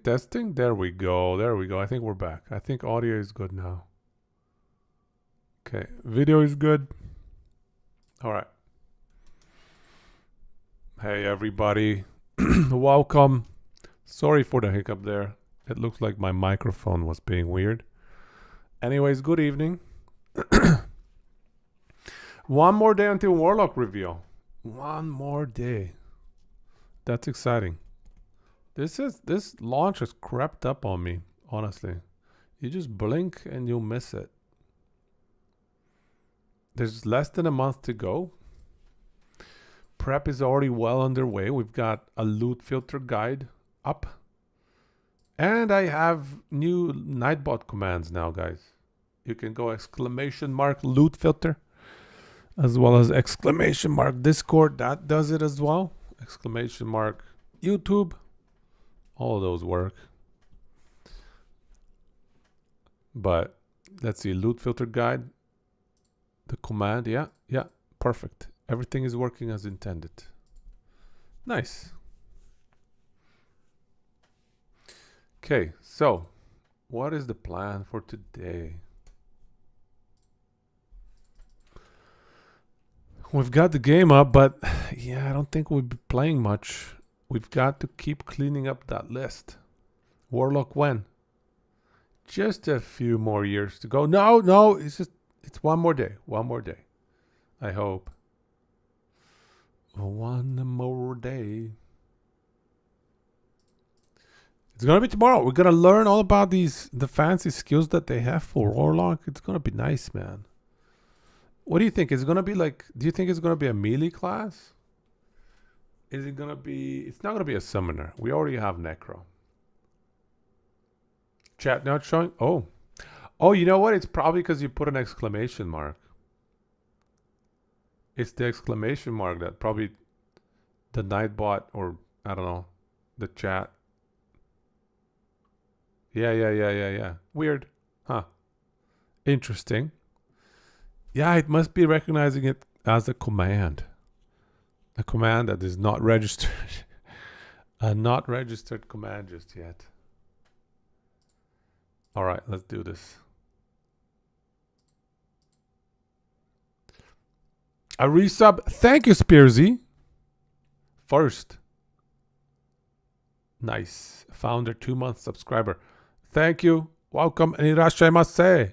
testing. There we go. There we go. I think we're back. I think audio is good now. Okay, video is good. All right. Hey, everybody. Welcome. Sorry for the hiccup there. It looks like my microphone was being weird. Anyways, good evening. One more day until Warlock reveal. One more day. That's exciting. This launch has crept up on me, honestly. You just blink and you'll miss it. There's less than a month to go. Prep is already well underway. We've got a loot filter guide up. And I have new Nightbot commands now, guys. You can go ! Loot filter, as well as ! Discord. That does it as well. ! YouTube. All of those work. But let's see, loot filter guide. The command, yeah, perfect. Everything is working as intended. Nice. Okay, so what is the plan for today? We've got the game up, but yeah, I don't think we'll be playing much. We've got to keep cleaning up that list. Warlock when? Just a few more years to go. No, it's one more day. One more day. I hope. One more day. It's gonna be tomorrow. We're gonna learn all about the fancy skills that they have for Warlock. It's gonna be nice, man. What do you think? Is it gonna be like? Do you think it's gonna be a melee class? Is it gonna be? It's not gonna be a summoner. We already have Necro. Chat not showing. Oh, you know what? It's probably because you put an exclamation mark. It's the exclamation mark that probably the Nightbot, or I don't know, the chat. Yeah. Weird. Huh. Interesting. Yeah, it must be recognizing it as a command. A command that is not registered. A not registered command just yet. All right, let's do this. A resub. Thank you, Spearsy. First. Nice. Founder 2-month subscriber. Thank you. Welcome. And irashaimase.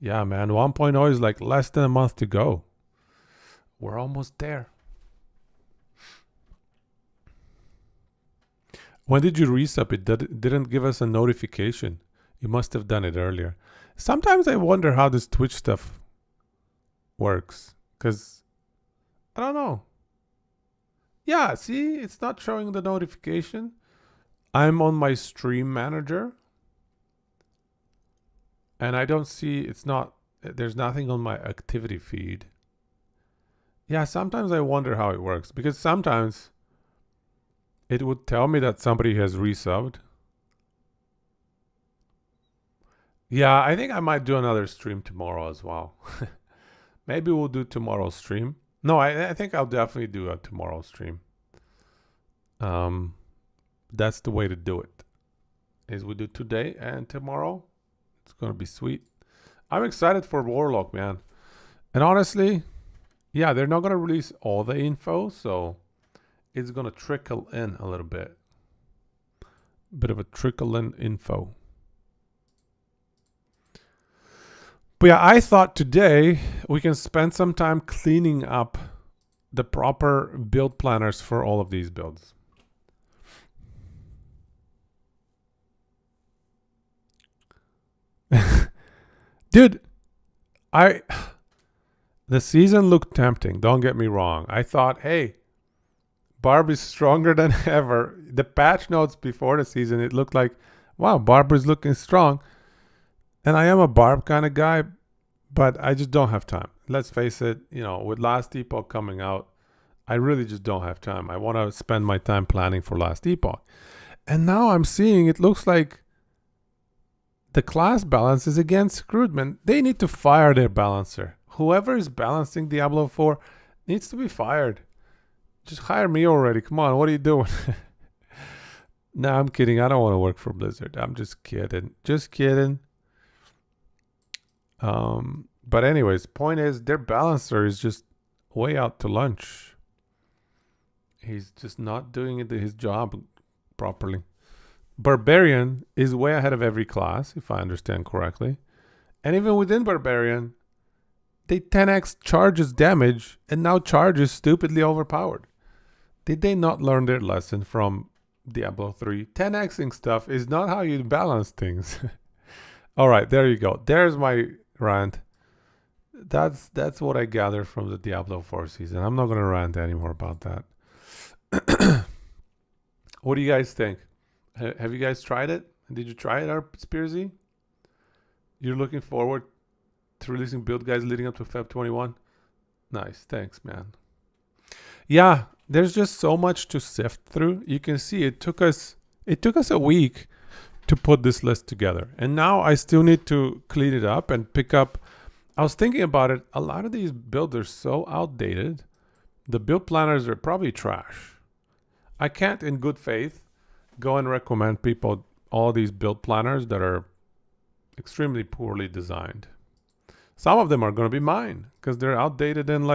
Yeah, man. 1.0 is like less than a month to go. We're almost there. When did you resub it? Didn't give us a notification. You must have done it earlier. Sometimes I wonder how this Twitch stuff works. Because, I don't know. Yeah, see? It's not showing the notification. I'm on my stream manager. And I don't see, there's nothing on my activity feed. Yeah, sometimes I wonder how it works. Because sometimes it would tell me that somebody has resubbed. Yeah, I think I might do another stream tomorrow as well. Maybe we'll do tomorrow's stream. No, I think I'll definitely do a tomorrow stream. That's the way to do it. Is we do today and tomorrow. It's going to be sweet. I'm excited for Warlock, man. And honestly, yeah, they're not going to release all the info, so it's going to trickle in a little bit. Bit of a trickle in info. But yeah, I thought today we can spend some time cleaning up the proper build planners for all of these builds. Dude, the season looked tempting. Don't get me wrong. I thought, hey, Barb is stronger than ever. The patch notes before the season, it looked like, wow, Barb is looking strong. And I am a Barb kind of guy, but I just don't have time. Let's face it, with Last Epoch coming out, I really just don't have time. I want to spend my time planning for Last Epoch. And now I'm seeing it looks like the class balance is again screwed, man. They need to fire their balancer. Whoever is balancing Diablo 4 needs to be fired. Just hire me already. Come on, what are you doing? No, I'm kidding. I don't want to work for Blizzard. I'm just kidding. Just kidding. But anyways, point is their balancer is just way out to lunch. He's just not doing his job properly. Barbarian is way ahead of every class, if I understand correctly. And even within Barbarian, they 10x charges damage and now charge is stupidly overpowered. Did they not learn their lesson from Diablo 3? 10xing stuff is not how you balance things. All right, there you go. There's my rant. That's what I gathered from the Diablo 4 season. I'm not going to rant anymore about that. What do you guys think? Have you guys tried it? Did you try it, Spearsy? You're looking forward to releasing build guides leading up to Feb 21? Nice. Thanks, man. Yeah, there's just so much to sift through. You can see it took us a week to put this list together. And now I still need to clean it up and pick up. I was thinking about it. A lot of these builds are so outdated. The build planners are probably trash. I can't in good faith go and recommend people all these build planners that are extremely poorly designed. Some of them are going to be mine because they're outdated and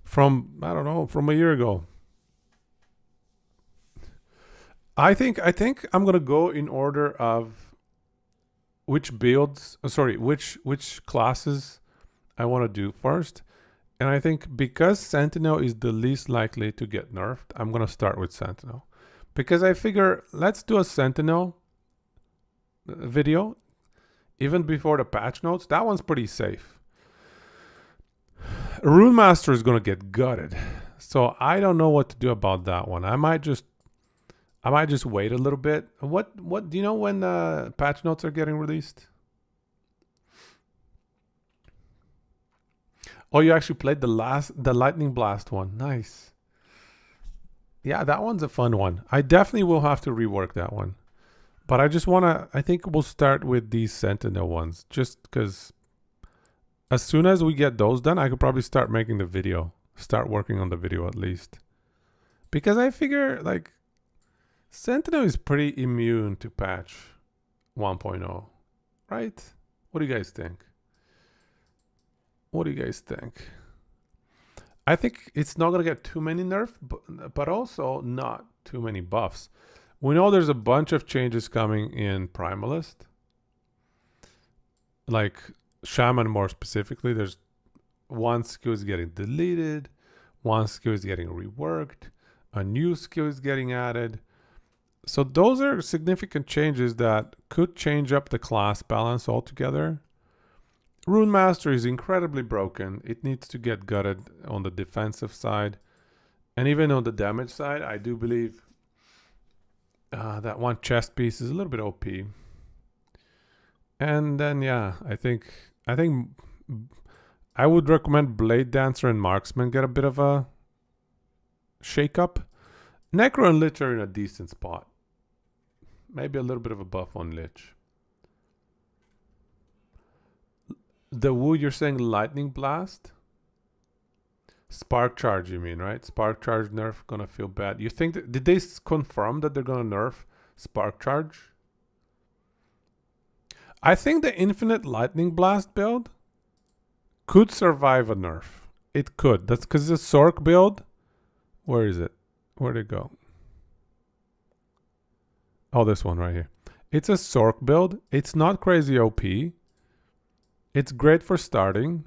from a year ago. I think I'm going to go in order of which classes I want to do first. And I think because Sentinel is the least likely to get nerfed, I'm going to start with Sentinel. Because I figure let's do a Sentinel video even before the patch notes. That one's pretty safe. Rune Master is going to get gutted. So I don't know what to do about that one. I might just wait a little bit. What do you know when patch notes are getting released? Oh, you actually played the Lightning Blast one. Nice. Yeah, that one's a fun one. I definitely will have to rework that one. But I think we'll start with these Sentinel ones. Just because as soon as we get those done, I could probably start making the video. Start working on the video at least. Because I figure Sentinel is pretty immune to patch 1.0. Right? What do you guys think? I think it's not going to get too many nerfs, but also not too many buffs. We know there's a bunch of changes coming in Primalist. Like Shaman more specifically, there's one skill is getting deleted, one skill is getting reworked, a new skill is getting added. So those are significant changes that could change up the class balance altogether. Rune Master is incredibly broken. It needs to get gutted on the defensive side. And even on the damage side, I do believe that one chest piece is a little bit OP. And then, yeah, I think I would recommend Blade Dancer and Marksman get a bit of a shake-up. Necro and Lich are in a decent spot. Maybe a little bit of a buff on Lich. The Wu, you're saying Lightning Blast? Spark Charge, you mean, right? Spark Charge nerf gonna feel bad. You think did they confirm that they're gonna nerf Spark Charge? I think the Infinite Lightning Blast build could survive a nerf. It could. That's because it's a Sork build. Where is it? Where'd it go? Oh, this one right here. It's a Sork build. It's not crazy OP. It's great for starting.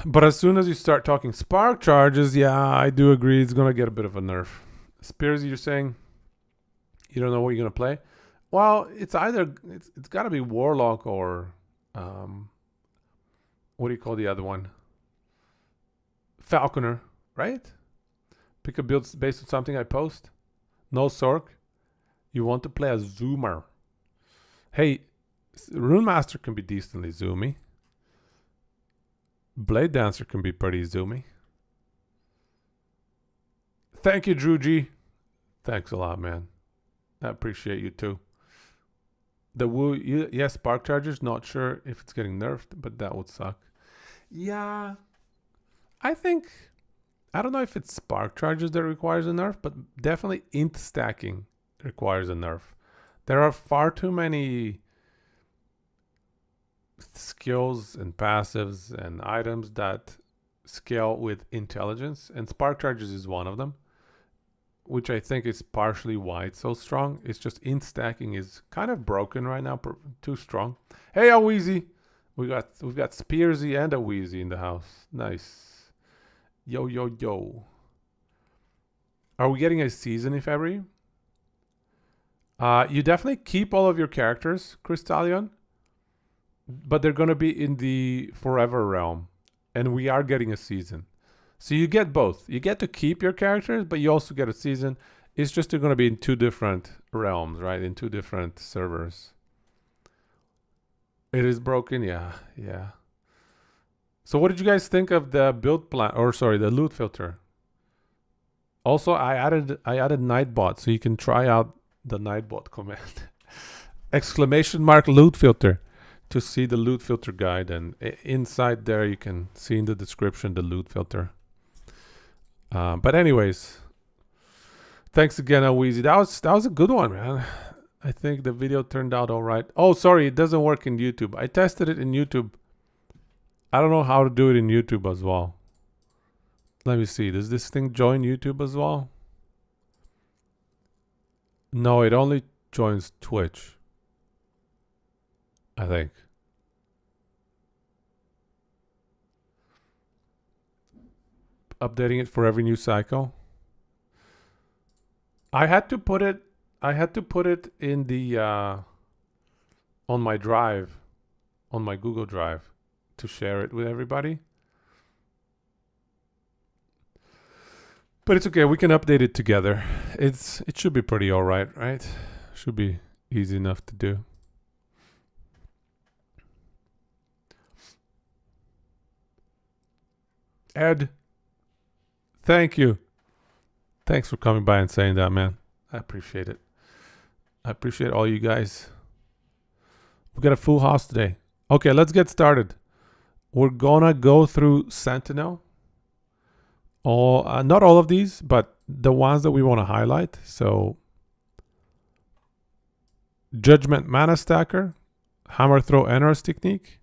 But as soon as you start talking spark charges, yeah, I do agree it's going to get a bit of a nerf. Spears, you're saying you don't know what you're going to play? Well, it's got to be Warlock or what do you call the other one? Falconer, right? Pick a build based on something I post. No Sork. You want to play a Zoomer. Hey, Rune Master can be decently zoomy. Blade Dancer can be pretty zoomy. Thank you, Drew G. Thanks a lot, man. I appreciate you too. The Wu, yes, Spark Chargers. Not sure if it's getting nerfed, but that would suck. Yeah, I think I don't know if it's spark charges that requires a nerf, but definitely int stacking requires a nerf. There are far too many skills and passives and items that scale with intelligence, and spark charges is one of them, which I think is partially why it's so strong. It's just int stacking is kind of broken right now, too strong. Hey, Aweezy, we've got Spearsy and Aweezy in the house. Nice. Yo yo yo. Are we getting a season in February? You definitely keep all of your characters, Crystallion, but they're gonna be in the Forever realm, and we are getting a season. So you get both. You get to keep your characters, but you also get a season. It's just they're going to be in two different realms, right? In two different servers. It is broken, yeah. So what did you guys think of the build plan, or sorry, the loot filter? Also, I added Nightbot, so you can try out the Nightbot command. Exclamation mark loot filter to see the loot filter guide, and inside there you can see in the description the loot filter. But anyways, thanks again, Aweezy. That was a good one, man. I think the video turned out all right. Oh, sorry, it doesn't work in YouTube. I tested it in YouTube. I don't know how to do it in YouTube as well. Let me see. Does this thing join YouTube as well? No, it only joins Twitch, I think. Updating it for every new cycle. I had to put it in the on my drive, on my Google Drive, to share it with everybody. But it's okay, we can update it together. It should be pretty alright, right? Should be easy enough to do. Ed, thank you. Thanks for coming by and saying that, man. I appreciate it. I appreciate all you guys. We got a full house today. Okay, let's get started. We're gonna go through Sentinel. Not all of these, but the ones that we want to highlight. So, Judgment Mana Stacker, Hammer Throw Enos Technique,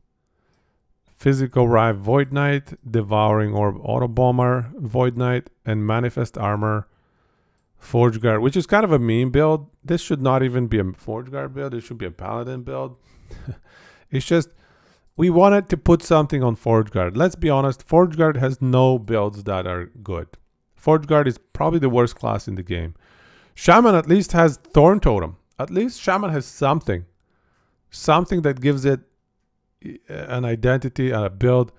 Physical Rive Void Knight, Devouring Orb Auto Bomber, Void Knight, and Manifest Armor Forge Guard, which is kind of a meme build. This should not even be a Forge Guard build. It should be a Paladin build. It's just, we wanted to put something on Forge Guard. Let's be honest, Forge Guard has no builds that are good. Forge Guard is probably the worst class in the game. Shaman at least has Thorn Totem. At least Shaman has something. Something that gives it an identity and a build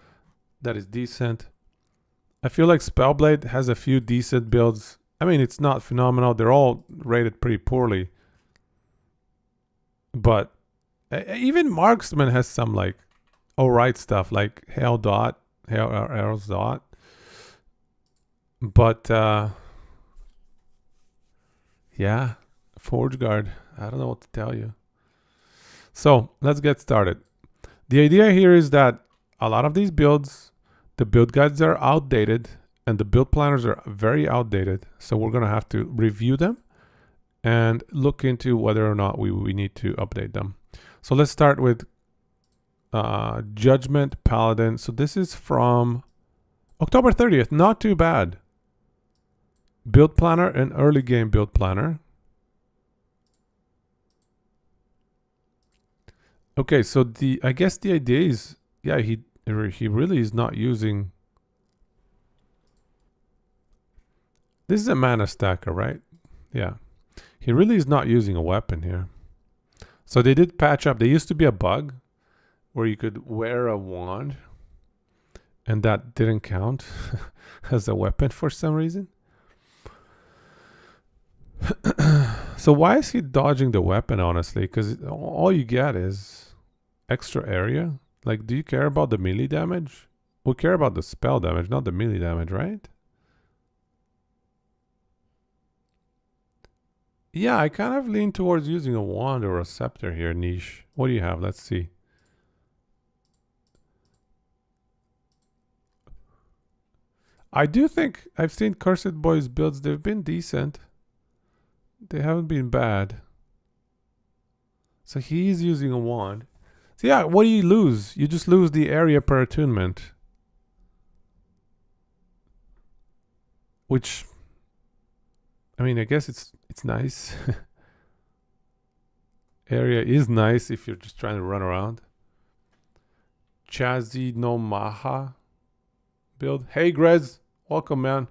that is decent. I feel like Spellblade has a few decent builds. I mean, it's not phenomenal. They're all rated pretty poorly. But even Marksman has some like alright stuff, like Arrow's Dot. But yeah, Forge Guard. I don't know what to tell you. So let's get started. The idea here is that a lot of these builds, the build guides are outdated and the build planners are very outdated. So we're going to have to review them and look into whether or not we need to update them. So let's start with Judgment Paladin. So this is from October 30th. Not too bad. Build planner and early game build planner. Okay, so I guess the idea is, yeah, he really is not using. This is a mana stacker, right? Yeah. He really is not using a weapon here. So they did patch up. There used to be a bug where you could wear a wand and that didn't count as a weapon for some reason. So why is he dodging the weapon, honestly? Because all you get is extra area. Like, do you care about the melee damage? We care about the spell damage, not the melee damage, right? Yeah, I kind of lean towards using a wand or a scepter here, Niche. What do you have? Let's see. I do think I've seen Cursed Boys builds. They've been decent. They haven't been bad. So he's using a wand. So yeah, what do you lose? You just lose the area per attunement. Which, I mean, I guess it's nice. Area is nice if you're just trying to run around. Chazi no Maha build. Hey Grez, welcome man.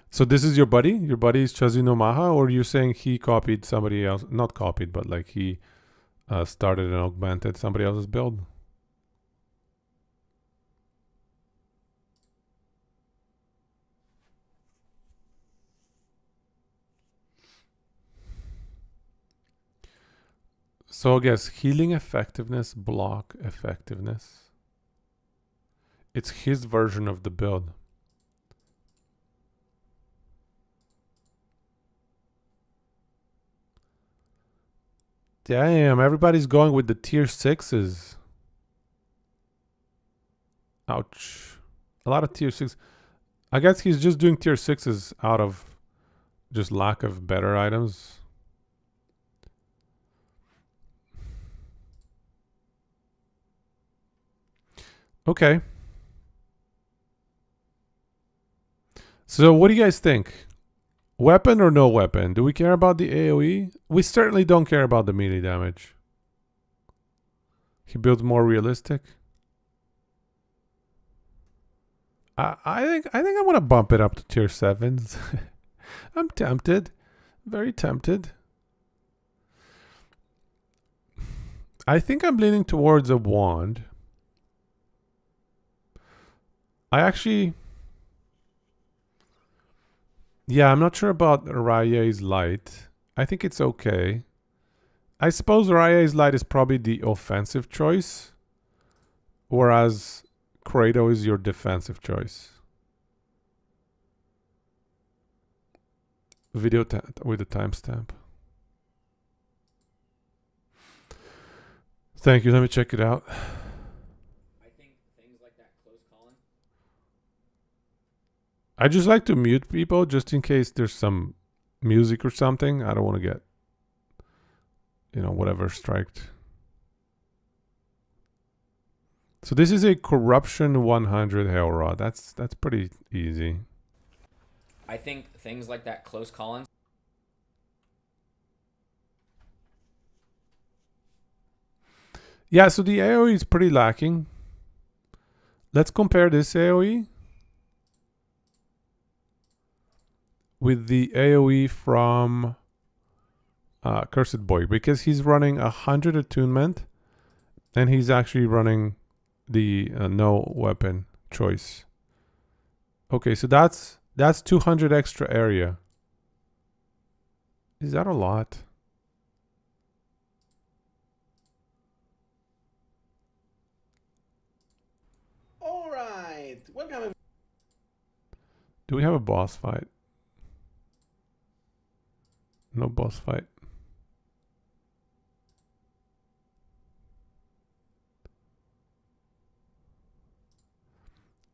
So this is your buddy? Your buddy is Chazi no Maha, or are you saying he copied somebody else? Not copied, but like he started and augmented somebody else's build? So I guess healing effectiveness, block effectiveness. It's his version of the build. Damn, everybody's going with the tier 6s. Ouch. A lot of tier 6. I guess he's just doing tier 6s out of just lack of better items. Okay. So what do you guys think? Weapon or no weapon? Do we care about the AoE? We certainly don't care about the melee damage. He builds more realistic. I think I want to bump it up to tier 7s. I'm tempted. Very tempted. I think I'm leaning towards a wand. I actually... Yeah, I'm not sure about Raye's Light. I think it's okay. I suppose Raye's Light is probably the offensive choice, whereas Credo is your defensive choice. Video with a timestamp. Thank you. Let me check it out. I think things like that close calling. I just like to mute people just in case there's some music or something. I don't want to get, whatever striked. So this is a corruption 100 Hail Rod. That's pretty easy. I think things like that close calling. Yeah, so the AoE is pretty lacking. Let's compare this AoE with the AoE from Cursed Boy, because he's running 100 attunement and he's actually running the no weapon choice. Okay, so that's 200 extra area. Is that a lot? All right, welcome. Do we have a boss fight? No boss fight.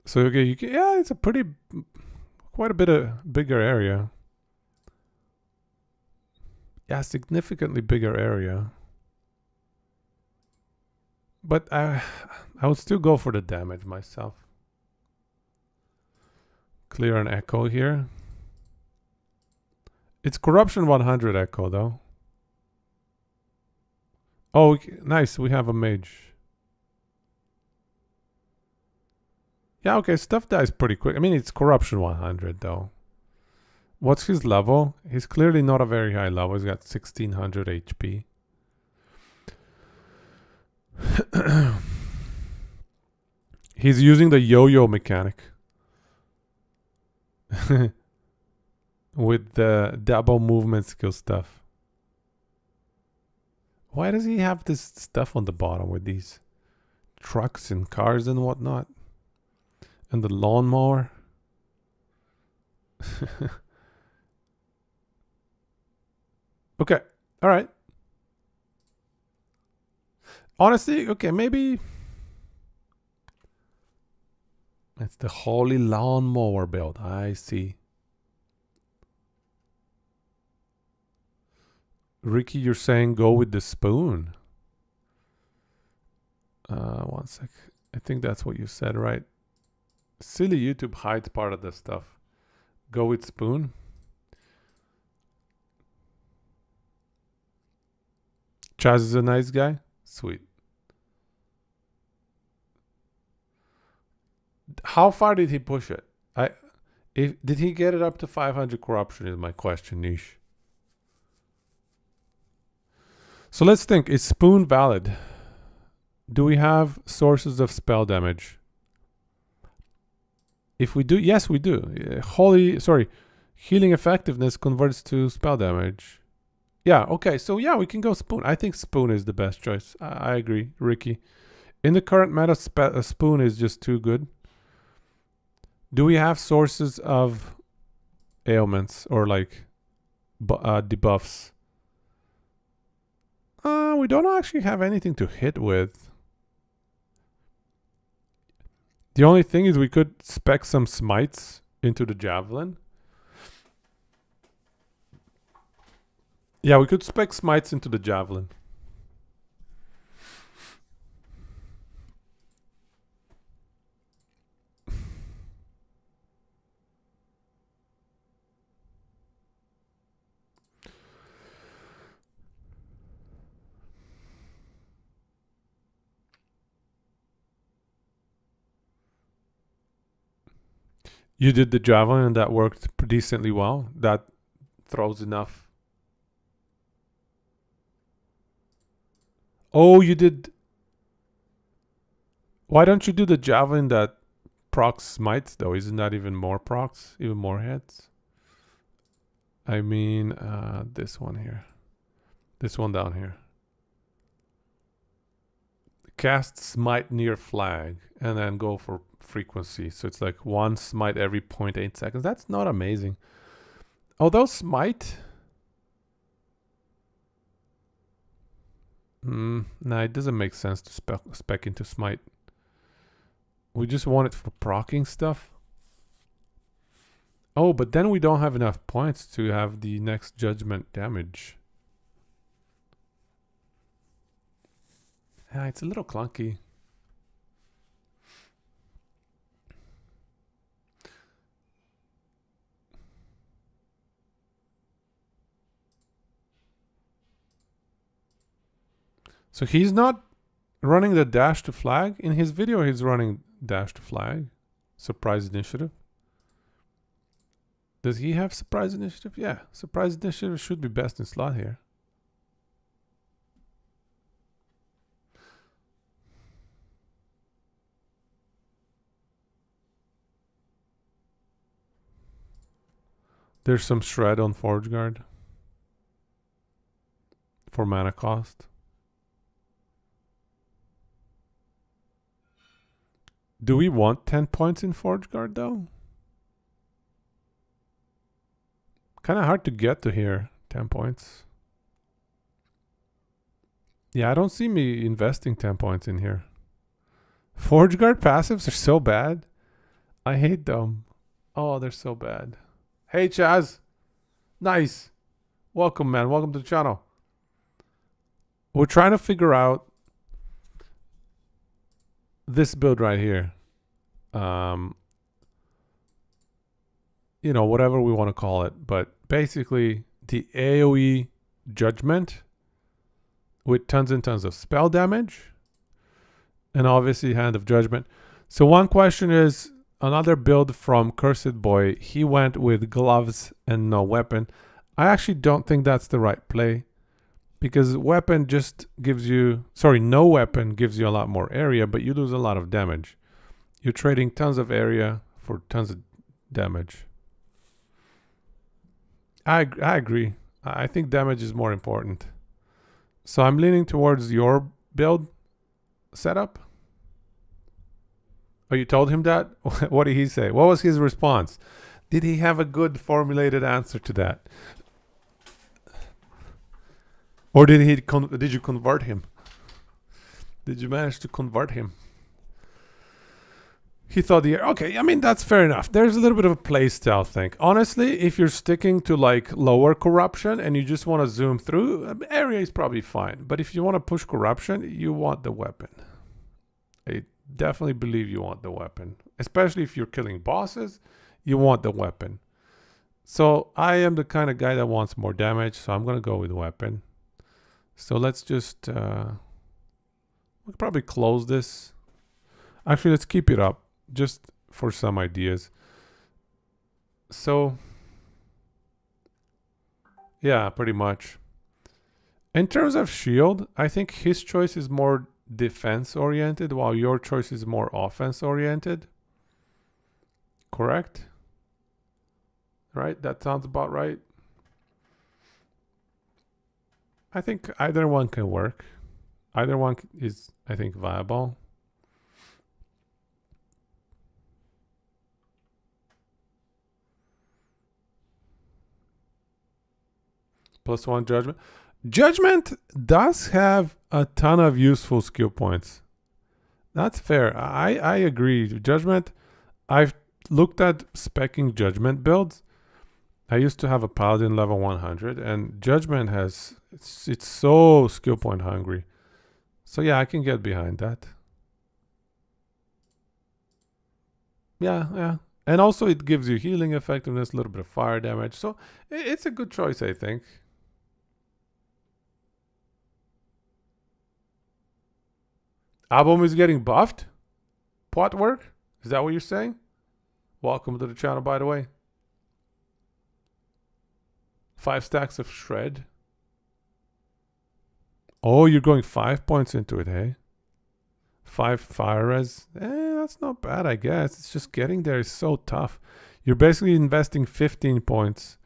So okay, it's a quite a bit of bigger area. Yeah, significantly bigger area. But I would still go for the damage myself. Clear an echo here. It's corruption 100 echo though. Oh, nice. We have a mage. Yeah, okay. Stuff dies pretty quick. I mean, it's corruption 100 though. What's his level? He's clearly not a very high level. He's got 1600 HP. He's using the yo-yo mechanic. With the double movement skill stuff. Why does he have this stuff on the bottom with these trucks and cars and whatnot? And the lawnmower? Okay. All right. Honestly, okay, maybe it's the holy lawnmower build. I see. Ricky, you're saying go with the spoon. One sec. I think that's what you said, right? Silly YouTube hides part of this stuff. Go with spoon. Chaz is a nice guy. Sweet. How far did he push it? Did he get it up to 500 corruption is my question, Niche. So let's think. Is spoon valid? Do we have sources of spell damage? If we do, yes, we do. Healing effectiveness converts to spell damage. Yeah, okay, so yeah, we can go spoon. I think spoon is the best choice. I agree, Ricky. In the current meta, spoon is just too good. Do we have sources of ailments or like debuffs? We don't actually have anything to hit with. The only thing is we could spec some smites into the javelin. Yeah, we could spec smites into the javelin. You did the javelin and that worked decently well. That throws enough. Oh, you did. Why don't you do the javelin that procs smites though? Isn't that even more procs? Even more hits? I mean, this one here. This one down here. Cast smite near flag and then go for frequency. So it's like one smite every 0.8 seconds. That's not amazing. Although smite... nah, it doesn't make sense to spec into smite. We just want it for proccing stuff. Oh, but then we don't have enough points to have the next judgment damage. Yeah, it's a little clunky. So he's not running the dash to flag. In his video, he's running dash to flag. Surprise initiative. Does he have surprise initiative? Yeah, surprise initiative should be best in slot here. There's some shred on Forge Guard for mana cost. Do we want 10 points in Forge Guard though? Kind of hard to get to here, 10 points. Yeah, I don't see me investing 10 points in here. Forge Guard passives are so bad. I hate them. Oh, they're so bad. Hey, Chaz. Nice. Welcome, man. Welcome to the channel. We're trying to figure out this build right here. You know, whatever we want to call it. But basically, the AoE judgment with tons and tons of spell damage. And obviously, Hand of Judgment. So one question is, another build from Cursed Boy. He went with gloves and no weapon. I actually don't think that's the right play. Because weapon just gives you... Sorry, no weapon gives you a lot more area, but you lose a lot of damage. You're trading tons of area for tons of damage. I agree. I think damage is more important. So I'm leaning towards your build setup. Oh, you told him that? What did he say? What was his response? Did he have a good formulated answer to that? Or did you convert him? Did you manage to convert him? He thought okay, I mean, that's fair enough. There's a little bit of a playstyle thing. Honestly, if you're sticking to like lower corruption and you just want to zoom through, area is probably fine. But if you want to push corruption, you want the weapon. I definitely believe you want the weapon. Especially if you're killing bosses, you want the weapon. So I am the kind of guy that wants more damage, so I'm going to go with weapon. So let's just, we'll probably close this. Actually, let's keep it up just for some ideas. So, yeah, pretty much. In terms of shield, I think his choice is more defense oriented while your choice is more offense oriented. Correct? Right? That sounds about right. I think either one can work. Either one is, I think, viable. +1 judgment. Judgment does have a ton of useful skill points. That's fair. I agree. Judgment, I've looked at specking judgment builds. I used to have a paladin level 100, and judgment has it's so skill point hungry. So yeah, I can get behind that. Yeah. And also it gives you healing effectiveness, a little bit of fire damage. So it's a good choice, I think. Album is getting buffed? Pot work? Is that what you're saying? Welcome to the channel, by the way. 5 stacks of shred. Oh, you're going 5 points into it, hey? 5 fire res. That's not bad, I guess. It's just getting there is so tough. You're basically investing 15 points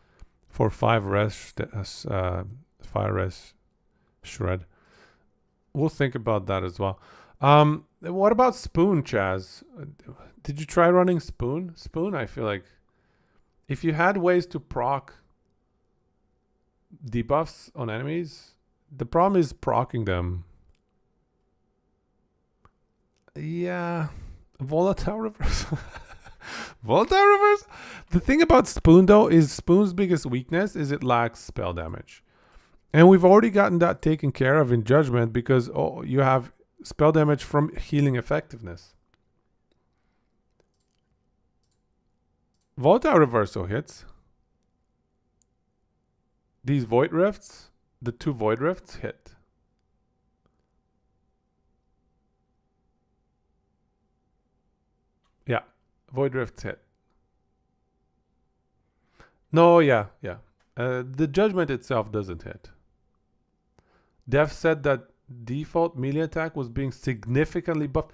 for 5 fire res shred. We'll think about that as well. What about Spoon, Chaz? Did you try running Spoon? Spoon, I feel like if you had ways to proc debuffs on enemies, the problem is proccing them. Yeah. Volatile reverse. Volatile reverse? The thing about Spoon, though, is Spoon's biggest weakness is it lacks spell damage. And we've already gotten that taken care of in Judgment because you have spell damage from healing effectiveness. Volatile Reversal hits. These Void Rifts, the 2 Void Rifts hit. Yeah, Void Rifts hit. No, yeah. The Judgment itself doesn't hit. Dev said that default melee attack was being significantly buffed.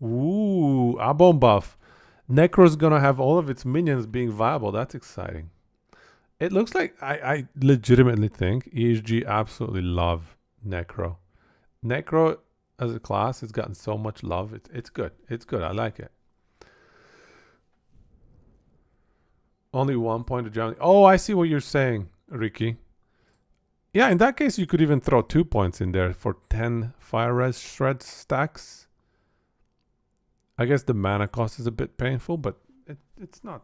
Ooh, a bomb buff. Necro's gonna have all of its minions being viable. That's exciting. It looks like I legitimately think ESG absolutely love Necro. Necro as a class has gotten so much love. It's good. It's good. I like it. Only 1 point of javelin. Oh, I see what you're saying, Ricky. Yeah, in that case, you could even throw 2 points in there for 10 fire res shred stacks. I guess the mana cost is a bit painful, but it's not.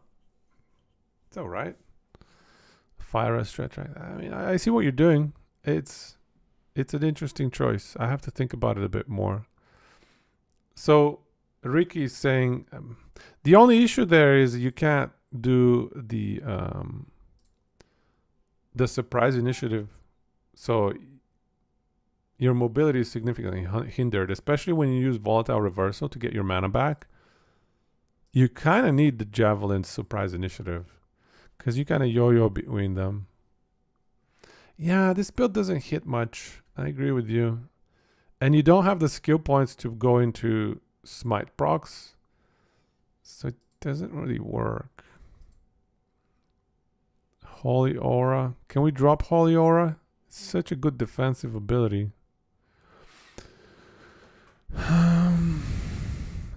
It's all right. Fire res shred. I mean, I see what you're doing. It's an interesting choice. I have to think about it a bit more. So Ricky is saying the only issue there is you can't do the surprise initiative. So your mobility is significantly hindered, especially when you use volatile reversal to get your mana back. You kind of need the javelin surprise initiative because you kind of yo-yo between them. Yeah, this build doesn't hit much. I agree with you. And you don't have the skill points to go into smite procs. So it doesn't really work. Holy Aura. Can we drop Holy Aura? It's such a good defensive ability.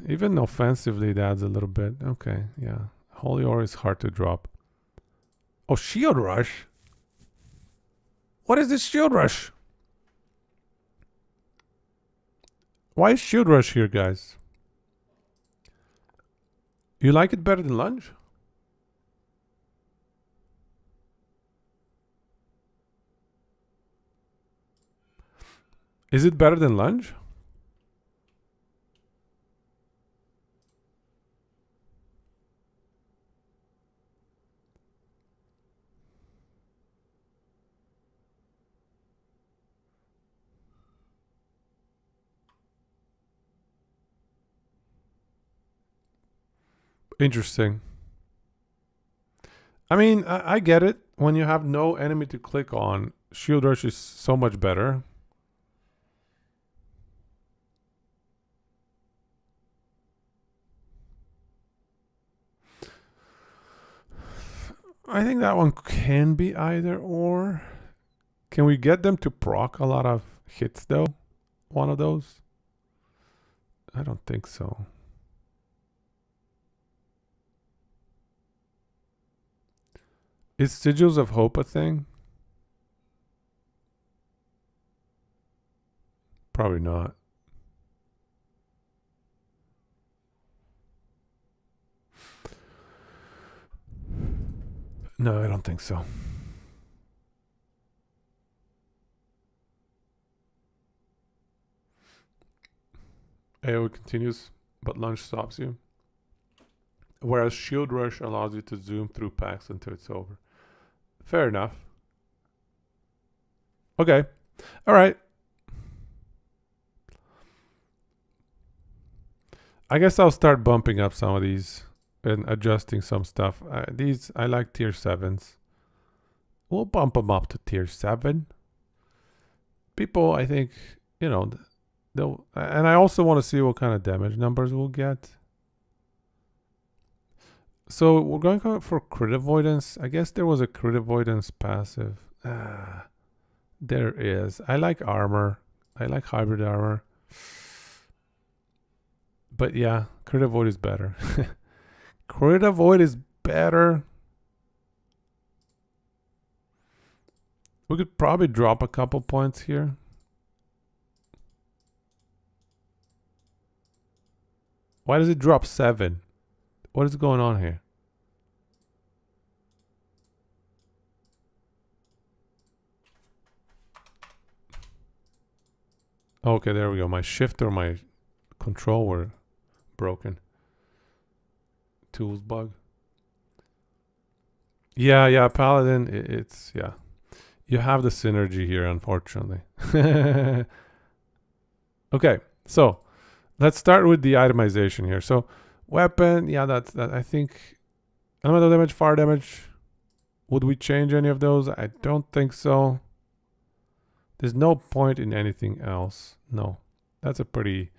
Even offensively, it adds a little bit. Okay, yeah. Holy Aura is hard to drop. Oh, Shield Rush? What is this Shield Rush? Why is Shield Rush here, guys? You like it better than Lunge? Is it better than Lunge? Interesting. I mean, I get it. When you have no enemy to click on, Shield Rush is so much better. I think that one can be either or. Can we get them to proc a lot of hits though? One of those? I don't think so. Is Sigils of Hope a thing? Probably not. No, I don't think so. AoE continues, but Lunge stops you. Whereas Shield Rush allows you to zoom through packs until it's over. Fair enough. Okay. All right. I guess I'll start bumping up some of these and adjusting some stuff. These, I like tier 7s. We'll bump them up to tier 7. People, I think, you know, they'll... And I also want to see what kind of damage numbers we'll get. So we're going for crit avoidance. I guess there was a crit avoidance passive. There is. I like armor. I like hybrid armor. But yeah, crit avoid is better. Crit avoid is better. We could probably drop a couple points here. Why does it drop 7? What is going on here? Okay, there we go. My shift or my control were broken. Tools bug. Yeah, Paladin, it's, yeah. You have the synergy here, unfortunately. Okay, so let's start with the itemization here. So weapon, yeah, that I think elemental damage, fire damage. Would we change any of those? I don't think so. There's no point in anything else. No, that's a pretty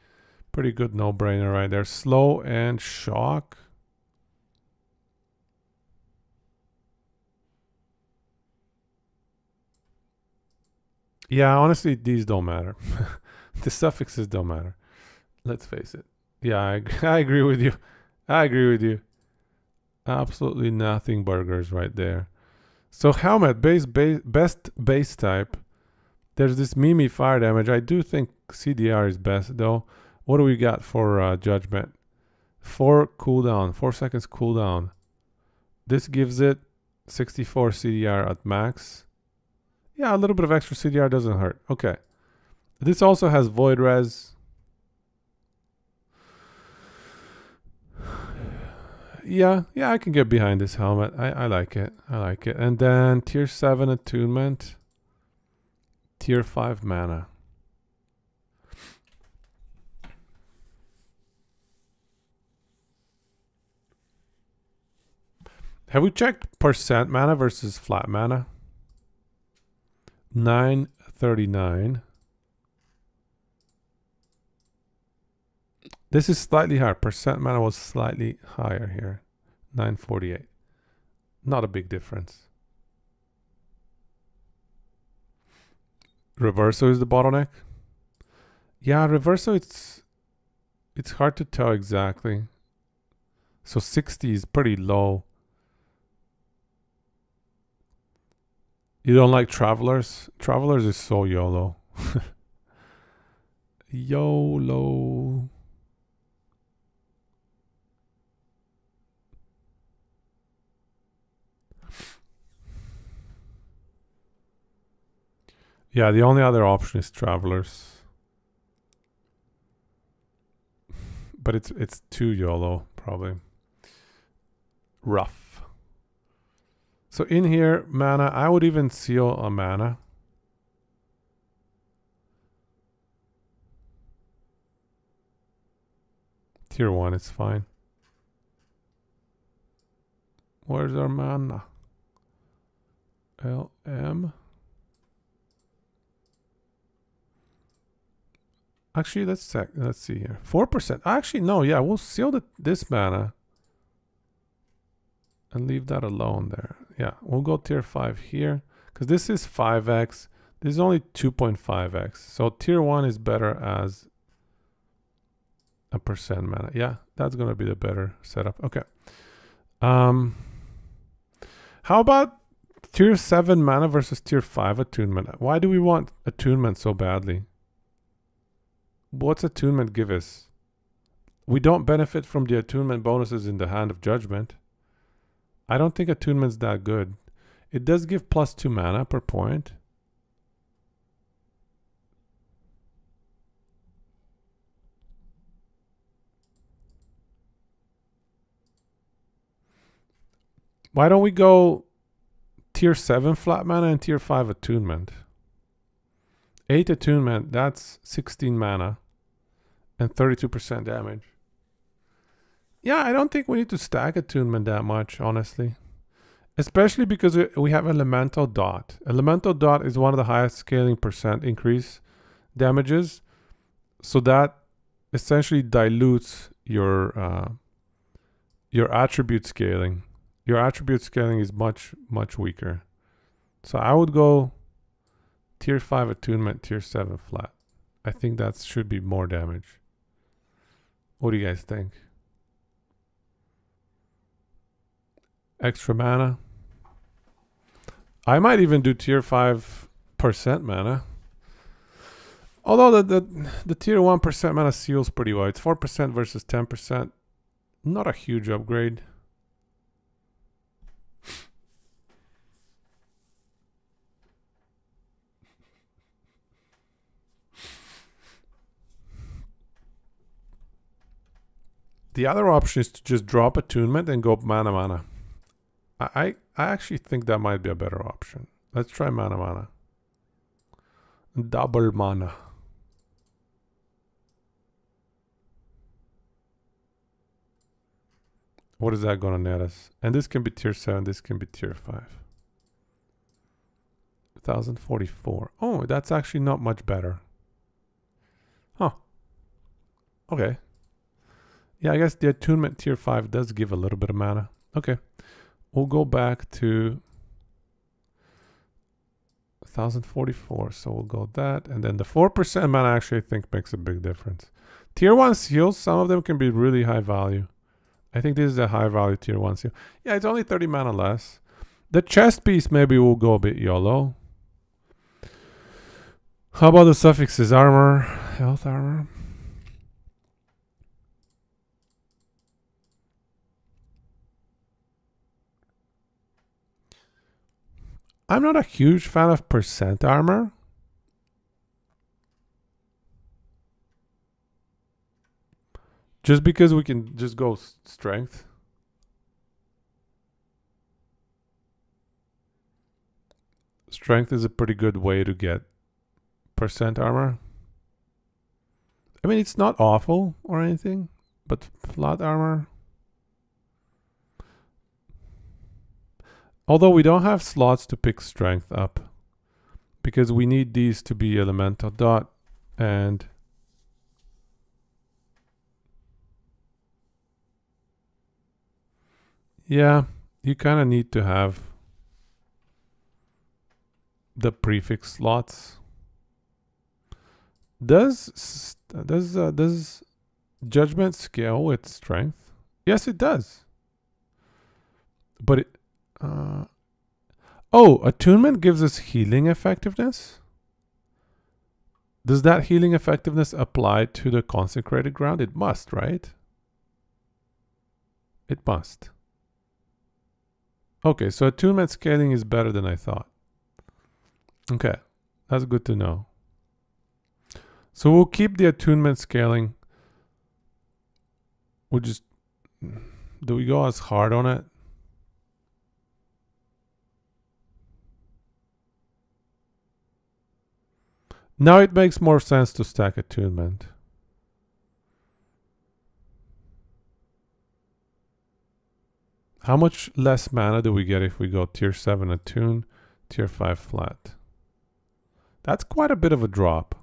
good no-brainer right there. Slow and shock. Yeah, honestly, these don't matter. The suffixes don't matter. Let's face it. Yeah, I agree with you. I agree with you. Absolutely nothing burgers right there. So helmet, best base type. There's this Mimi fire damage. I do think CDR is best though. What do we got for judgment? 4 cooldown, 4 seconds cooldown. This gives it 64 CDR at max. Yeah, a little bit of extra CDR doesn't hurt. Okay. This also has void res. Yeah, I can get behind this helmet. I like it. I like it. And then tier 7 attunement. Tier 5 mana. Have we checked percent mana versus flat mana? 939. This is slightly higher. Percent mana was slightly higher here. 948. Not a big difference. Reverso is the bottleneck. Yeah, Reverso, it's hard to tell exactly. So 60 is pretty low. You don't like Travelers? Travelers is so YOLO. YOLO. Yeah, the only other option is Travelers. But it's too YOLO, probably. Rough. So in here, mana, I would even seal a mana. Tier 1 is fine. Where's our mana? LM. Actually, let's check. Let's see here. 4%. Actually, no. Yeah, we'll seal this mana and leave that alone there. Yeah, we'll go tier 5 here because this is 5x. This is only 2.5x. So tier 1 is better as a percent mana. Yeah, that's going to be the better setup. Okay. How about tier 7 mana versus tier 5 attunement? Why do we want attunement so badly? What's attunement give us? We don't benefit from the attunement bonuses in the Hand of Judgment. I don't think attunement's that good. It does give +2 mana per point. Why don't we go tier 7 flat mana and tier 5 attunement? 8 attunement, that's 16 mana and 32% damage. Yeah, I don't think we need to stack attunement that much, honestly. Especially because we have Elemental Dot. Elemental Dot is one of the highest scaling percent increase damages. So that essentially dilutes your attribute scaling. Your attribute scaling is much, much weaker. So I would go tier 5 attunement, tier 7 flat. I think that should be more damage. What do you guys think? Extra mana. I might even do tier 5% mana. Although the tier 1% mana seals pretty well. It's 4% versus 10%. Not a huge upgrade. The other option is to just drop attunement and go mana. I actually think that might be a better option. Let's try mana. Double mana. What is that going to net us? And this can be tier 7, this can be tier 5. 1044. Oh, that's actually not much better. Huh. Okay. Yeah, I guess the attunement tier 5 does give a little bit of mana. Okay. We'll go back to 1044. So we'll go that. And then the 4% mana actually I think makes a big difference. Tier 1 seals, some of them can be really high value. I think this is a high value tier 1 seal. Yeah, it's only 30 mana less. The chest piece maybe will go a bit YOLO. How about the suffixes? Armor, health armor. I'm not a huge fan of percent armor. Just because we can just go strength. Strength is a pretty good way to get percent armor. I mean, it's not awful or anything, but flat armor. Although we don't have slots to pick strength up because we need these to be elemental dot and yeah, you kind of need to have the prefix slots. Does judgment scale with strength? Yes, it does. But it attunement gives us healing effectiveness. Does that healing effectiveness apply to the consecrated ground? It must, right? It must. Okay, so attunement scaling is better than I thought. Okay, that's good to know. So we'll keep the attunement scaling. We'll just... Do we go as hard on it? Now it makes more sense to stack attunement. How much less mana do we get if we go tier 7 attune, tier 5 flat? That's quite a bit of a drop.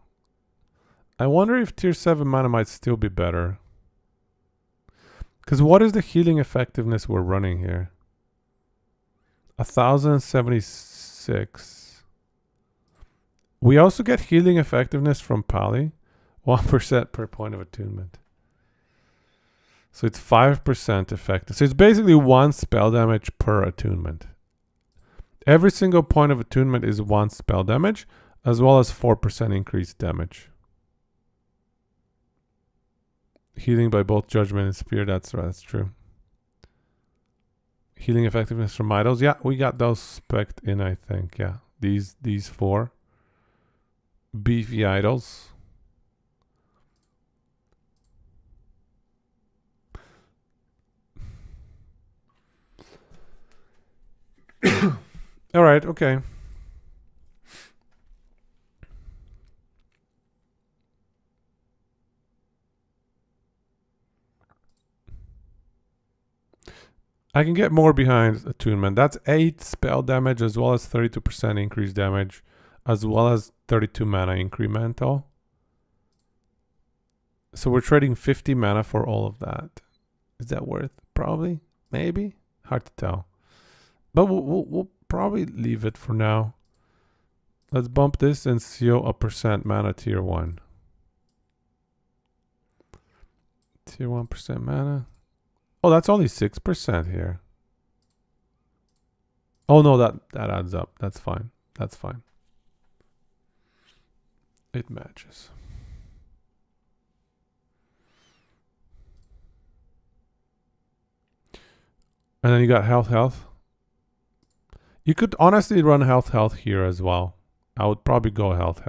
I wonder if tier 7 mana might still be better. Because what is the healing effectiveness we're running here? 1076. We also get healing effectiveness from Pali. 1% per point of attunement. So it's 5% effective. So it's basically 1 spell damage per attunement. Every single point of attunement is 1 spell damage, as well as 4% increased damage. Healing by both Judgment and Spear, that's right, that's true. Healing effectiveness from idols. Yeah, we got those spec'd in, I think. Yeah, these 4. Beefy idols. All right, okay. I can get more behind attunement. That's 8 spell damage as well as 32% increased damage, as well as 32 mana incremental. So we're trading 50 mana for all of that. Is that worth? Probably. Maybe. Hard to tell. But we'll probably leave it for now. Let's bump this and seal a percent mana tier 1. Tier 1% mana. Oh, that's only 6% here. Oh no, that adds up. That's fine. That's fine. It matches. And then you got health. You could honestly run health here as well. I would probably go health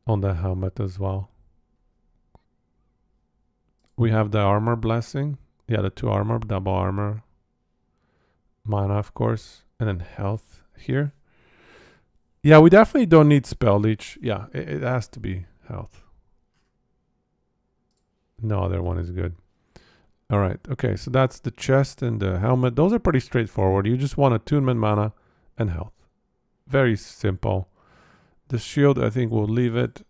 on the helmet as well. We have the armor blessing. Yeah, the 2 armor, double armor. Mana, of course. And then health here. Yeah, we definitely don't need spell leech. Yeah, it has to be health. No other one is good. All right. Okay, so that's the chest and the helmet. Those are pretty straightforward. You just want attunement mana and health. Very simple. The shield, I think we'll leave it.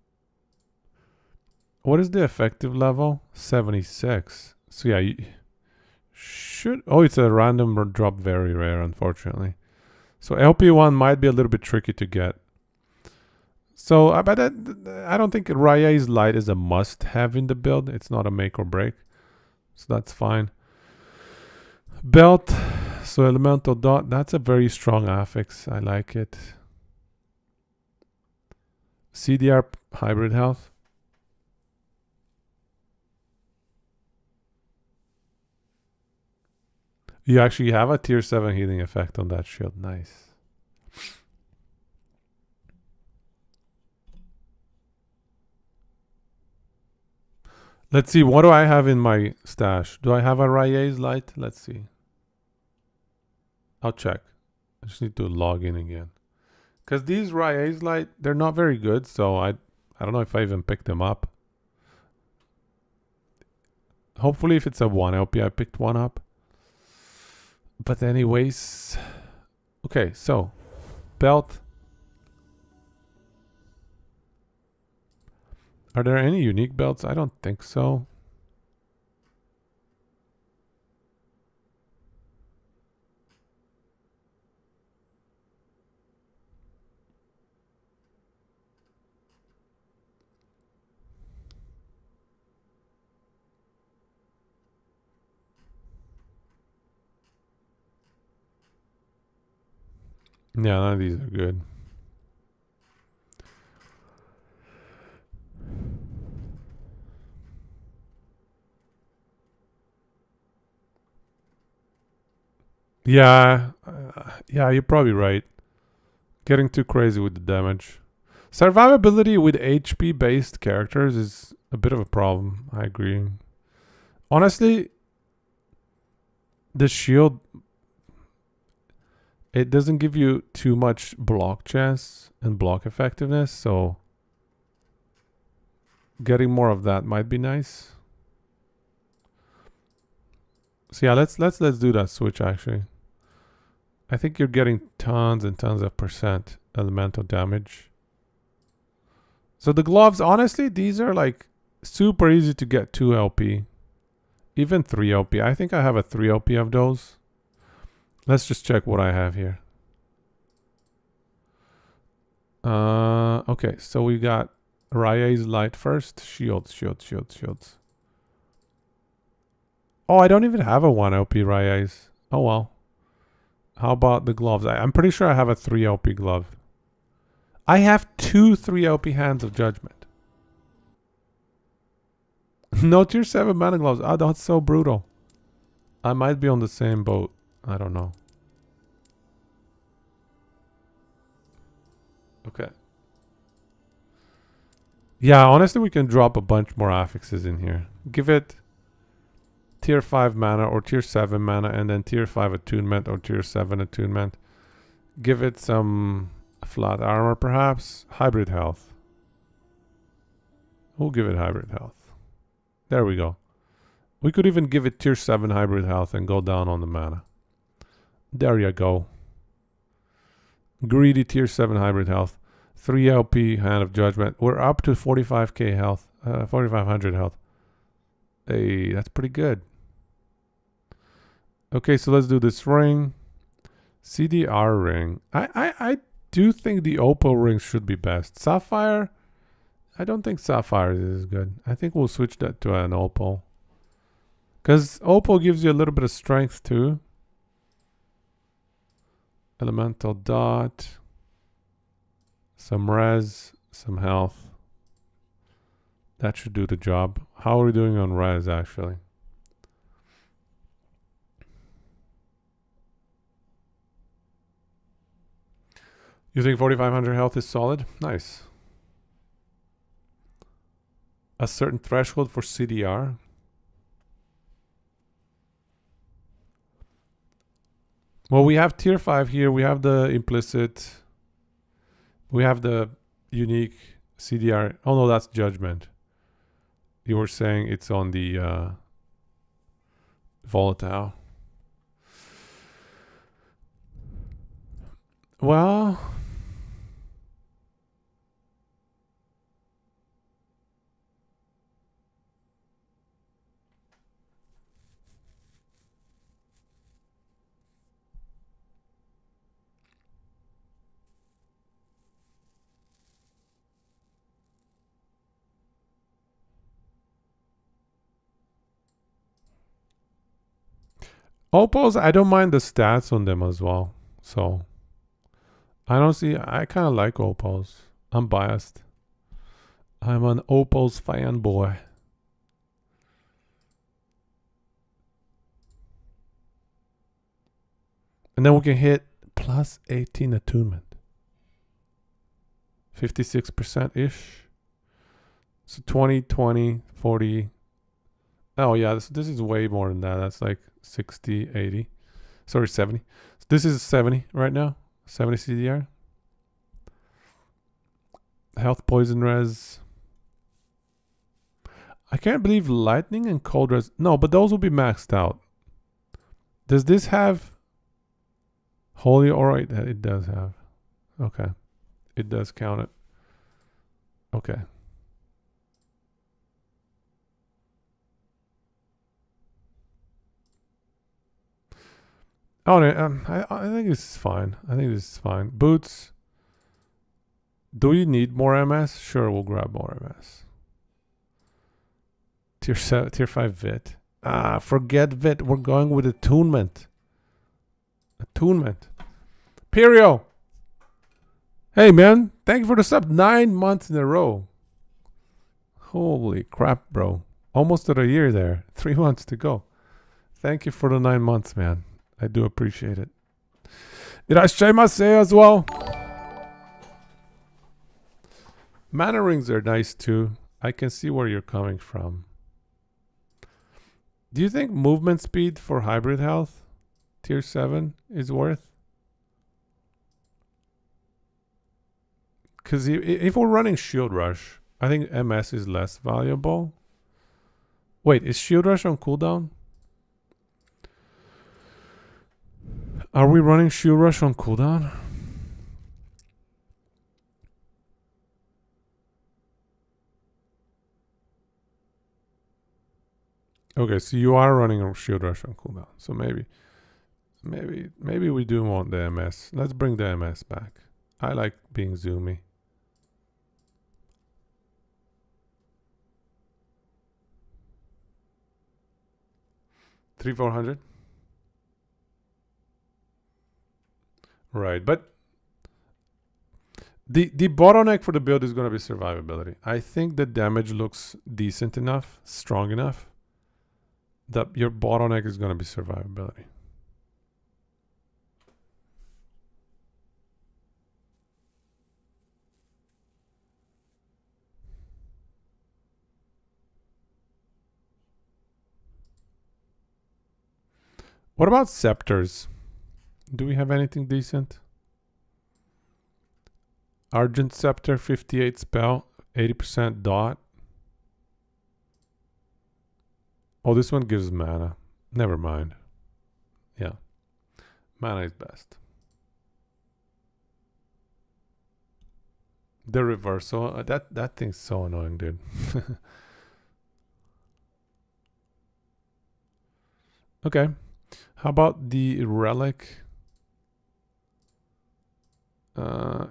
What is the effective level? 76. So yeah, you should... Oh, it's a random drop, very rare, unfortunately. So LP1 might be a little bit tricky to get. So I don't think Raya's Light is a must-have in the build. It's not a make or break. So that's fine. Belt. So Elemental Dot. That's a very strong affix. I like it. CDR Hybrid Health. You actually have a tier 7 healing effect on that shield. Nice. Let's see. What do I have in my stash? Do I have a Raya's Light? Let's see. I'll check. I just need to log in again. Because these Raya's Light, they're not very good. So I don't know if I even picked them up. Hopefully if it's a 1 LP, I picked one up. But anyways, okay, so belt. Are there any unique belts? I don't think so. Yeah, none of these are good. Yeah, yeah, you're probably right. Getting too crazy with the damage. Survivability with HP based characters is a bit of a problem. I agree. Honestly, the shield, it doesn't give you too much block chance and block effectiveness, so getting more of that might be nice. So yeah, let's do that switch actually. I think you're getting tons and tons of percent elemental damage. So the gloves, honestly, these are like super easy to get 2 LP. Even 3 LP. I think I have a 3 LP of those. Let's just check what I have here. Okay, so we got Raya's light first. Shields. Oh, I don't even have a 1 LP Raya's. Oh well. How about the gloves? I'm pretty sure I have a 3 LP glove. I have 2 3 LP hands of judgment. No tier 7 mana gloves. Oh, that's so brutal. I might be on the same boat. I don't know. Okay. Yeah, honestly, we can drop a bunch more affixes in here. Give it tier 5 mana or tier 7 mana and then tier 5 attunement or tier 7 attunement. Give it some flat armor perhaps. Hybrid health. We'll give it hybrid health. There we go. We could even give it tier 7 hybrid health and go down on the mana. There you go. Greedy tier 7 hybrid health. 3 LP hand of judgment. We're up to 45k health. 4500 health. Hey, that's pretty good. Okay, so let's do this ring. CDR ring. I do think the Opal ring should be best. Sapphire? I don't think Sapphire is good. I think we'll switch that to an Opal. Because Opal gives you a little bit of strength too. Elemental dot. Some res. Some health. That should do the job. How are we doing on res actually? You think 4500 health is solid? Nice. A certain threshold for CDR. Well, we have tier 5 here. We have the implicit. We have the unique CDR. Oh no, that's judgment. You were saying it's on the volatile. Well, Opals, I don't mind the stats on them as well. So I don't see. I kind of like Opals. I'm biased. I'm an Opals fanboy. And then we can hit plus 18 attunement. 56% ish. So 20, 20, 40. Oh yeah, this is way more than that. That's like 60, 80. Sorry, 70. So this is 70 right now. 70 CDR. Health poison res. I can't believe lightning and cold res. No, but those will be maxed out. Does this have holy aura? It does have. Okay. It does count it. Okay. Oh, no, I think this is fine. I think this is fine. Boots. Do we need more MS? Sure, we'll grab more MS. Tier 5 Vit. Forget Vit. We're going with attunement. Attunement. Perio. Hey, man. Thank you for the sub. 9 months in a row. Holy crap, bro. Almost at a year there. 3 months to go. Thank you for the 9 months, man. I do appreciate it. Irashaimase as well. Mana rings are nice too. I can see where you're coming from. Do you think movement speed for hybrid health tier 7 is worth? Because if we're running shield rush, I think MS is less valuable. Wait, is shield rush on cooldown? Are we running shield rush on cooldown? Okay, so you are running a shield rush on cooldown. So maybe we do want the MS. Let's bring the MS back. I like being zoomy. Three, 400. Right, but the bottleneck for the build is going to be survivability. I think the damage looks decent enough, strong enough, that your bottleneck is going to be survivability. What about scepters? Do we have anything decent? Argent Scepter, 58 spell, 80% dot. Oh, this one gives mana. Never mind. Yeah. Mana is best. The reversal. That thing's so annoying, dude. Okay. How about the relic?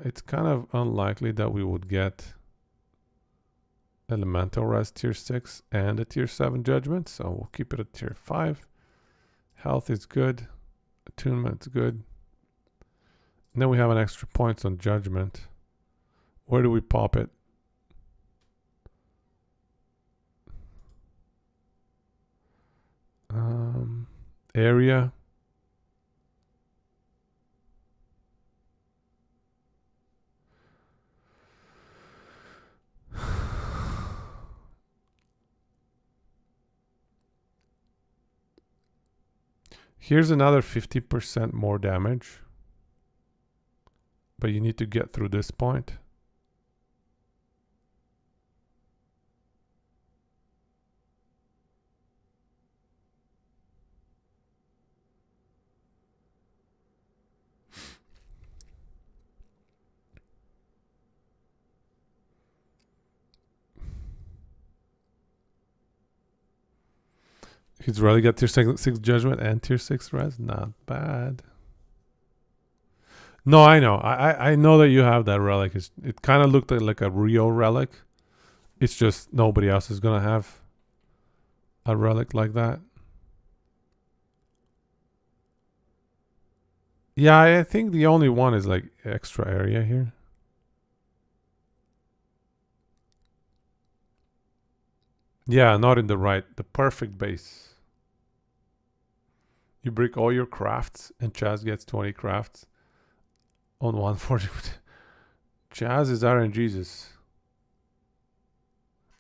It's kind of unlikely that we would get elemental res tier 6 and a tier 7 judgment, so we'll keep it at tier 5. Health is good. Attunement's good. And then we have an extra points on judgment. Where do we pop it? Area. Here's another 50% more damage. But you need to get through this point. He's really got tier 6 judgment and tier 6 res. Not bad. No, I know. I know that you have that relic. It kind of looked like a real relic. It's just nobody else is going to have a relic like that. Yeah, I think the only one is like extra area here. Yeah, not in the perfect base. You break all your crafts and Chaz gets 20 crafts on 140. Chaz is RNGesus.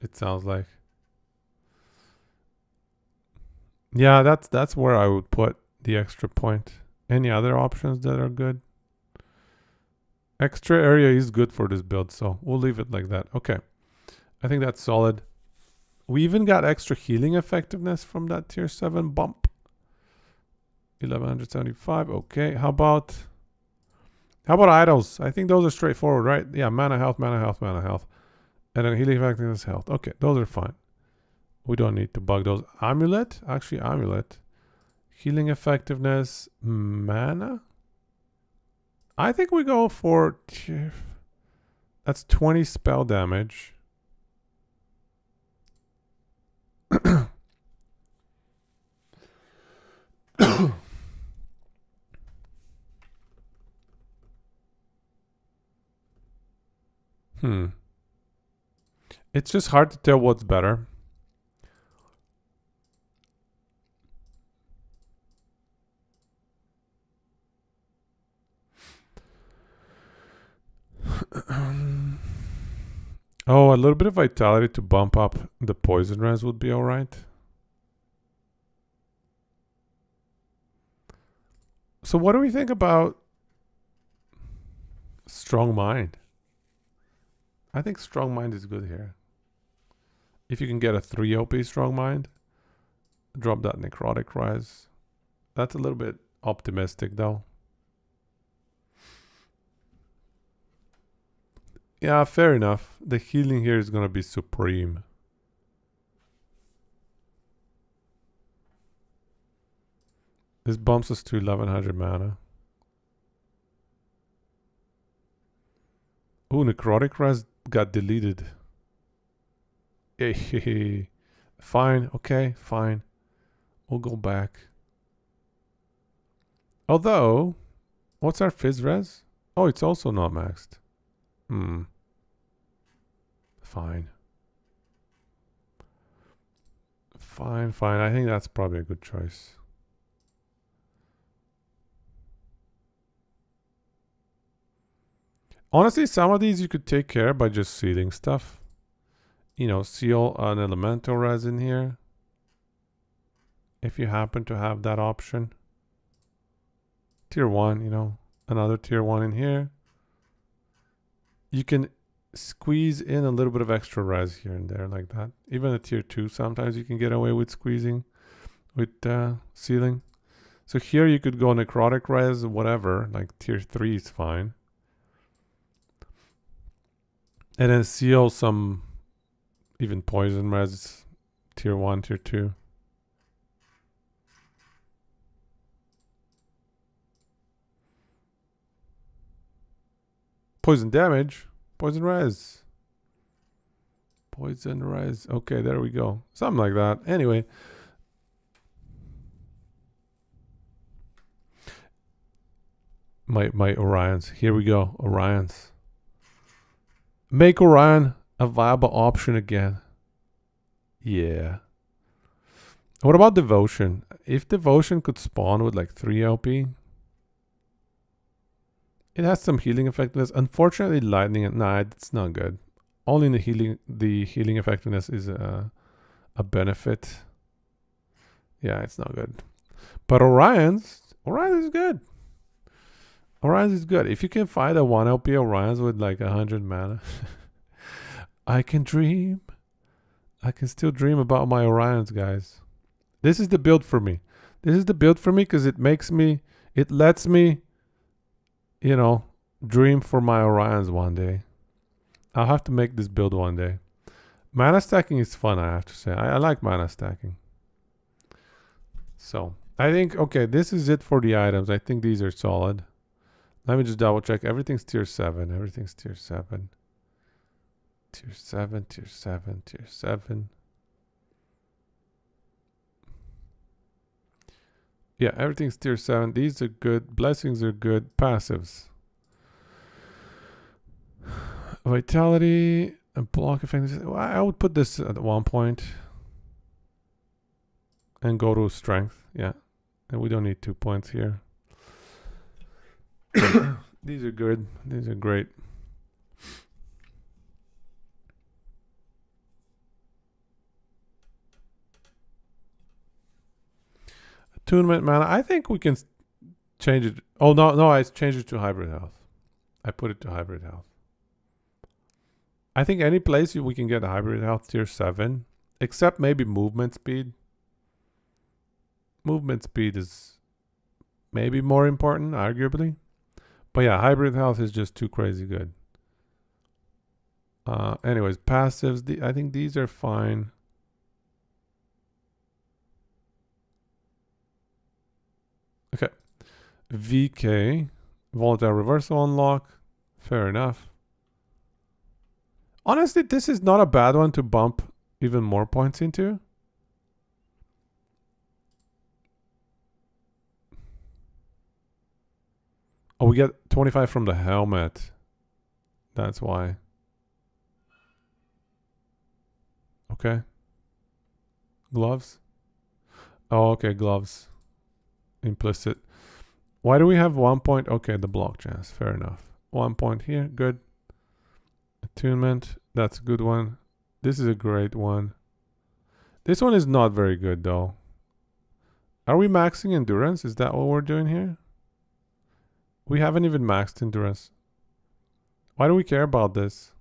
It sounds like. Yeah, that's where I would put the extra point. Any other options that are good? Extra area is good for this build, so we'll leave it like that. Okay. I think that's solid. We even got extra healing effectiveness from that tier 7 bump. 1175. Okay. How about idols? I think those are straightforward, right? Yeah, mana health, mana health, mana health. And then healing effectiveness health. Okay, those are fine. We don't need to bug those. Amulet? Actually, amulet. Healing effectiveness, mana? I think we go for... That's 20 spell damage. It's just hard to tell what's better. Oh, a little bit of vitality to bump up the poison res would be alright. So what do we think about Strong Mind? I think Strong Mind is good here. If you can get a 3 OP Strong Mind, drop that Necrotic Rise. That's a little bit optimistic though. Yeah, fair enough. The healing here is gonna be supreme. This bumps us to 1100 mana. Ooh, Necrotic Rise got deleted. Hey, fine, okay, fine. We'll go back. Although, what's our Fizz res? Oh, it's also not maxed. Fine. Fine. I think that's probably a good choice. Honestly, some of these you could take care by just sealing stuff. You know, seal an elemental res in here. If you happen to have that option. Tier 1, you know, another tier 1 in here. You can squeeze in a little bit of extra res here and there like that. Even a tier 2, sometimes you can get away with squeezing, with sealing. So here you could go necrotic res, whatever, like tier 3 is fine. And then seal some even poison res, tier 1, tier 2. Poison damage. Poison res. Poison res. Okay, there we go. Something like that. Anyway. My Orions. Here we go. Orions. Make Orion a viable option again. Yeah. What about Devotion? If Devotion could spawn with like 3 LP, it has some healing effectiveness. Unfortunately, lightning. Nah, it's not good. Only the healing effectiveness is a benefit. Yeah, it's not good. But Orion is good. Orion is good. If you can find a 1 LP Orions with like 100 mana, I can dream. I can still dream about my Orions, guys. This is the build for me. This is the build for me because it lets me, you know, dream for my Orions one day. I'll have to make this build one day. Mana stacking is fun, I have to say. I like mana stacking. So, I think, okay, this is it for the items. I think these are solid. Let me just double check. Everything's tier 7. Everything's tier 7. Tier 7, tier 7, tier 7. Yeah, everything's tier 7. These are good. Blessings are good. Passives. Vitality and block effect. I would put this at 1 point. And go to strength. Yeah. And we don't need 2 points here. These are good. These are great. Attunement mana. I think we can change it. Oh, no, I changed it to hybrid health. I put it to hybrid health. I think any place we can get a hybrid health tier 7, except maybe movement speed. Movement speed is maybe more important, arguably. But yeah, hybrid health is just too crazy good. Anyways, passives. I think these are fine. Okay. VK. Volatile reversal unlock. Fair enough. Honestly, this is not a bad one to bump even more points into. Oh, we get 25 from the helmet. That's why. Okay. Gloves. Oh, okay, gloves. Implicit. Why do we have 1 point? Okay, the block chance. Fair enough. 1 point here. Good. Attunement. That's a good one. This is a great one. This one is not very good though. Are we maxing endurance? Is that what we're doing here? We haven't even maxed endurance. Why do we care about this?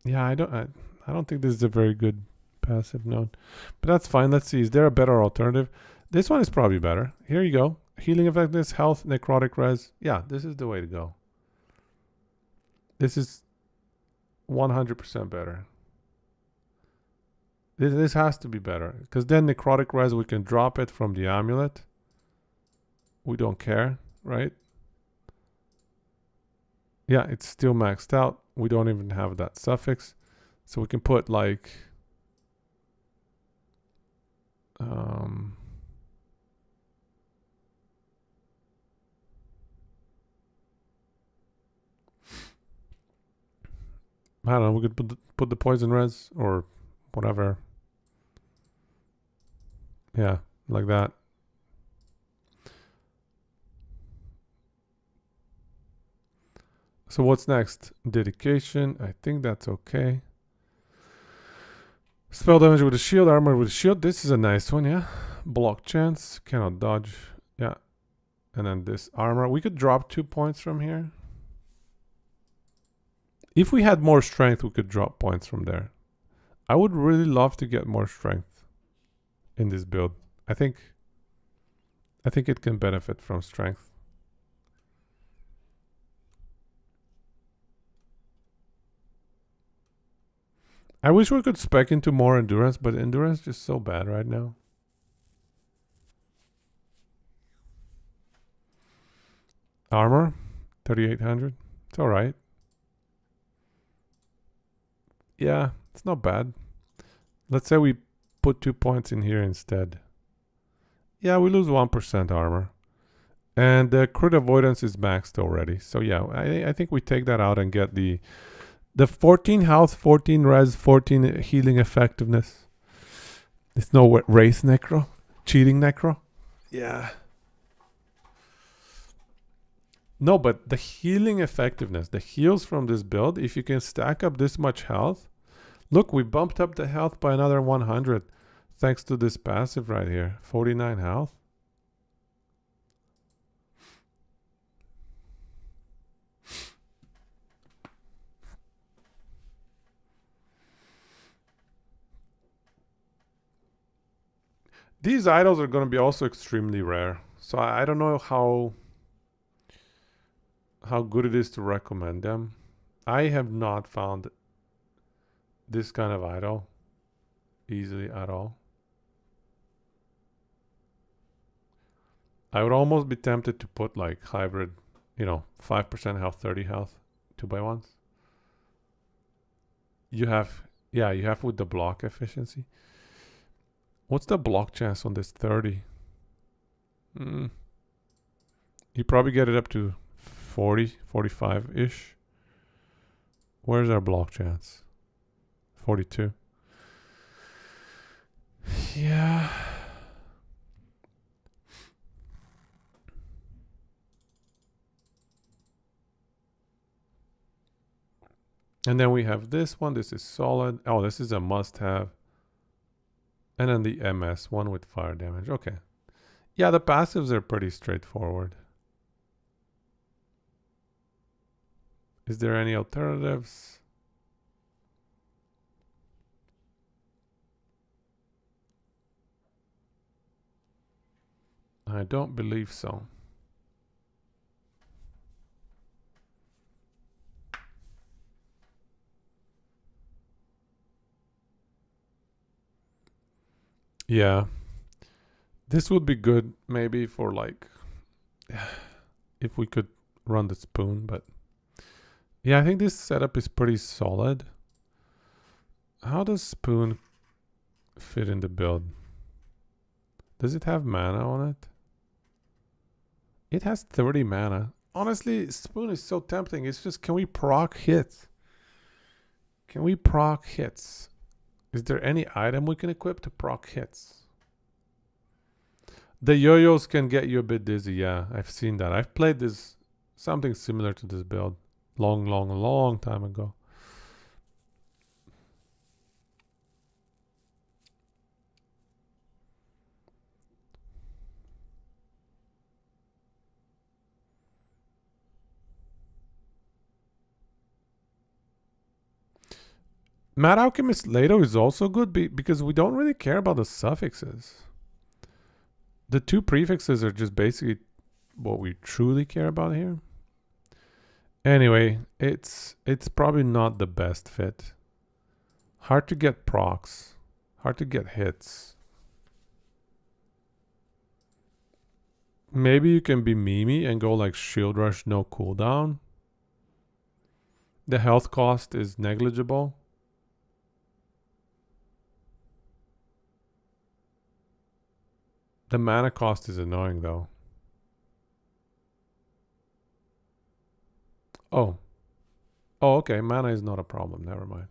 Yeah, I don't think this is a very good passive node. But that's fine. Let's see. Is there a better alternative? This one is probably better. Here you go. Healing effectiveness, health, necrotic res. Yeah, this is the way to go. This is 100% better. This has to be better. Because then necrotic res, we can drop it from the amulet. We don't care, right? Yeah, it's still maxed out. We don't even have that suffix. So we can put like... I don't know, we could put the poison res or whatever. Yeah, like that. So what's next? Dedication. I think that's okay. Spell damage with a shield, armor with a shield. This is a nice one, yeah. Block chance, cannot dodge. Yeah. And then this armor. We could drop 2 points from here. If we had more strength, we could drop points from there. I would really love to get more strength in this build. I think it can benefit from strength. I wish we could spec into more endurance, but endurance is just so bad right now. Armor, 3,800. It's all right. Yeah, it's not bad. Let's say we put 2 points in here instead. Yeah, we lose 1% armor. And the crit avoidance is maxed already. So yeah, I think we take that out and get the 14 health, 14 res, 14 healing effectiveness. It's no race necro. Cheating necro. Yeah. No, but the healing effectiveness, the heals from this build, if you can stack up this much health. Look, we bumped up the health by another 100 thanks to this passive right here. 49 health. These idols are going to be also extremely rare. So I don't know how good it is to recommend them. I have not found this kind of idol easily at all. I would almost be tempted to put like hybrid, 5% health, 30 health, 2x1s. You have with the block efficiency. What's the block chance on this 30? You probably get it up to 40, 45-ish. Where's our block chance? 42. Yeah. And then we have this one. This is solid. Oh, this is a must-have. And then the MS, one with fire damage. Okay. Yeah, the passives are pretty straightforward. Is there any alternatives? I don't believe so. Yeah. This would be good maybe for like if we could run the spoon, but yeah, I think this setup is pretty solid. How does spoon fit in the build? Does it have mana on it? It has 30 mana. Honestly, spoon is so tempting. It's just, can we proc hits? Can we proc hits? Is there any item we can equip to proc hits? The yo-yos can get you a bit dizzy. Yeah, I've seen that. I've played this Something similar to this build. Long time ago. Mad Alchemist Lato is also good because we don't really care about the suffixes. The two prefixes are just basically what we truly care about here. Anyway, it's probably not the best fit. Hard to get procs. Hard to get hits. Maybe you can be Mimi and go like Shield Rush, no cooldown. The health cost is negligible. The mana cost is annoying though. Oh. Oh, okay. Mana is not a problem. Never mind.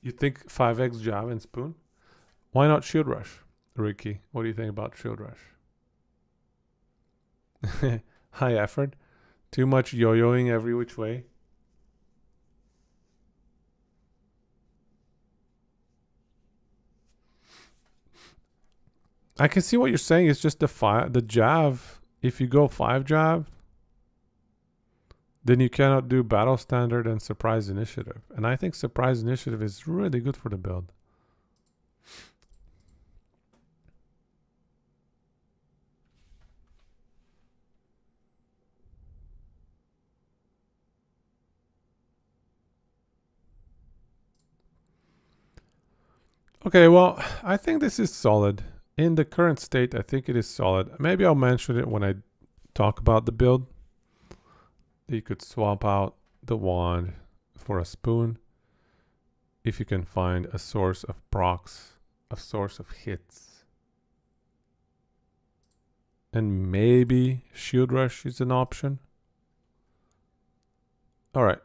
You think 5x Java and Spoon? Why not Shield Rush? Ricky, what do you think about Shield Rush? High effort? Too much yo-yoing every which way? I can see what you're saying. It's just the Jav. If you go 5 Jav, then you cannot do Battle Standard and Surprise Initiative. And I think Surprise Initiative is really good for the build. Okay, well, I think this is solid. In the current state, I think it is solid. Maybe I'll mention it when I talk about the build. You could swap out the wand for a spoon if you can find a source of procs, a source of hits. And maybe Shield Rush is an option. All right.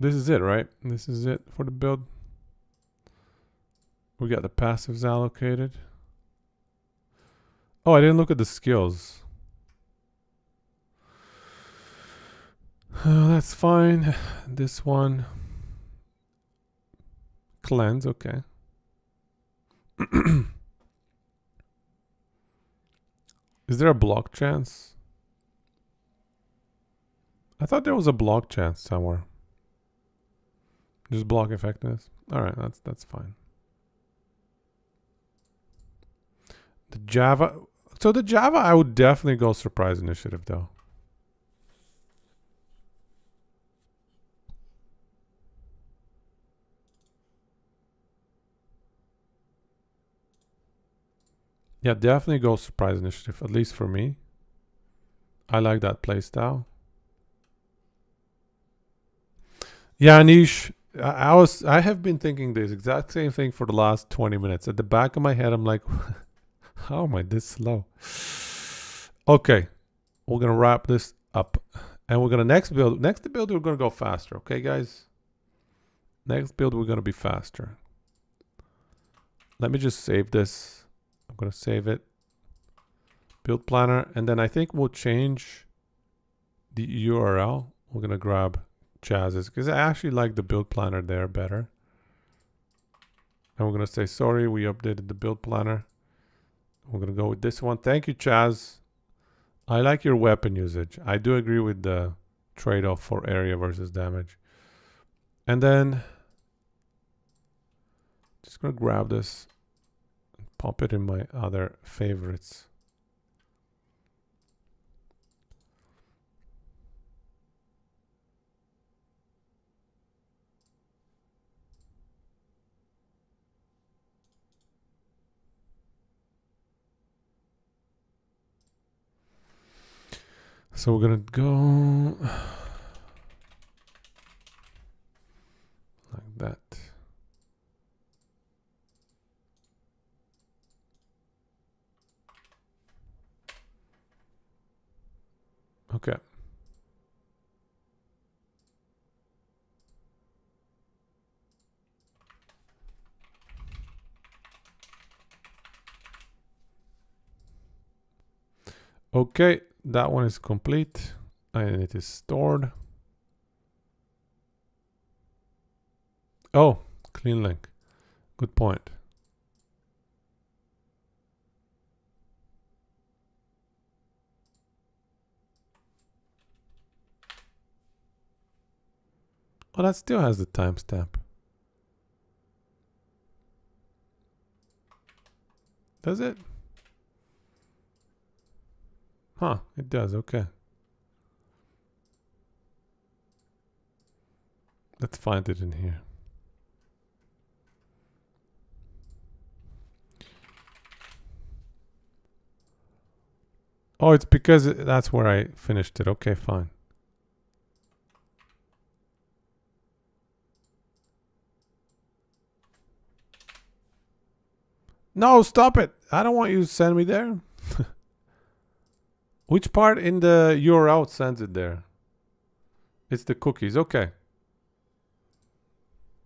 This is it, right? This is it for the build. We got the passives allocated. Oh, I didn't look at the skills. That's fine. This one. Cleanse, okay. Is there a block chance? I thought there was a block chance somewhere. Just block effectiveness. All right, that's fine. The Java. So the Java, I would definitely go Surprise Initiative though. Yeah, definitely go Surprise Initiative, at least for me. I like that playstyle. Yeah, Anish, I have been thinking this exact same thing for the last 20 minutes. At the back of my head, I'm like, how am I this slow? Okay, we're gonna wrap this up, and we're gonna next build we're gonna go faster. Okay, guys. Next build we're gonna be faster. Let me just save this. I'm gonna save it. Build planner, and then I think we'll change the URL. We're gonna grab Chaz's because I actually like the build planner there better. And we're gonna say sorry, we updated the build planner. We're gonna go with this one. Thank you, Chaz. I like your weapon usage. I do agree with the trade-off for area versus damage. And then just gonna grab this and pop it in my other favorites. So we're gonna go like that. Okay, that one is complete and it is stored. Oh, clean link. Good point. Oh, that still has the timestamp. Does it? Huh, it does. Okay. Let's find it in here. Oh, it's because that's where I finished it. Okay, fine. No, stop it. I don't want you to send me there. Which part in the URL sends it there? It's the cookies. Okay.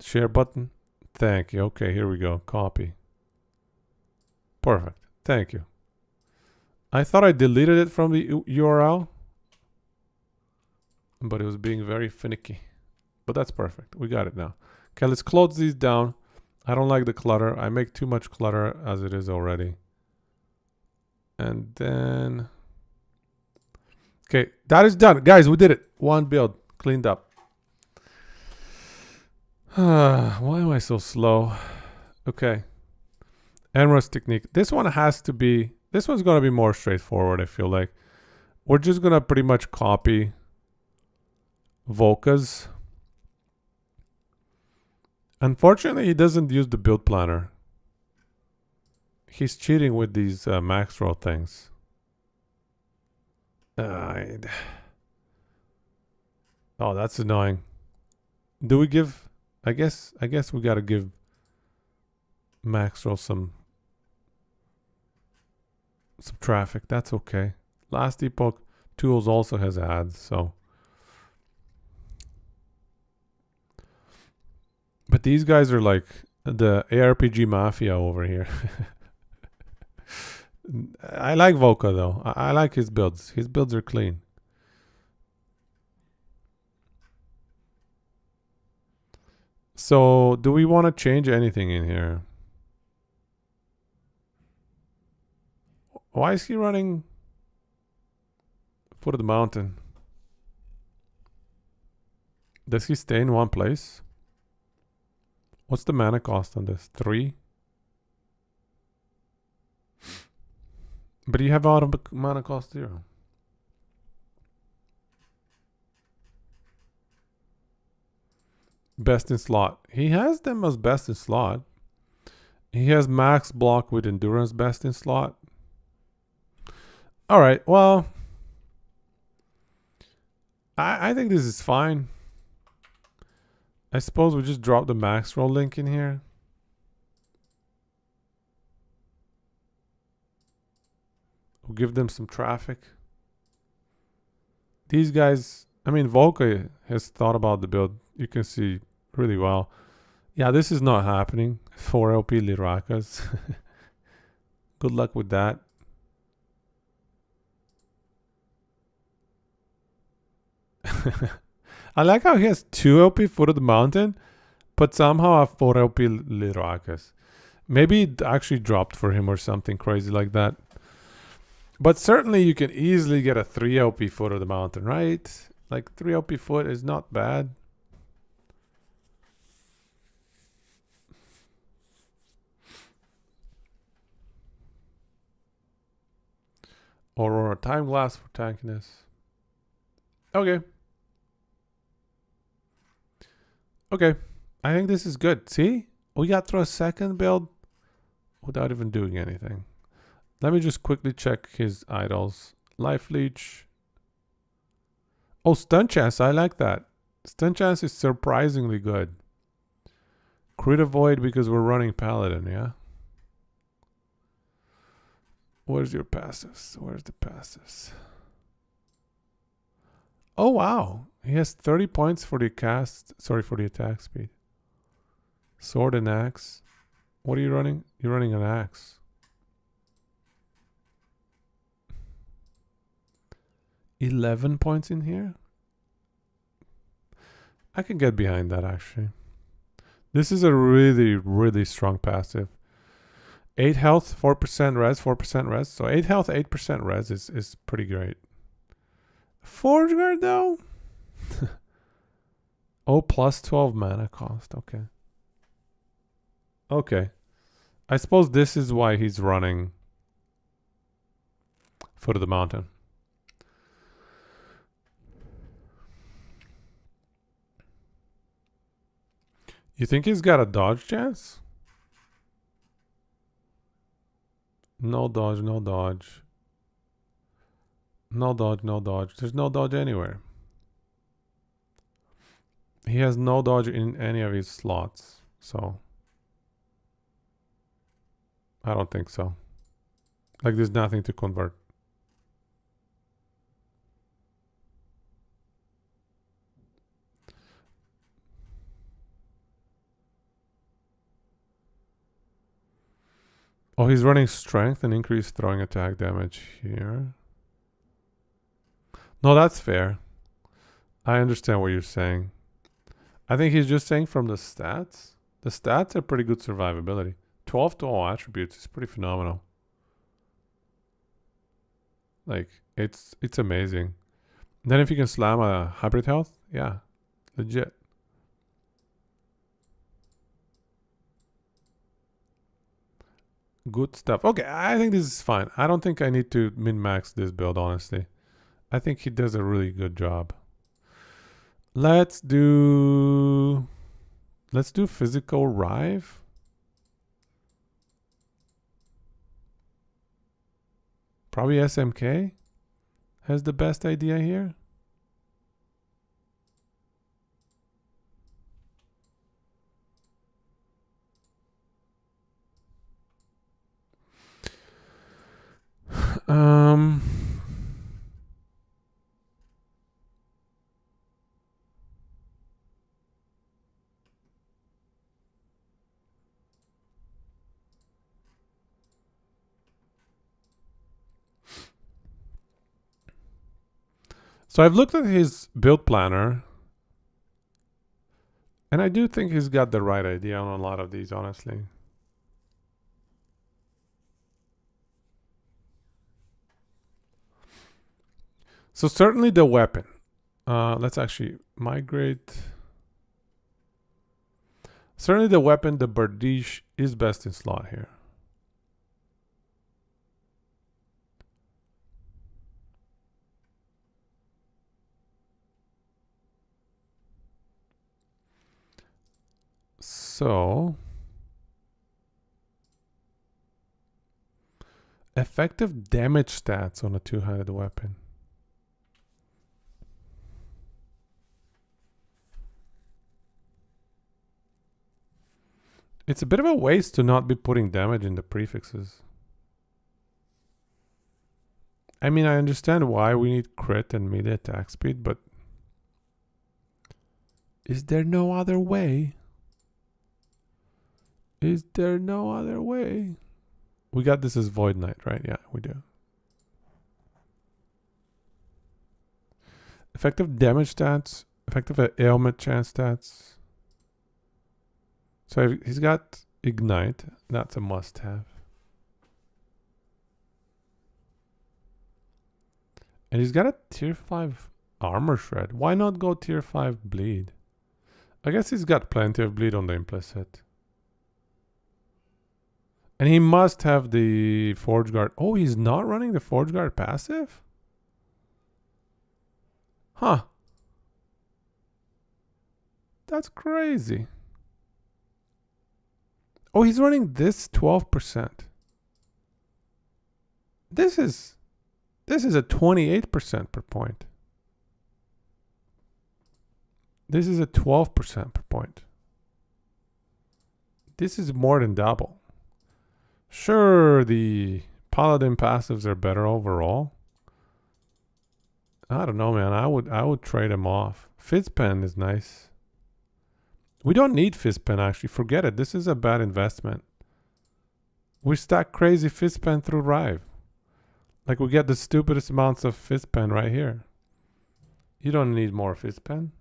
Share button. Thank you. Okay, here we go. Copy. Perfect. Thank you. I thought I deleted it from the URL, but it was being very finicky. But that's perfect. We got it now. Okay, let's close these down. I don't like the clutter. I make too much clutter as it is already. And then... Okay, that is done. Guys, we did it. One build. Cleaned up. Why am I so slow? Okay. NRUS technique. This one has to be... This one's going to be more straightforward, I feel like. We're just going to pretty much copy Volka's. Unfortunately, he doesn't use the build planner. He's cheating with these max row things. Oh, that's annoying. Do we give... I guess we got to give max row some traffic. That's okay. Last Epoch Tools also has ads, so... But these guys are like the ARPG mafia over here. I like Volka though. I like his builds. His builds are clean. So, do we want to change anything in here? Why is he running foot of the mountain? Does he stay in one place? What's the mana cost on this? 3? But you have auto mana cost 0. Best in slot. He has them as best in slot. He has max block with endurance best in slot. Alright, well... I think this is fine. I suppose we just drop the max roll link in here. We'll give them some traffic. These guys, I mean, Volka has thought about the build. You can see really well. Yeah, this is not happening. 4 LP Lirakas. Good luck with that. I like how he has 2 LP Foot of the Mountain, but somehow a 4 LP Lirakas. Maybe it actually dropped for him or something crazy like that. But certainly you can easily get a 3 LP Foot of the Mountain, right? Like 3 LP Foot is not bad. Aurora Time Glass for tankiness. Okay. Okay. I think this is good. See? We got through a second build without even doing anything. Let me just quickly check his idols. Life Leech. Oh, Stun Chance. I like that. Stun Chance is surprisingly good. Crit Avoid because we're running Paladin, yeah? Where's your passes? Where's the passes? Oh, wow. He has 30 points for the cast. Sorry, for the attack speed. Sword and axe. What are you running? You're running an axe. 11 points in here. I can get behind that actually. This is a really, really strong passive. 8 health, 4% res, 4% res. So 8 health, 8% res is pretty great. Forge Guard though? Oh, plus 12 mana cost. Okay. Okay. I suppose this is why he's running Foot of the Mountain. You think he's got a dodge chance? No dodge, no dodge. No dodge, no dodge. There's no dodge anywhere. He has no dodge in any of his slots. So I don't think so. Like there's nothing to convert. Oh, he's running strength and increased throwing attack damage here. No, that's fair. I understand what you're saying. I think he's just saying from the stats. The stats are pretty good survivability. 12 to all attributes is pretty phenomenal. Like, it's amazing. Then if you can slam a hybrid health, yeah, legit. Good stuff. Okay, I think this is fine. I don't think I need to min-max this build, honestly. I think he does a really good job. Let's do physical rive. Probably SMK has the best idea here. So I've looked at his build planner, and I do think he's got the right idea on a lot of these, honestly. So certainly the weapon. Let's actually migrate. Certainly the weapon, the Bardiche, is best in slot here. So effective damage stats on a two-handed weapon. It's a bit of a waste to not be putting damage in the prefixes. I mean, I understand why we need crit and melee attack speed, but is there no other way? Is there no other way? We got this as Void Knight, right? Yeah, we do. Effective damage stats, effective ailment chance stats. So he's got Ignite. That's a must-have. And he's got a tier 5 armor shred. Why not go tier 5 bleed? I guess he's got plenty of bleed on the implicit. And he must have the Forge Guard. Oh, he's not running the Forge Guard passive? Huh. That's crazy. Oh, he's running this 12%. This is a 28% per point. This is a 12% per point. This is more than double. Sure, the Paladin passives are better overall. I don't know, man. I would trade him off. Fizzpen is nice. We don't need Fizzpen, actually. Forget it. This is a bad investment. We stack crazy Fizzpen through Rive. Like, we get the stupidest amounts of Fizzpen right here. You don't need more fizz pen.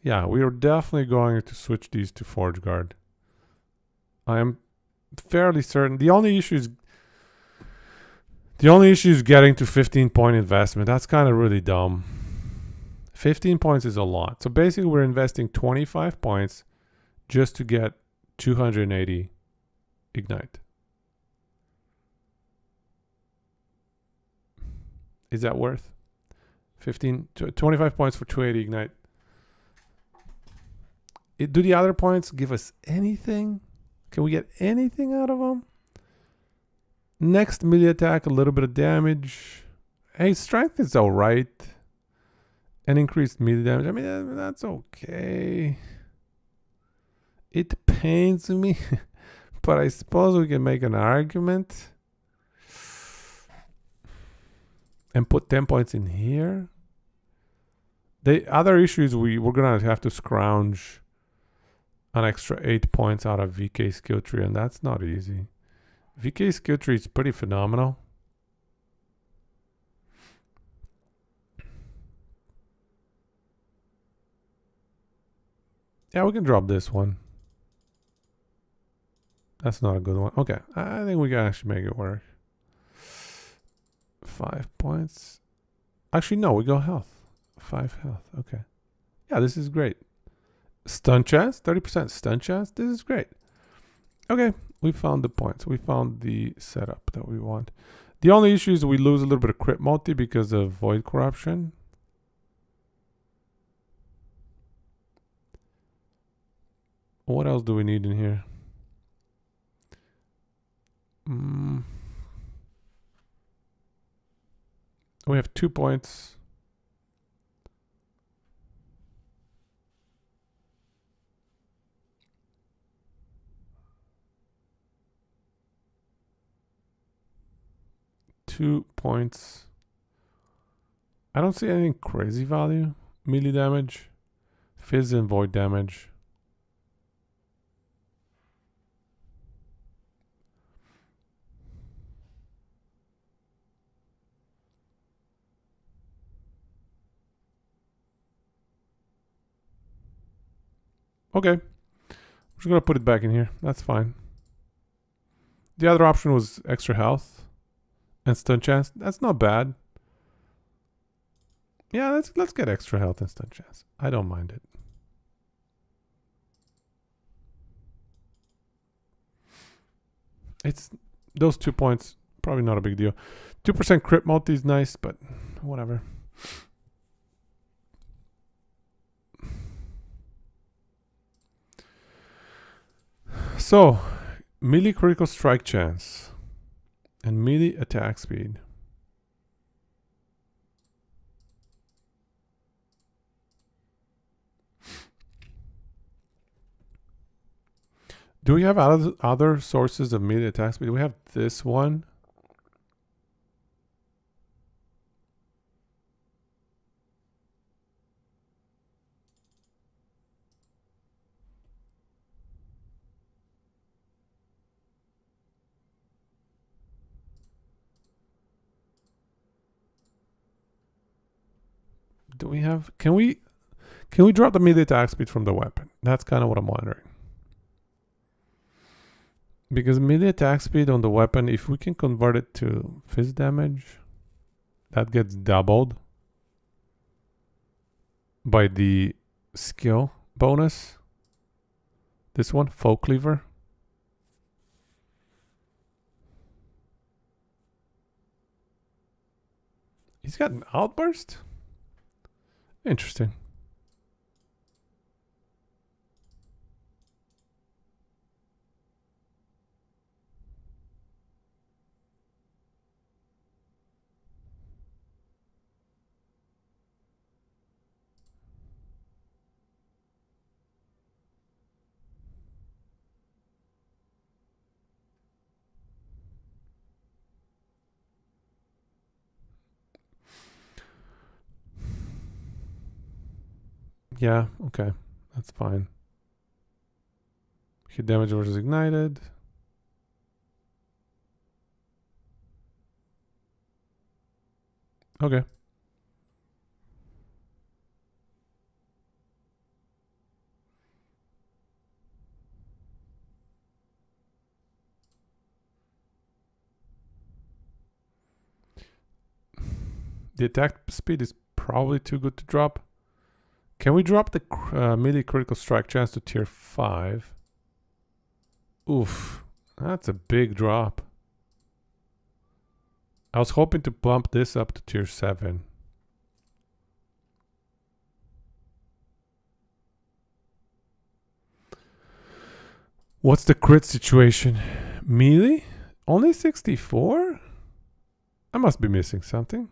Yeah, we are definitely going to switch these to Forge Guard. I am fairly certain. The only issue is getting to 15-point investment. That's kind of really dumb. 15 points is a lot. So basically we're investing 25 points just to get 280 ignite. Is that worth 25 points for 280 ignite? Do the other points give us anything? Can we get anything out of them? Next melee attack, a little bit of damage. Hey, strength is all right. And increased melee damage. I mean, that's okay. It pains me, but I suppose we can make an argument and put 10 points in here. The other issue is we're gonna have to scrounge an extra 8 points out of VK skill tree, and that's not easy. VK skill tree is pretty phenomenal. Yeah, we can drop this one. That's not a good one. Okay, I think we can actually make it work. 5 points. Actually, no, we go health. 5 health. Okay. Yeah, this is great. Stun chance, 30% stun chance. This is great. Okay, we found the points. We found the setup that we want. The only issue is we lose a little bit of crit multi because of void corruption. What else do we need in here? We have 2 points. I don't see anything crazy value. Melee damage, fizz and void damage. Okay. I'm just going to put it back in here. That's fine. The other option was extra health and stun chance. That's not bad. Yeah, let's get extra health and stun chance. I don't mind it. It's those 2 points, probably not a big deal. 2% crit multi is nice, but whatever. So, melee critical strike chance and melee attack speed. Do we have other sources of melee attack speed? We have this one. Do we have? Can we drop the melee attack speed from the weapon? That's kind of what I'm wondering. Because melee attack speed on the weapon, if we can convert it to fizz damage, that gets doubled by the skill bonus. This one, Foe Cleaver. He's got an outburst? Interesting. Yeah, okay. That's fine. Hit damage versus ignited. Okay. The attack speed is probably too good to drop. Can we drop the melee critical strike chance to tier 5? Oof. That's a big drop. I was hoping to bump this up to tier 7. What's the crit situation? Melee? Only 64? I must be missing something.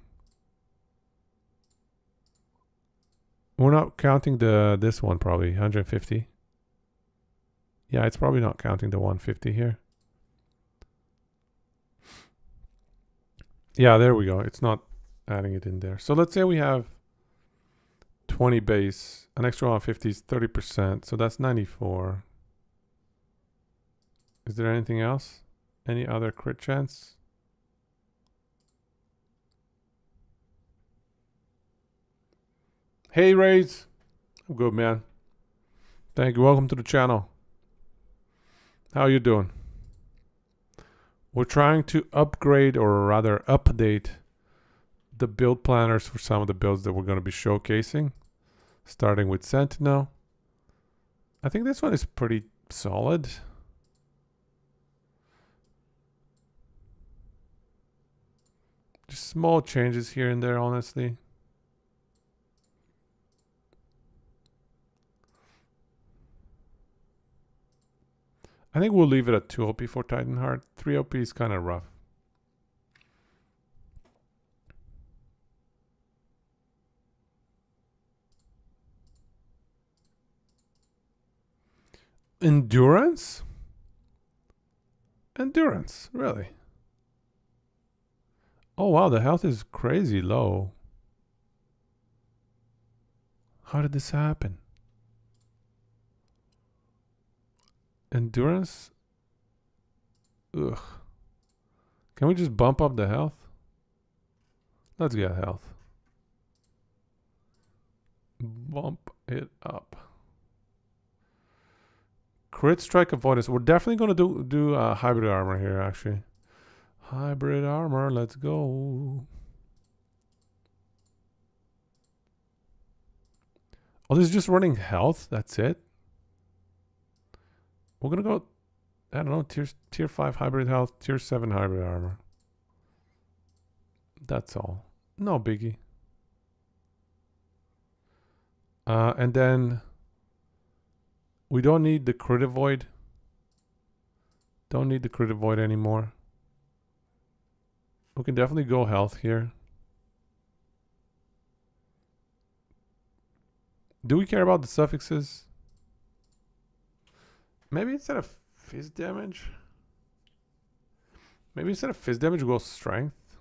We're not counting this one probably, 150. Yeah, it's probably not counting the 150 here. Yeah, there we go. It's not adding it in there. So let's say we have 20 base, an extra 150 is 30%, so that's 94. Is there anything else? Any other crit chance? Hey, Rays. I'm good, man. Thank you. Welcome to the channel. How you doing? We're trying to upgrade, or rather update, the build planners for some of the builds that we're going to be showcasing. Starting with Sentinel. I think this one is pretty solid. Just small changes here and there, honestly. I think we'll leave it at 2 OP for Titanheart. 3 OP is kind of rough. Endurance? Endurance, really? Oh wow, the health is crazy low. How did this happen? Endurance? Ugh. Can we just bump up the health? Let's get health. Bump it up. Crit strike avoidance. We're definitely going to do hybrid armor here, actually. Hybrid armor, let's go. Oh, this is just running health? That's it? We're going to go, I don't know, tier 5 hybrid health, tier 7 hybrid armor. That's all. No biggie. And then we don't need the crit avoid. Don't need the crit avoid anymore. We can definitely go health here. Do we care about the suffixes? Maybe instead of fizz damage. Maybe instead of fizz damage, we go strength.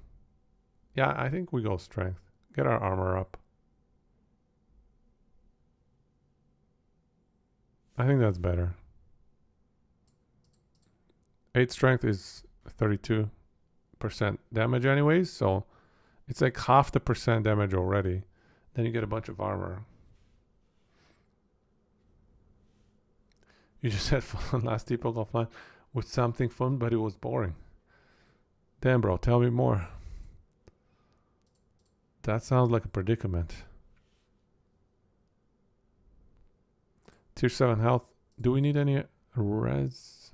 Yeah, I think we go strength. Get our armor up. I think that's better. 8 strength is 32% damage anyways, so it's like half the percent damage already. Then you get a bunch of armor. You just had fun last Epoch offline with something fun, but it was boring. Damn, bro, tell me more. That sounds like a predicament. Tier 7 health. Do we need any res?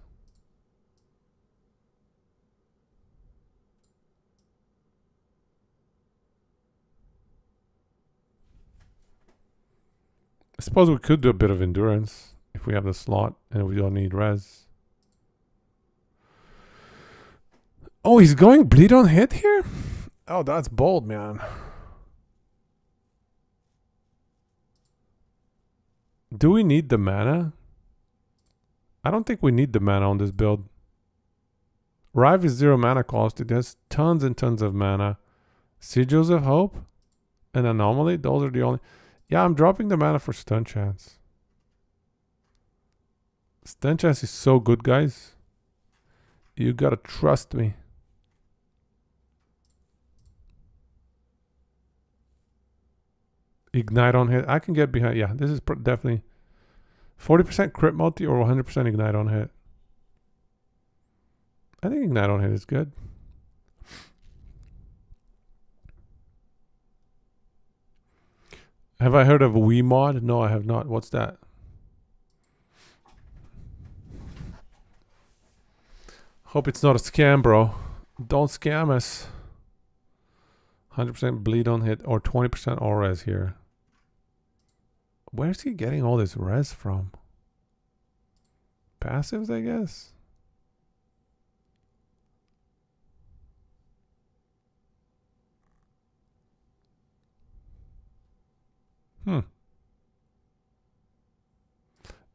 I suppose we could do a bit of endurance if we have the slot and we don't need res. Oh, he's going bleed on hit here? Oh, that's bold, man. Do we need the mana? I don't think we need the mana on this build. Rive is 0 mana cost. It has tons and tons of mana. Sigils of Hope and Anomaly. Those are the only... Yeah, I'm dropping the mana for Stun Chance. Stun Chance is so good, guys. You gotta trust me. Ignite on hit. I can get behind. Yeah, this is definitely 40% crit multi or 100% ignite on hit. I think ignite on hit is good. Have I heard of Wii mod? No, I have not. What's that? Hope it's not a scam, bro. Don't scam us. 100% bleed on hit or 20% all res here. Where's he getting all this res from? Passives, I guess.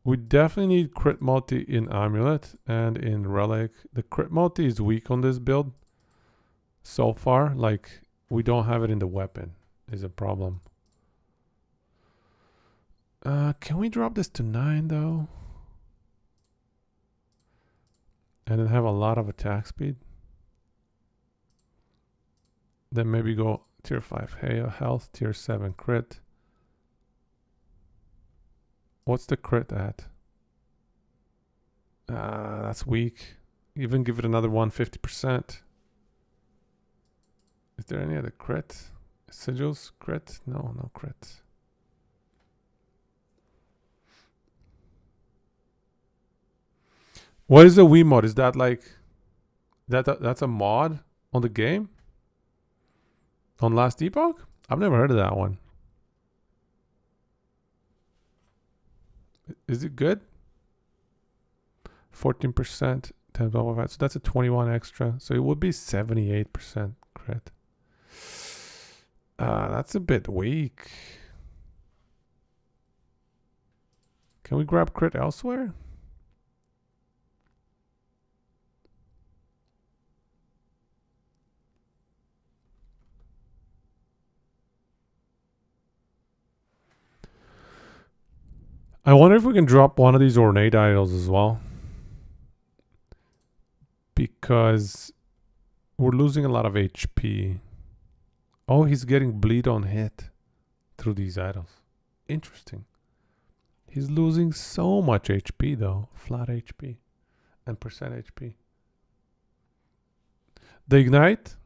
We definitely need crit multi in Amulet and in Relic. The crit multi is weak on this build so far. Like, we don't have it in the weapon is a problem. Can we drop this to 9 though? And then have a lot of attack speed? Then maybe go tier 5 health, tier 7 crit. What's the crit at? That's weak. Even give it another 150%. Is there any other crit? Sigils crit? No, no crit. What is the Wii mod? Is that like that's a mod on the game? On Last Epoch? I've never heard of that one. Is it good? 14% times over 5. So that's a 21 extra. So it would be 78% crit. That's a bit weak. Can we grab crit elsewhere? I wonder if we can drop one of these ornate idols as well. Because we're losing a lot of HP. Oh, he's getting bleed on hit through these idols. Interesting. He's losing so much HP though. Flat HP and percent HP. The ignite,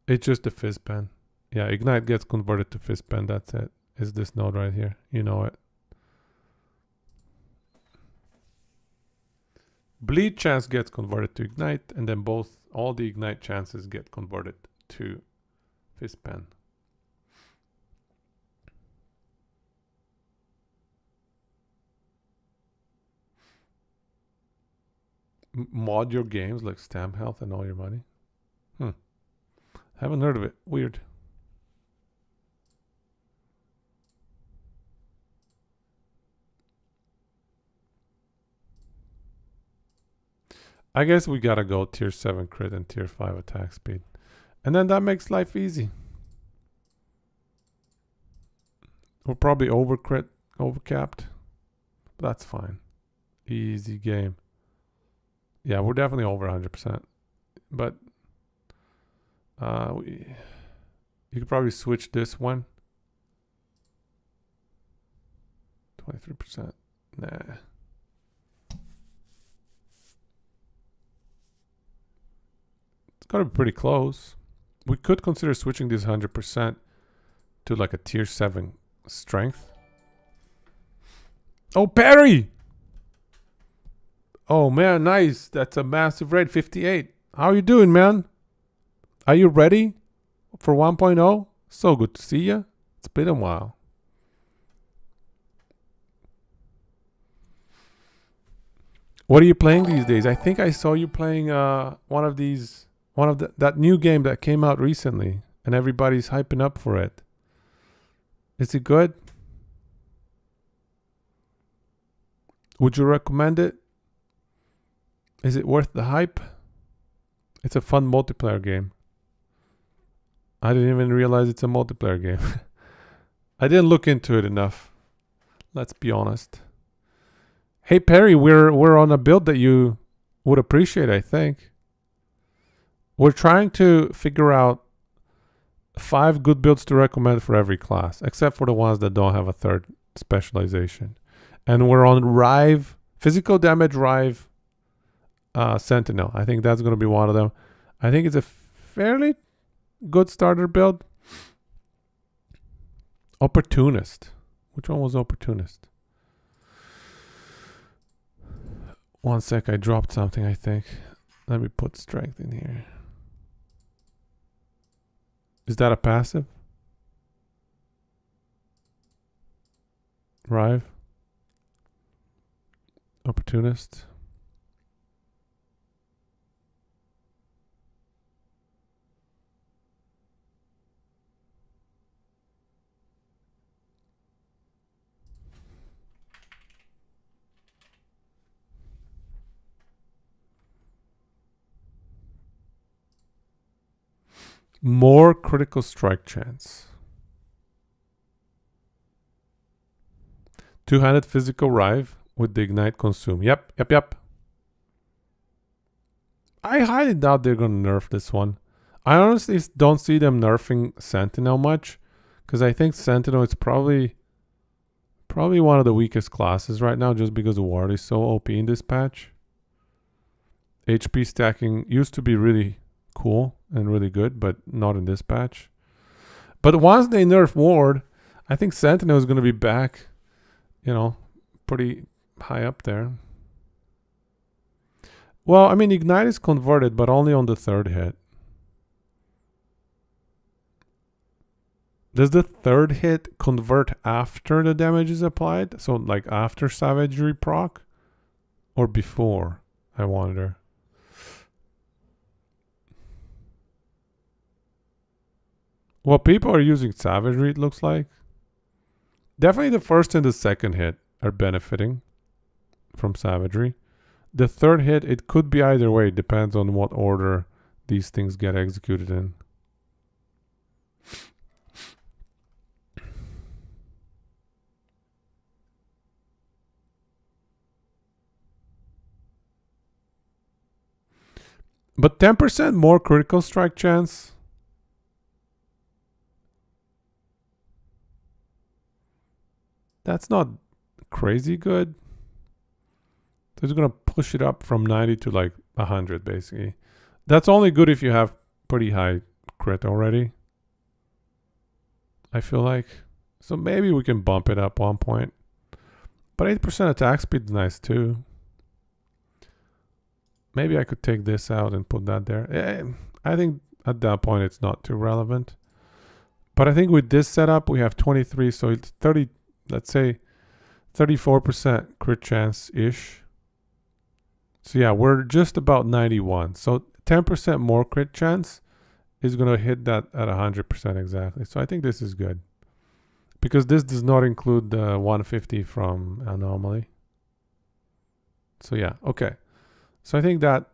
it's just the fizz pen. Yeah, ignite gets converted to fizz pen. That's it. Is this node right here. You know it. Bleed chance gets converted to ignite, and then all the ignite chances get converted to fizz pen. Mod your games like stamp health and all your money. Haven't heard of it. Weird. I guess we gotta go tier 7 crit and tier 5 attack speed. And then that makes life easy. We're probably overcapped. But that's fine. Easy game. Yeah, we're definitely over 100%. But you could probably switch this one. 23%. Nah. It's gotta be pretty close. We could consider switching this 100% to like a tier 7 strength. Oh, parry! Oh man, nice. That's a massive raid, 58. How are you doing, man? Are you ready for 1.0? So good to see you. It's been a while. What are you playing these days? I think I saw you playing that new game that came out recently, and everybody's hyping up for it. Is it good? Would you recommend it? Is it worth the hype? It's a fun multiplayer game. I didn't even realize it's a multiplayer game. I didn't look into it enough. Let's be honest. Hey Perry, we're on a build that you would appreciate, I think. We're trying to figure out 5 good builds to recommend for every class, except for the ones that don't have a third specialization. And we're on Rive, physical damage Rive Sentinel. I think that's going to be one of them. I think it's a fairly good starter build. Opportunist. Which one was opportunist? One sec, I dropped something, I think. Let me put strength in here. Is that a passive? Rive? Opportunist? More critical strike chance. Two-handed physical rive with the ignite consume. Yep. I highly doubt they're going to nerf this one. I honestly don't see them nerfing Sentinel much, because I think Sentinel is probably one of the weakest classes right now, just because the ward is so OP in this patch. HP stacking used to be really cool and really good, but not in this patch. But once they nerf ward, I think Sentinel is going to be back, pretty high up there. Well, I mean, Ignite is converted, but only on the third hit. Does the third hit convert after the damage is applied? So, like after Savagery proc? Or before? I wonder. Well, people are using Savagery, it looks like. Definitely the first and the second hit are benefiting from Savagery. The third hit, it could be either way. It depends on what order these things get executed in. But 10% more critical strike chance. That's not crazy good. So it's going to push it up from 90 to like 100 basically. That's only good if you have pretty high crit already, I feel like. So maybe we can bump it up 1 point. But 8% attack speed is nice too. Maybe I could take this out and put that there. I think at that point it's not too relevant. But I think with this setup we have 23, so it's 30, let's say 34% crit chance-ish. So yeah, we're just about 91. So 10% more crit chance is going to hit that at 100% exactly. So I think this is good. Because this does not include the 150 from Anomaly. So yeah, okay. So I think that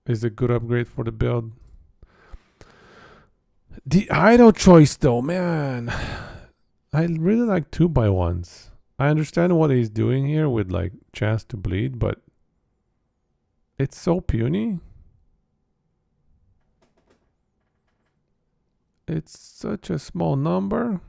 is a good upgrade for the build. The idle choice though, man. I really like 2x1s. I understand what he's doing here with like chance to bleed, but it's so puny. It's such a small number.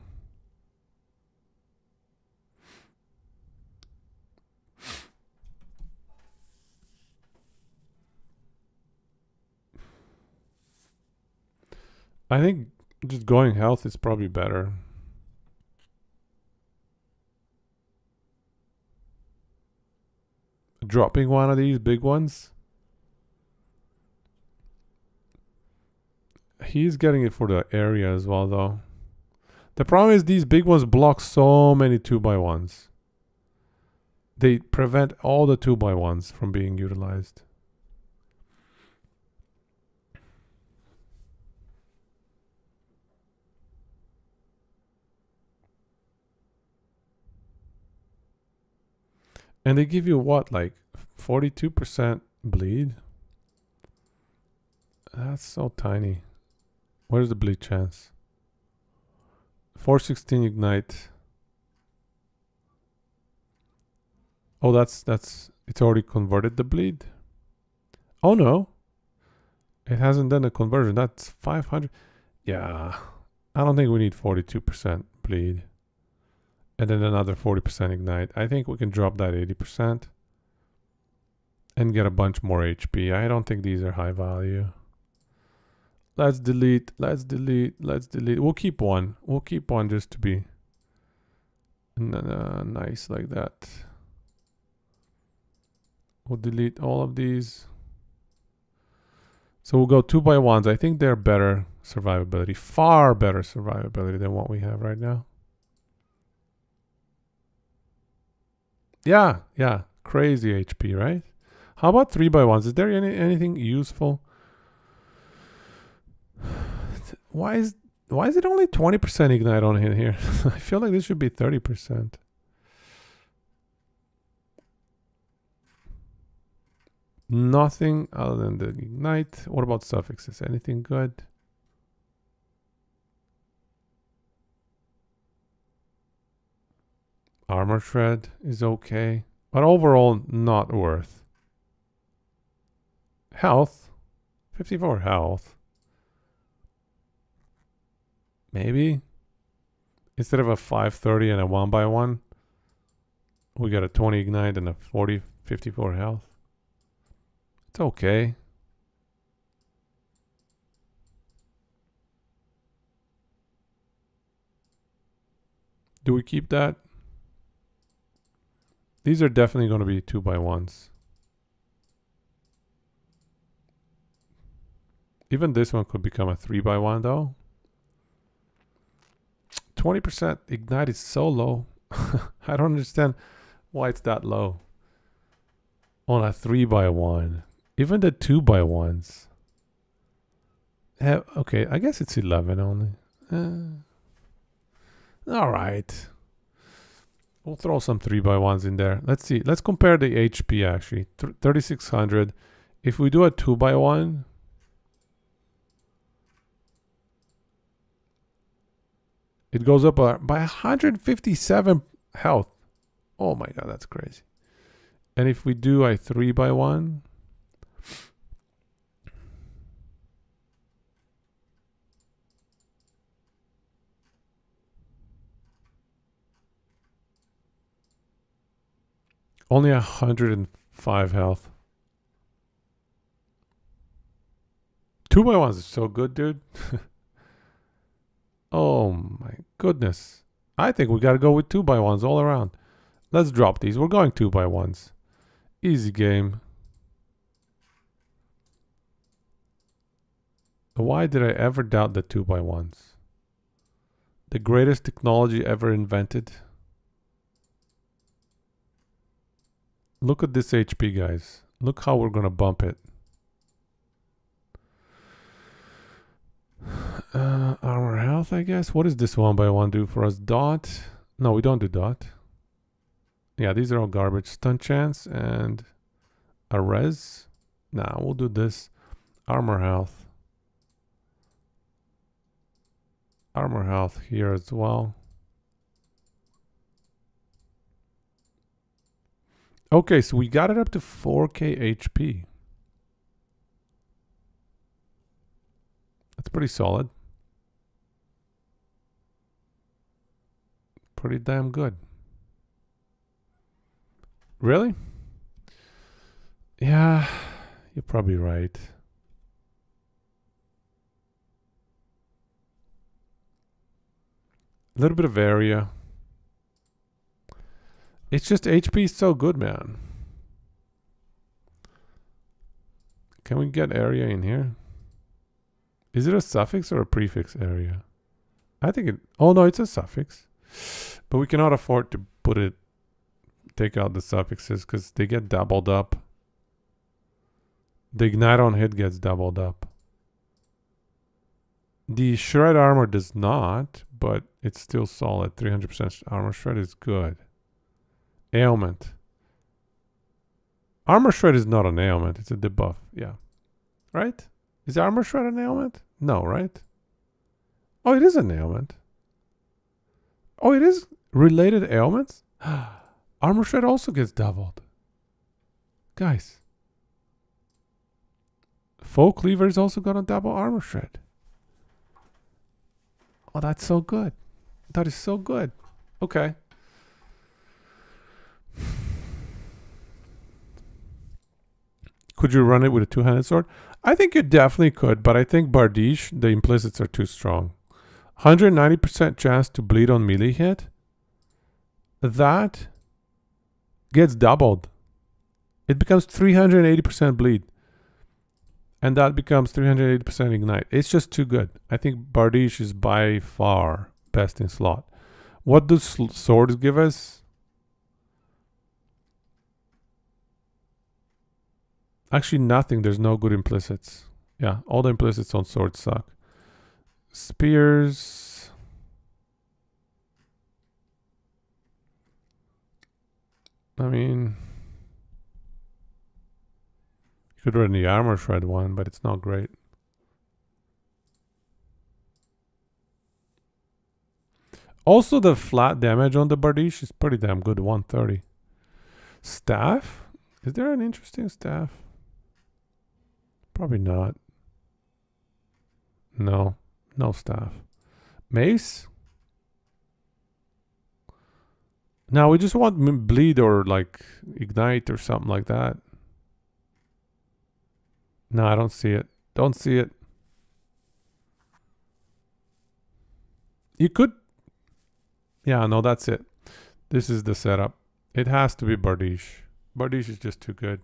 I think just going health is probably better. Dropping one of these big ones. He's getting it for the area as well though. The problem is these big ones block so many 2x1s. They prevent all the 2x1s from being utilized. And they give you what, like 42% bleed? That's so tiny. Where's the bleed chance? 416 ignite. Oh, that's it's already converted the bleed. Oh no, it hasn't done a conversion. That's 500. Yeah, I don't think we need 42% bleed. And then another 40% ignite. I think we can drop that 80% and get a bunch more HP. I don't think these are high value. Let's delete. We'll keep one. Just to be nice like that. We'll delete all of these. So we'll go 2x1s. I think they're better survivability. Far better survivability than what we have right now. Yeah. Crazy HP, right? How about 3x1s? Is there anything useful? Why is it only 20% ignite on here? I feel like this should be 30%. Nothing other than the ignite. What about suffixes? Anything good? Armor shred is okay, but overall not worth. Health, 54 health. Maybe instead of a 530 and a 1x1, we got a 20 ignite and a 54 health. It's okay. Do we keep that? These are definitely going to be 2x1s. Even this one could become a 3x1 though. 20% ignite is so low. I don't understand why it's that low on a 3x1. Even the 2x1s. Okay, I guess it's 11 only. All right. We'll throw some 3x1s in there. Let's see. Let's compare the HP actually. 3600. If we do a 2x1, it goes up by 157 health. Oh my god, that's crazy. And if we do a 3x1, only 105 health. 2x1s is so good, dude. Oh my goodness. I think we got to go with 2x1s all around. Let's drop these. We're going 2x1s. Easy game. Why did I ever doubt the 2x1s? The greatest technology ever invented. Look at this HP, guys. Look how we're going to bump it. Armor health, I guess. What does this 1x1 do for us? Dot? No, we don't do dot. Yeah, these are all garbage. Stun chance and a res. Nah, we'll do this. Armor health. Armor health here as well. Okay, so we got it up to 4k HP. That's pretty solid. Pretty damn good. Really? Yeah, you're probably right. A little bit of area. It's just HP is so good, man. Can we get area in here? Is it a suffix or a prefix area? I think it... Oh, no, it's a suffix. But we cannot afford to put it... Take out the suffixes because they get doubled up. The ignite on hit gets doubled up. The shred armor does not, but it's still solid. 300% armor shred is good. Ailment. Armor shred is not an ailment. It's a debuff. Yeah. Right? Is armor shred an ailment? No, right? Oh, it is an ailment. Oh, it is related ailments? Armor shred also gets doubled. Guys. Foe cleaver is also going to double armor shred. Oh, that's so good. That is so good. Okay. Could you run it with a two-handed sword? I think you definitely could, but I think Bardiche, the implicits are too strong. 190% chance to bleed on melee hit. That gets doubled. It becomes 380% bleed. And that becomes 380% ignite. It's just too good. I think Bardiche is by far best in slot. What do swords give us? Actually, nothing. There's no good implicits. Yeah, all the implicits on swords suck. Spears. I mean, you could run the armor shred one, but it's not great. Also, the flat damage on the Bardiche is pretty damn good, 130. Staff? Is there an interesting staff? Probably not. No, no staff. Mace? Now we just want bleed or like ignite or something like that. No, I don't see it. Don't see it. You could. Yeah, no, that's it. This is the setup. It has to be Bardiche. Bardiche is just too good.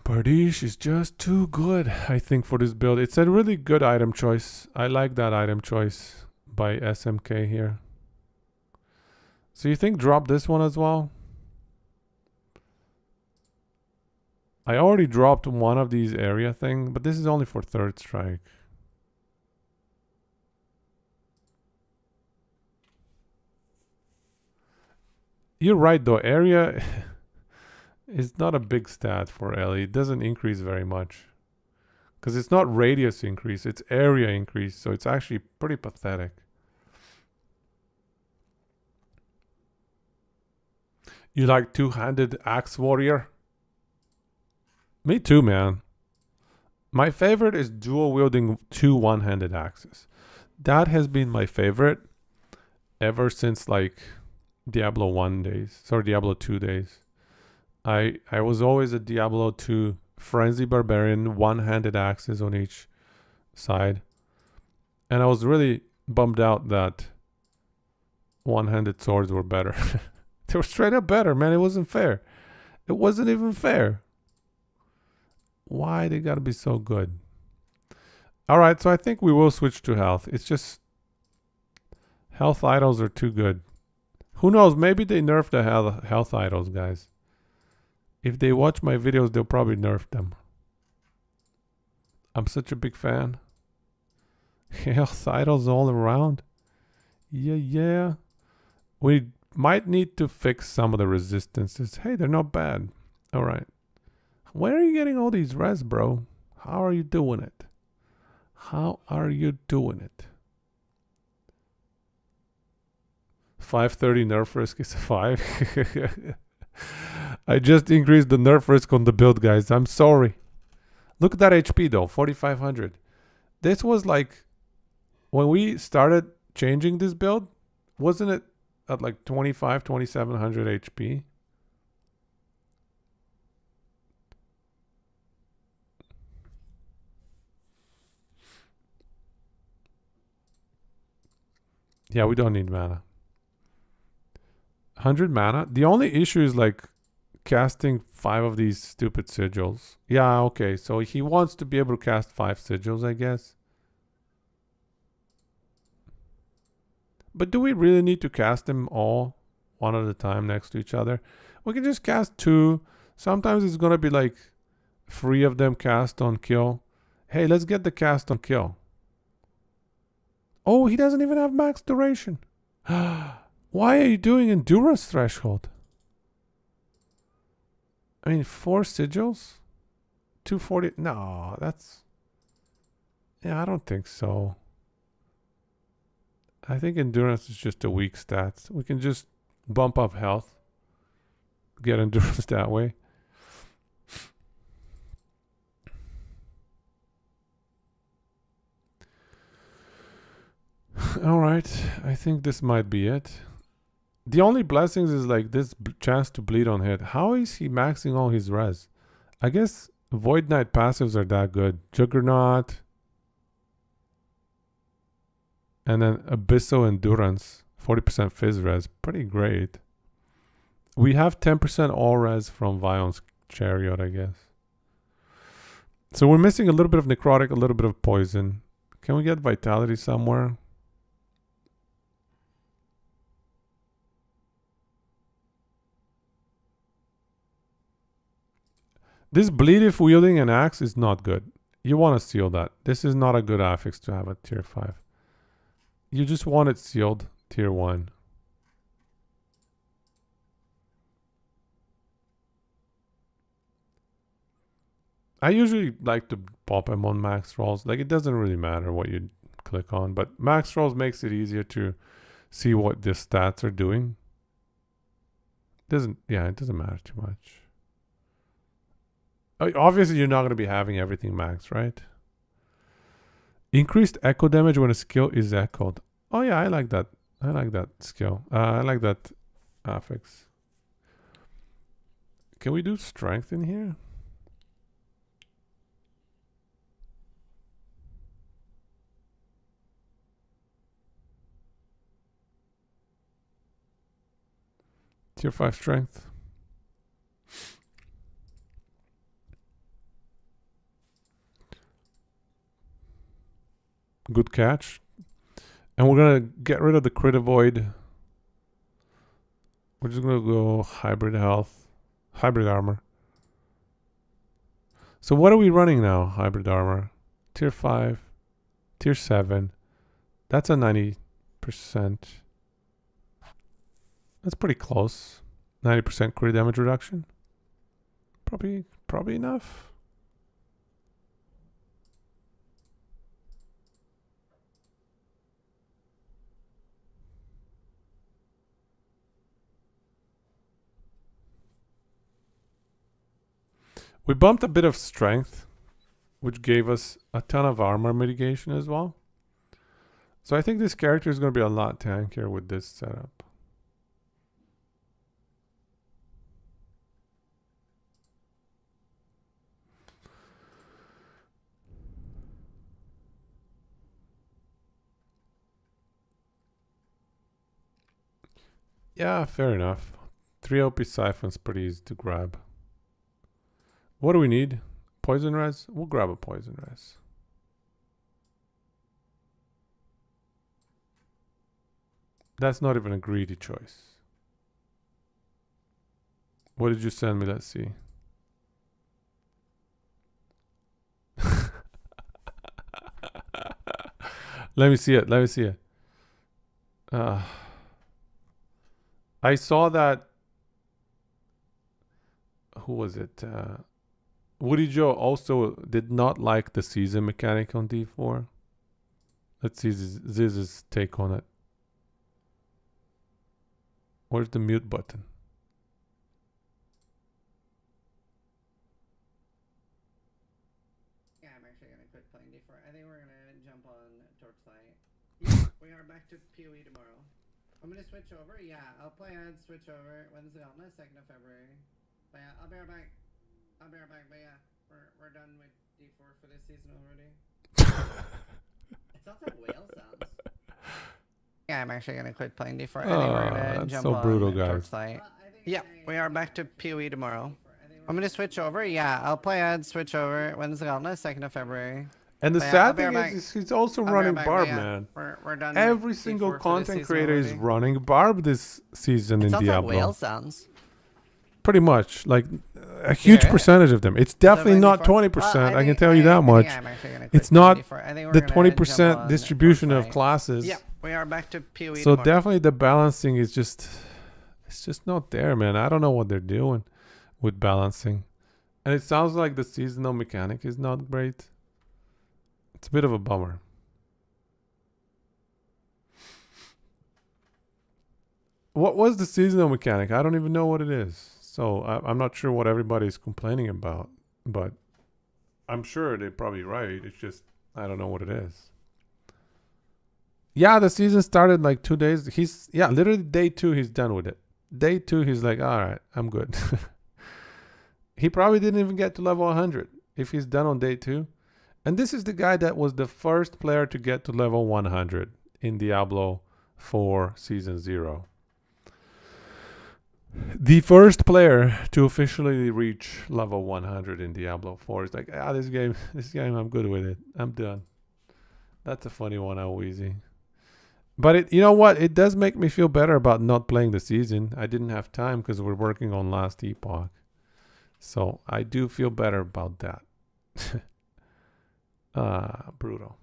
Bardiche is just too good, I think, for this build. It's a really good item choice. I like that item choice by SMK here. So you think drop this one as well? I already dropped one of these area thing, but this is only for third strike. You're right though, area is not a big stat for Ellie. It doesn't increase very much. Because it's not radius increase, it's area increase, so it's actually pretty pathetic. You like two-handed axe warrior? Me too, man. My favorite is dual wielding two one-handed axes. That has been my favorite ever since like Diablo 1 days. Sorry, Diablo 2 days. I was always a Diablo 2 Frenzy Barbarian, one-handed axes on each side. And I was really bummed out that one-handed swords were better. They were straight up better, man. It wasn't fair. It wasn't even fair. Why they gotta be so good? Alright, so I think we will switch to health. It's just health idols are too good. Who knows? Maybe they nerf the health idols, guys. If they watch my videos, they'll probably nerf them. I'm such a big fan. Health idols all around. Yeah. We might need to fix some of the resistances. Hey, they're not bad. Alright. Where are you getting all these res, bro? How are you doing it? How are you doing it? 530 nerf risk is a 5. I just increased the nerf risk on the build, guys. I'm sorry. Look at that HP though, 4,500. This was like, when we started changing this build, wasn't it at like 2,700 HP? Yeah, we don't need mana. 100 mana. The only issue is like casting 5 of these stupid sigils. Yeah, okay. So he wants to be able to cast 5 sigils, I guess. But do we really need to cast them all one at a time next to each other? We can just cast 2. Sometimes it's going to be like 3 of them cast on kill. Hey, let's get the cast on kill. Oh, he doesn't even have max duration. Why are you doing endurance threshold? I mean, 4 sigils? 240? No, that's... Yeah, I don't think so. I think endurance is just a weak stat. We can just bump up health. Get endurance that way. Alright, I think this might be it. The only blessings is like this chance to bleed on hit. How is he maxing all his res? I guess Void Knight passives are that good. Juggernaut. And then Abysso Endurance. 40% Fizz res. Pretty great. We have 10% all res from Vion's Chariot, I guess. So we're missing a little bit of Necrotic, a little bit of Poison. Can we get Vitality somewhere? This bleed if wielding an axe is not good. You want to seal that. This is not a good affix to have at tier 5. You just want it sealed tier 1. I usually like to pop him on max rolls. Like, it doesn't really matter what you click on, but max rolls makes it easier to see what the stats are doing. It doesn't matter too much. Obviously, you're not going to be having everything max, right? Increased echo damage when a skill is echoed. Oh yeah, I like that. I like that skill. I like that affix. Can we do strength in here? Tier 5 strength. Good catch. And we're going to get rid of the crit avoid. We're just going to go hybrid health. Hybrid armor. So what are we running now? Hybrid armor. Tier 5. Tier 7. That's a 90%. That's pretty close. 90% crit damage reduction. Probably enough. We bumped a bit of strength, which gave us a ton of armor mitigation as well. So I think this character is going to be a lot tankier with this setup. Yeah, fair enough. 3 OP Siphon's pretty easy to grab. What do we need? Poison res? We'll grab a poison res. That's not even a greedy choice. What did you send me? Let's see. Let me see it. Let me see it. I saw that. Who was it? Woody Joe also did not like the season mechanic on D4. Let's see Ziz's take on it. Where's the mute button? Yeah, I'm actually gonna quit playing D4. I think we're gonna jump on Torchlight. Yeah, we are back to PoE tomorrow. I'm gonna switch over. Yeah, I'll play and switch over Wednesday on the 2nd of February. But yeah, I'll be right back. But yeah, we're done with D4 for this season already. It sounds like whale sounds. Yeah, I'm actually gonna quit playing D4. I think we're gonna that's jump so on brutal, guys. Torchlight. Yeah, we are back to PoE tomorrow. I'm gonna switch over. Yeah, I'll play and switch over Wednesday on the 2nd of February. And the But yeah, sad I'll be thing right is he's also I'll be running right back, Barb, but yeah, man. We're done. Every with single D4 for this content season creator is already. running Barb this season It in sounds like Diablo. whale sounds. Pretty much. Like a huge Yeah. percentage of them. It's definitely not 20%. I can tell you that much. It's not the 20% distribution of classes. Yeah, we are back to PoE So tomorrow. definitely the balancing is just, it's just not there, man. I don't know what they're doing with balancing. And it sounds like the seasonal mechanic is not great. It's a bit of a bummer. What was the seasonal mechanic? I don't even know what it is. So I'm not sure what everybody's complaining about. But I'm sure they're probably right. It's just, I don't know what it is. Yeah, the season started like 2 days. Literally day 2, he's done with it. Day 2, he's like, all right, I'm good. He probably didn't even get to level 100 if he's done on day 2. And this is the guy that was the first player to get to level 100 in Diablo 4 Season 0. The first player to officially reach level 100 in Diablo 4 is like, this game, I'm good with it. I'm done. That's a funny one, Wheezy. But you know what? It does make me feel better about not playing the season. I didn't have time because we're working on last Epoch. So I do feel better about that. Brutal.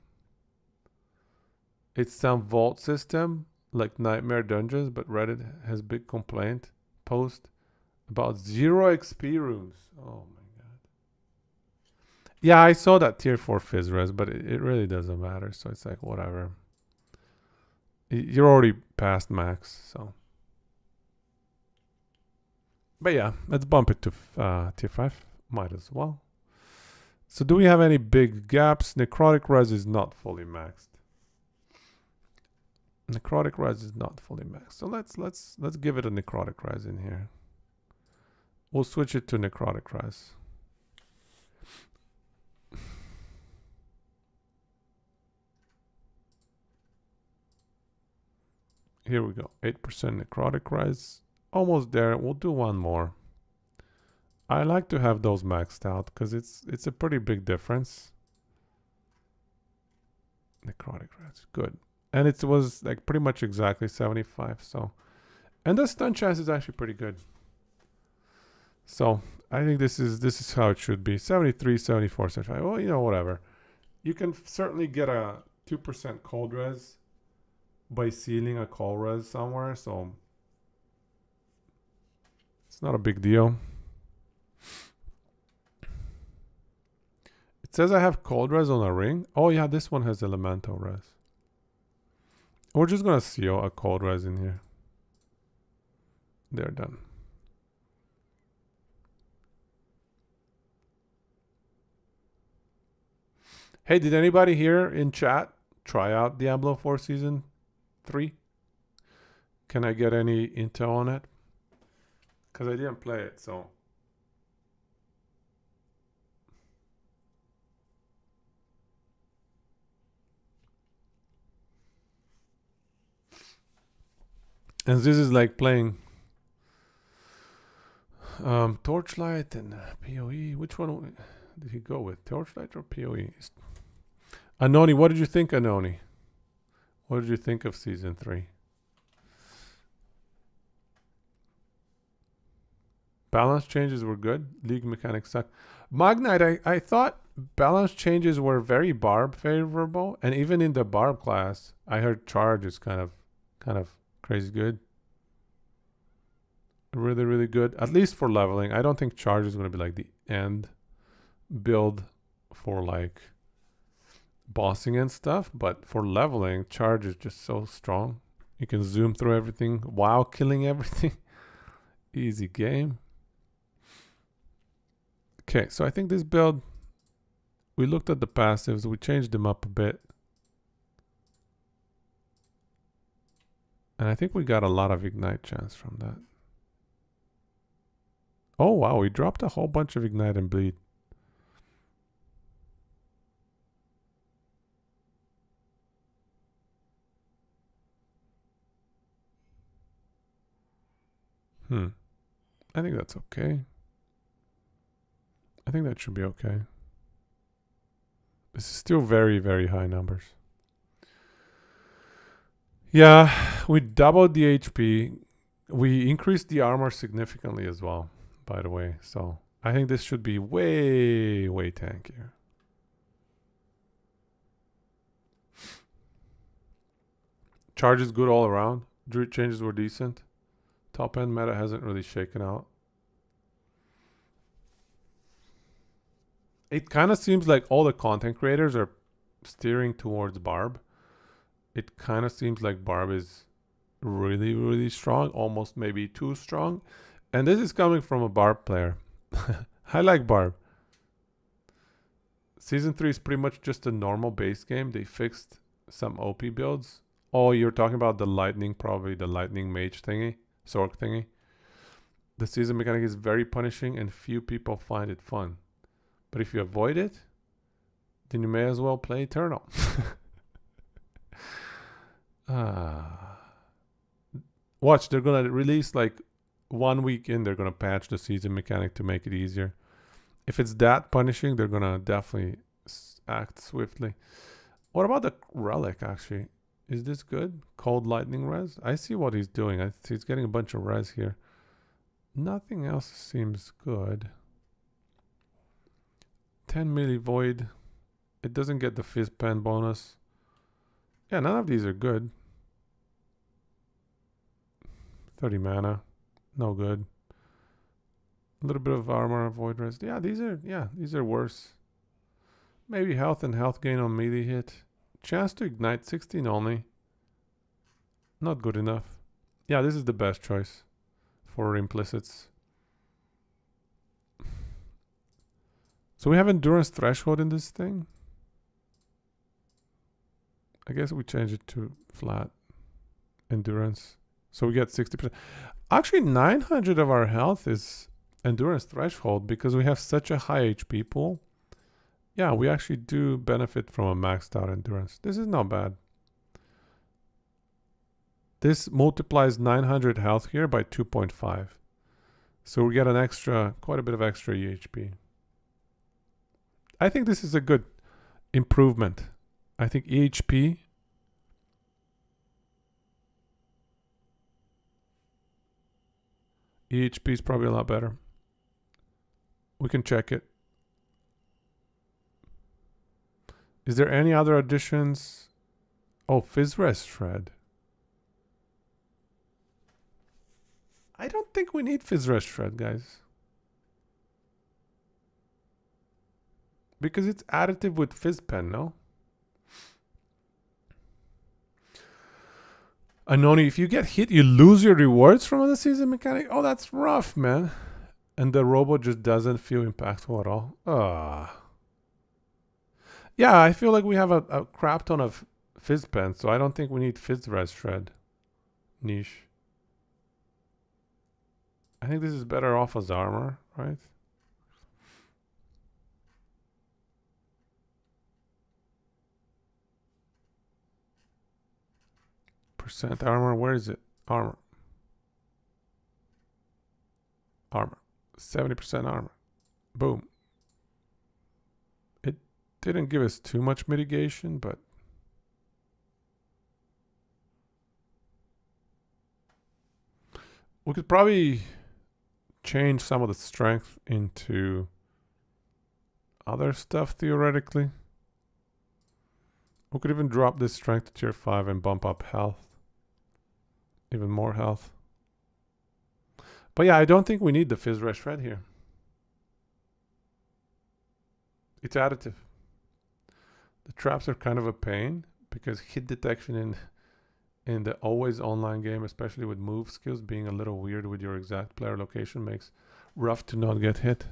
It's some vault system like Nightmare Dungeons, but Reddit has big complaint post about 0 XP rooms. Oh my god. Yeah, I saw that tier 4 Fizz res, but it really doesn't matter. So it's like, whatever. You're already past max, so. But yeah, let's bump it to tier 5. Might as well. So do we have any big gaps? Necrotic res is not fully maxed. Necrotic res is not fully maxed. So let's give it a necrotic res in here. We'll switch it to necrotic res. Here we go. 8% necrotic res. Almost there. We'll do one more. I like to have those maxed out because it's a pretty big difference. Necrotic res. Good. And it was like pretty much exactly 75. So, and the stun chance is actually pretty good. So I think this is how it should be. 73, 74, 75. Well, you know, whatever. You can certainly get a 2% cold res by sealing a cold res somewhere. So it's not a big deal. It says I have cold res on a ring. Oh yeah, this one has elemental res. We're just gonna seal a cold res in here. They're done. Hey, did anybody here in chat try out Diablo 4 Season 3? Can I get any intel on it? Because I didn't play it, so. And this is like playing Torchlight and PoE. Which one did he go with? Torchlight or PoE? Anoni, what did you think, Anoni? What did you think of Season 3? Balance changes were good. League mechanics suck. Magnite, I thought balance changes were very Barb favorable. And even in the Barb class, I heard charge is kind of crazy good. Really, really good. At least for leveling. I don't think charge is going to be like the end build for like bossing and stuff. But for leveling, charge is just so strong. You can zoom through everything while killing everything. Easy game. Okay, so I think this build, we looked at the passives. We changed them up a bit. And I think we got a lot of ignite chance from that. Oh, wow. We dropped a whole bunch of ignite and bleed. I think that's okay. I think that should be okay. This is still very, very high numbers. Yeah, we doubled the HP. We increased the armor significantly as well, by the way. So I think this should be way, way tankier. Charge is good all around. Druid changes were decent. Top end meta hasn't really shaken out. It kind of seems like all the content creators are steering towards Barb. It kind of seems like Barb is really, really strong, almost maybe too strong. And this is coming from a Barb player. I like Barb. Season 3 is pretty much just a normal base game. They fixed some OP builds. Oh, you're talking about the lightning, probably the lightning mage thingy, sword thingy. The season mechanic is very punishing and few people find it fun. But if you avoid it, then you may as well play Eternal. Watch, they're gonna release like 1 week in, they're gonna patch the season mechanic to make it easier. If it's that punishing, they're gonna definitely act swiftly. What about the relic, actually? Is this good? Cold lightning res? I see what he's doing. He's getting a bunch of res here. Nothing else seems good. 10 milli void. It doesn't get the fizz pen bonus. Yeah, none of these are good. 30 mana. No good. A little bit of armor, void rest. Yeah, these are worse. Maybe health and health gain on melee hit. Chance to ignite 16 only. Not good enough. Yeah, this is the best choice for implicits. So we have endurance threshold in this thing. I guess we change it to flat endurance. So we get 60%. Actually, 900 of our health is endurance threshold because we have such a high HP pool. Yeah, we actually do benefit from a maxed out endurance. This is not bad. This multiplies 900 health here by 2.5. So we get quite a bit of extra EHP. I think this is a good improvement. I think EHP is probably a lot better. We can check it. Is there any other additions? Oh, Fizz Rest Shred. I don't think we need Fizz Rest Shred, guys. Because it's additive with Fizz Pen, no? Anoni, if you get hit, you lose your rewards from the season mechanic? Oh, that's rough, man. And the robot just doesn't feel impactful at all. Yeah, I feel like we have a crap ton of Fizz Pen, so I don't think we need Fizz Res Shred. Niche. I think this is better off as armor, right? Percent armor, where is it? Armor. 70% armor. Boom. It didn't give us too much mitigation, but we could probably change some of the strength into other stuff theoretically. We could even drop this strength to tier 5 and bump up health. Even more health. But yeah, I don't think we need the Fizz Rush Shred here. It's additive. The traps are kind of a pain because hit detection in the always online game, especially with move skills being a little weird with your exact player location, makes rough to not get hit.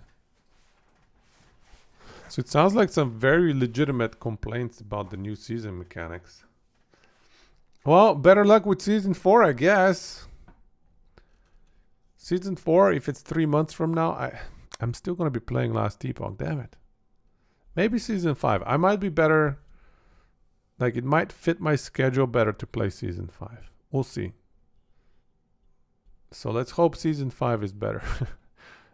So it sounds like some very legitimate complaints about the new season mechanics. Well, better luck with season 4, I guess. Season 4, if it's 3 months from now, I'm still going to be playing Last Epoch, damn it. Maybe season 5. I might be better, like it might fit my schedule better to play season 5. We'll see. So let's hope season 5 is better.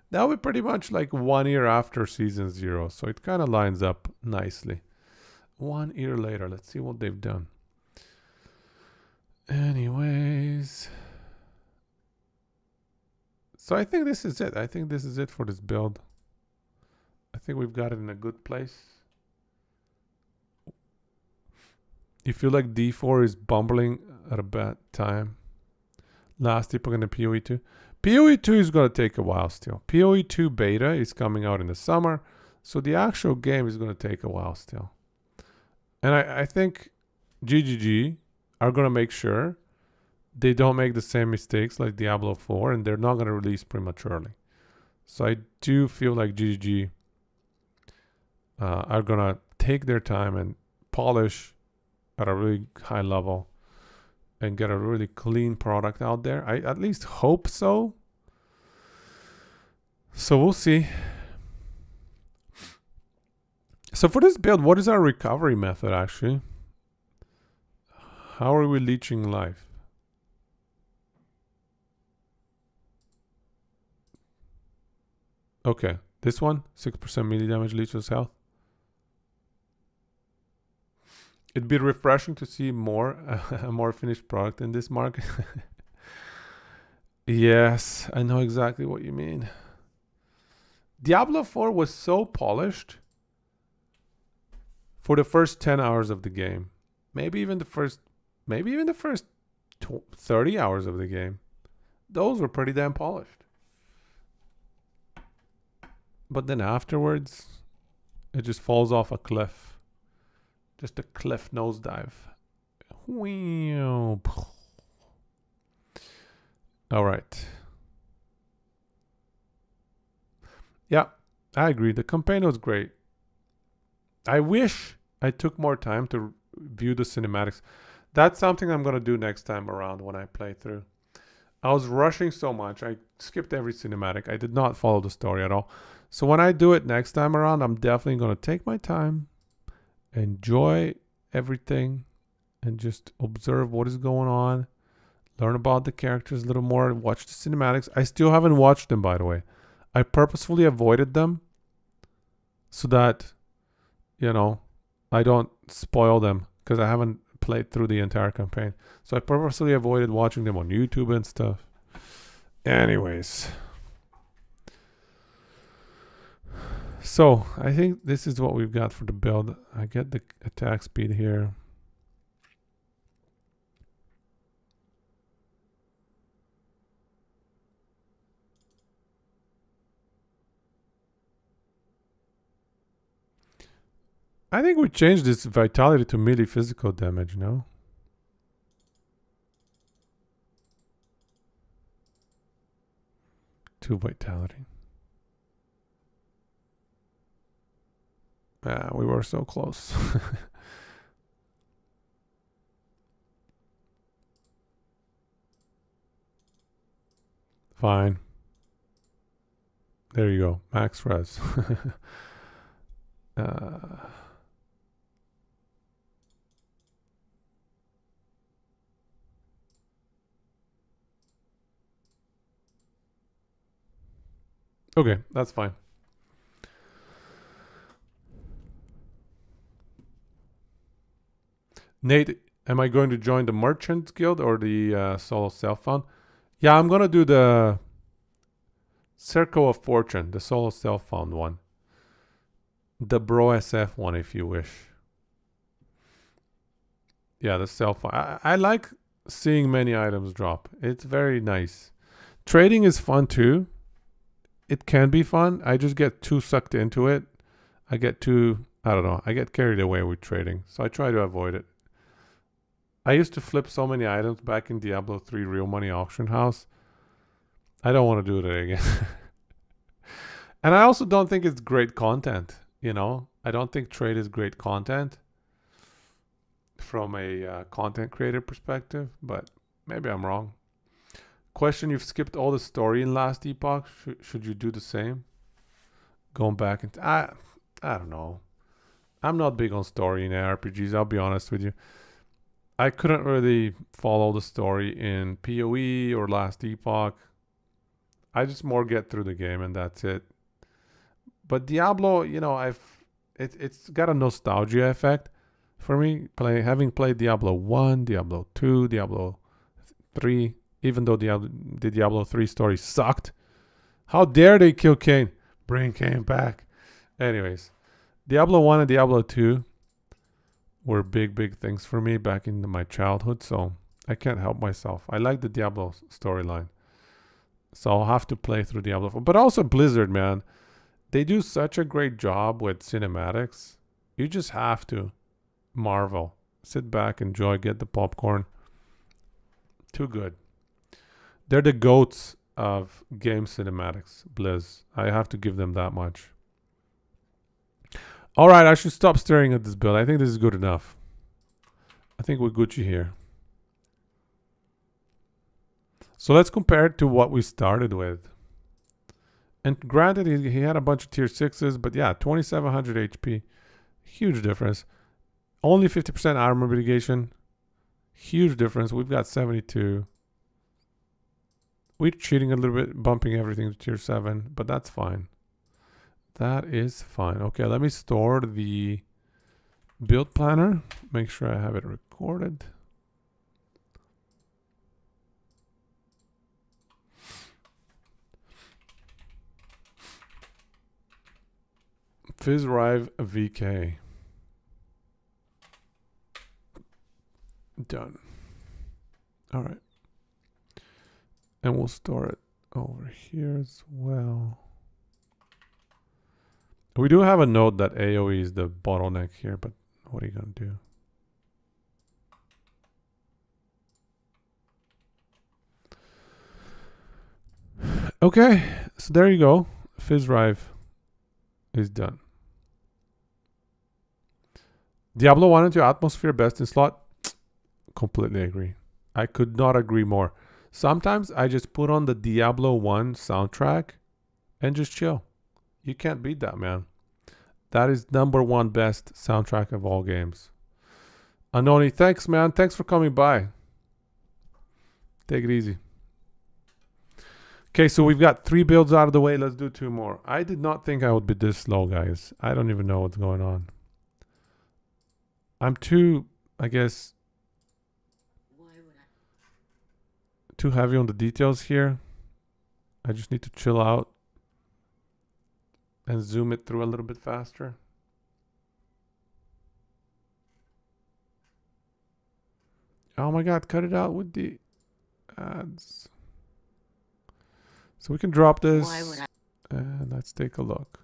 That'll be pretty much like 1 year after season 0. So it kind of lines up nicely. 1 year later, let's see what they've done. Anyways. So I think this is it. I think this is it for this build. I think we've got it in a good place. You feel like D4 is bumbling at a bad time. Last Epoch and the PoE 2. PoE 2 is going to take a while still. PoE 2 beta is coming out in the summer. So the actual game is going to take a while still. And I think GGG are going to make sure they don't make the same mistakes like Diablo 4. And they're not going to release prematurely. So I do feel like GGG are going to take their time and polish at a really high level and get a really clean product out there. I at least hope so. So we'll see. So for this build, what is our recovery method actually? How are we leeching life? Okay, this one, 6% melee damage leeches health. It'd be refreshing to see more a more finished product in this market. Yes, I know exactly what you mean. Diablo 4 was so polished for the first 10 hours of the game. Maybe even the first 30 hours of the game. Those were pretty damn polished. But then afterwards, it just falls off a cliff. Just a cliff nosedive. All right. Yeah, I agree. The campaign was great. I wish I took more time to view the cinematics. That's something I'm going to do next time around when I play through. I was rushing so much. I skipped every cinematic. I did not follow the story at all. So when I do it next time around, I'm definitely going to take my time, enjoy everything, and just observe what is going on. Learn about the characters a little more. Watch the cinematics. I still haven't watched them, by the way. I purposefully avoided them so that, I don't spoil them because I haven't played through the entire campaign. So I purposely avoided watching them on YouTube and stuff. Anyways. So I think this is what we've got for the build. I get the attack speed here. I think we changed this vitality to melee physical damage, no? To vitality. We were so close. Fine. There you go. Max res. Okay, that's fine. Nate, am I going to join the Merchants Guild or the Solo Self-Found? Yeah, I'm going to do the Circle of Fortune, the Solo Self-Found one. The Bro SF one, if you wish. Yeah, the self-found. I like seeing many items drop. It's very nice. Trading is fun too. It can be fun. I just get too sucked into it. I get carried away with trading. So I try to avoid it. I used to flip so many items back in Diablo 3 Real Money Auction House. I don't want to do it again. And I also don't think it's great content, I don't think trade is great content from a content creator perspective, but maybe I'm wrong. Question, you've skipped all the story in last Epoch. Should you do the same? Going back and I don't know. I'm not big on story in RPGs, I'll be honest with you. I couldn't really follow the story in PoE or last Epoch. I just more get through the game and that's it. But Diablo, it's got a nostalgia effect for me. Having played Diablo 1, Diablo 2, Diablo 3, even though the Diablo 3 story sucked. How dare they kill Cain? Bring Cain back. Anyways, Diablo 1 and Diablo 2 were big things for me back in my childhood, so I can't help myself. I like the Diablo storyline. So I'll have to play through Diablo 4. But also Blizzard, man. They do such a great job with cinematics. You just have to marvel. Sit back, enjoy, get the popcorn. Too good. They're the goats of game cinematics, Blizz. I have to give them that much. All right, I should stop staring at this build. I think this is good enough. I think we're Gucci here. So let's compare it to what we started with. And granted, he had a bunch of tier 6s, but yeah, 2700 HP. Huge difference. Only 50% armor mitigation. Huge difference. We've got 72. We're cheating a little bit, bumping everything to tier 7, but that's fine. That is fine. Okay, let me store the build planner. Make sure I have it recorded. Fizzrive VK. Done. All right. And we'll store it over here as well. We do have a note that AoE is the bottleneck here, but what are you going to do? Okay, so there you go. Fizzrive is done. Diablo 1 into Atmosphere best in slot. Completely agree. I could not agree more. Sometimes I just put on the Diablo 1 soundtrack and just chill. You can't beat that, man. That is #1 best soundtrack of all games. Anoni, thanks, man. Thanks for coming by. Take it easy. Okay, so we've got 3 builds out of the way. Let's do 2 more. I did not think I would be this slow, guys. I don't even know what's going on. I'm too, I guess, too heavy on the details here. I just need to chill out and zoom it through a little bit faster. Oh my god, cut it out with the ads. So we can drop this and let's take a look.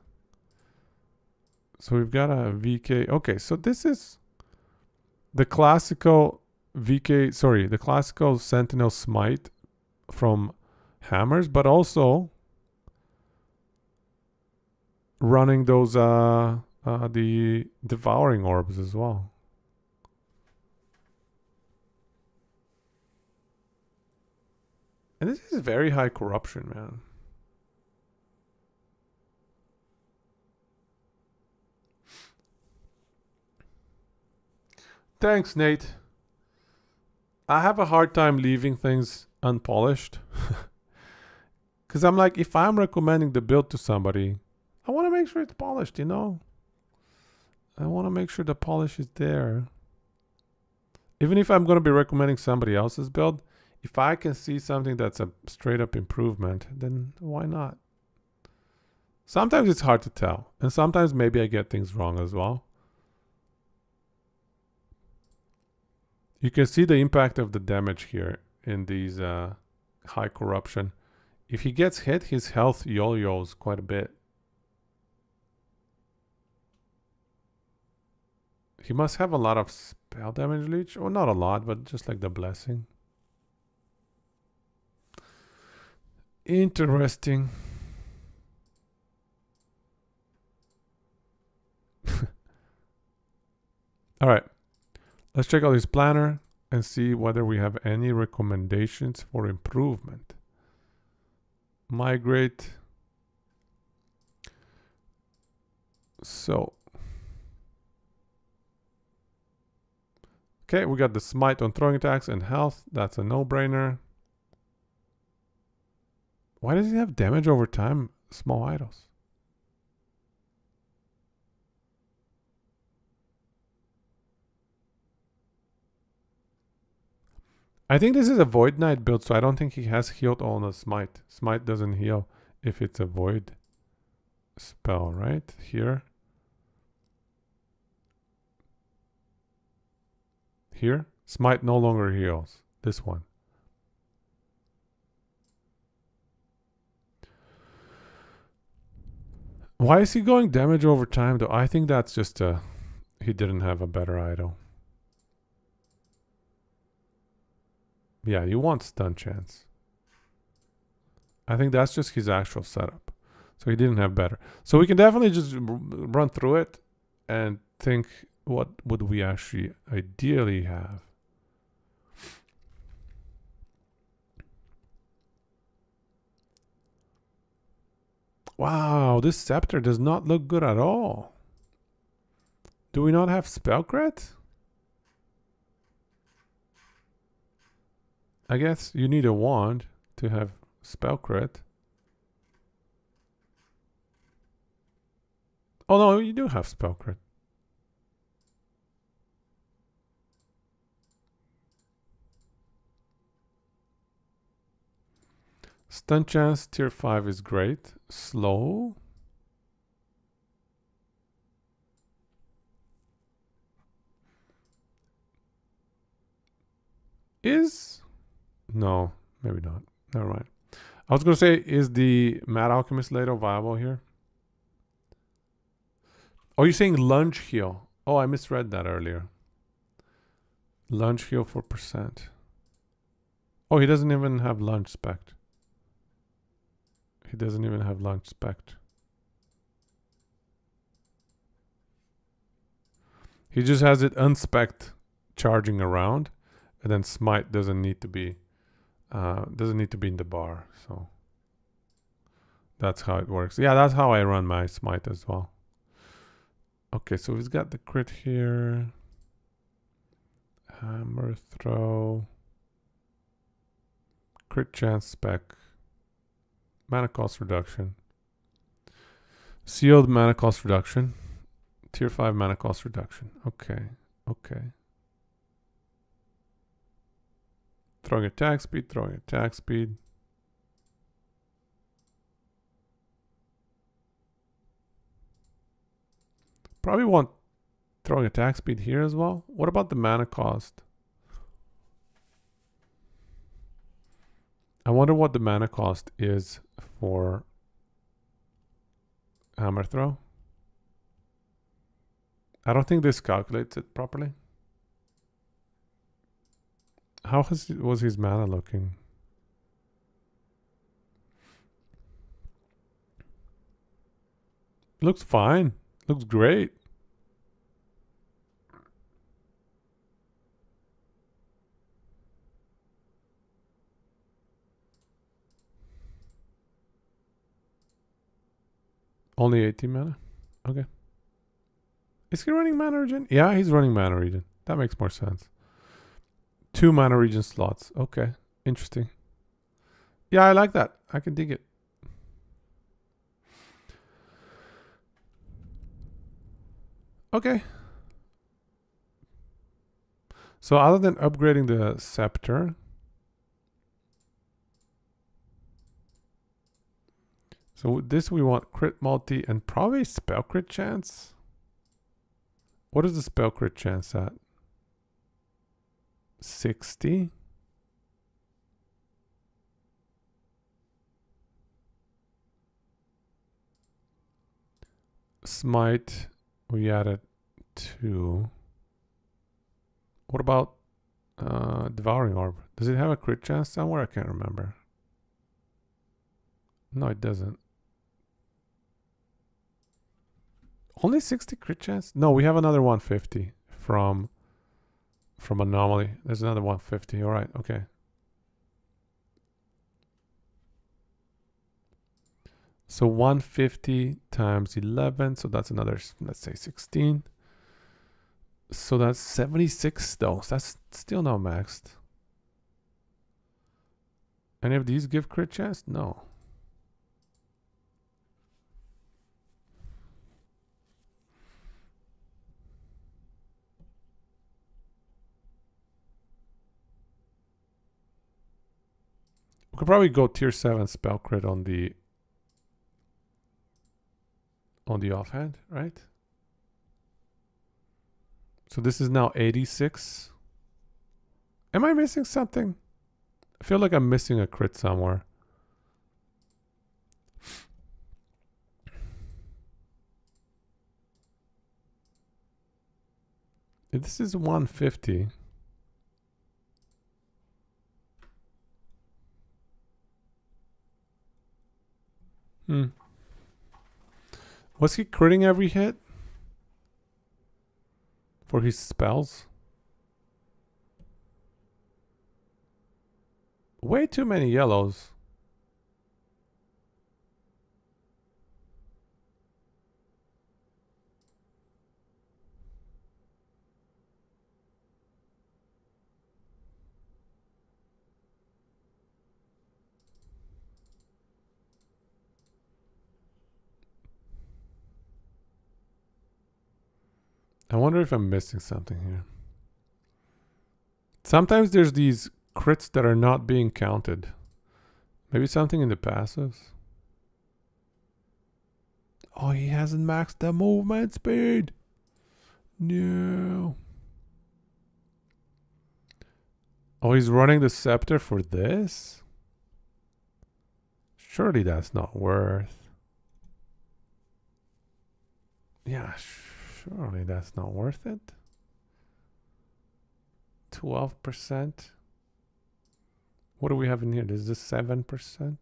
So we've got a VK. Okay, so this is the classical VK, sorry, the classical Sentinel Smite from Hammers, but also running those the Devouring Orbs as well. And this is very high corruption, man. Thanks, Nate. I have a hard time leaving things unpolished. Because I'm like, if I'm recommending the build to somebody, I want to make sure it's polished, you know? I want to make sure the polish is there. Even if I'm going to be recommending somebody else's build, if I can see something that's a straight up improvement, then why not? Sometimes it's hard to tell. And sometimes maybe I get things wrong as well. You can see the impact of the damage here in these high corruption. If he gets hit, his health yo-yos quite a bit. He must have a lot of spell damage leech. Or not a lot, but just like the blessing. Interesting. All right. Let's check out his planner and see whether we have any recommendations for improvement. Migrate. So. Okay, we got the smite on throwing attacks and health. That's a no-brainer. Why does he have damage over time? Small idols. I think this is a Void Knight build, so I don't think he has healed on a Smite. Smite doesn't heal if it's a Void spell, right? Here. Here. Smite no longer heals. This one. Why is he going damage over time, though? I think that's just a... He didn't have a better idol. Yeah, you want stun chance. I think that's just his actual setup. So he didn't have better. So we can definitely just run through it and think, what would we actually ideally have? Wow, this scepter does not look good at all. Do we not have spell crit? I guess you need a wand to have spell crit. Oh no, you do have spell crit. Stun chance tier 5 is great. Slow. Is no, maybe not. Never mind. I was gonna say, is the Mad Alchemist Lado viable here? Oh, you're saying lunge heal. Oh, I misread that earlier. Lunge heal for percent. Oh, he doesn't even have lunge spect. He doesn't even have lunge spect. He just has it unspect charging around, and then smite doesn't need to be in the bar. So that's how it works. Yeah, that's how I run my smite as well. Okay, so he's got the crit here. Hammer throw. Crit chance spec. Mana cost reduction. Sealed mana cost reduction. Tier 5 mana cost reduction. Okay. Okay. Throwing attack speed, throwing attack speed. Probably want throwing attack speed here as well. What about the mana cost? I wonder what the mana cost is for hammer throw. I don't think this calculates it properly. How was his mana looking? Looks fine. Looks great. Only 18 mana? Okay. Is he running mana regen? Yeah, he's running mana regen. That makes more sense. 2 mana regen slots. Okay. Interesting. Yeah, I like that. I can dig it. Okay. So other than upgrading the scepter, so this we want crit multi and probably spell crit chance. What is the spell crit chance at? 60. Smite, we added 2. What about Devouring Orb? Does it have a crit chance somewhere? I can't remember. No, it doesn't. Only 60 crit chance? No, we have another 150 from Anomaly. There's another 150. All right, okay. So 150 times 11. So that's another, let's say 16. So that's 76 though. So that's still not maxed. Any of these give crit chance? No. We could probably go tier 7 spell crit on the offhand, right? So this is now 86. Am I missing something? I feel like I'm missing a crit somewhere. If this is 150. Was he critting every hit? For his spells? Way too many yellows. I wonder if I'm missing something here. Sometimes there's these crits that are not being counted. Maybe something in the passives. Oh, he hasn't maxed the movement speed. No. Oh, he's running the scepter for this? Surely that's not worth. Yeah, surely that's not worth it. 12%. What do we have in here? This is 7%.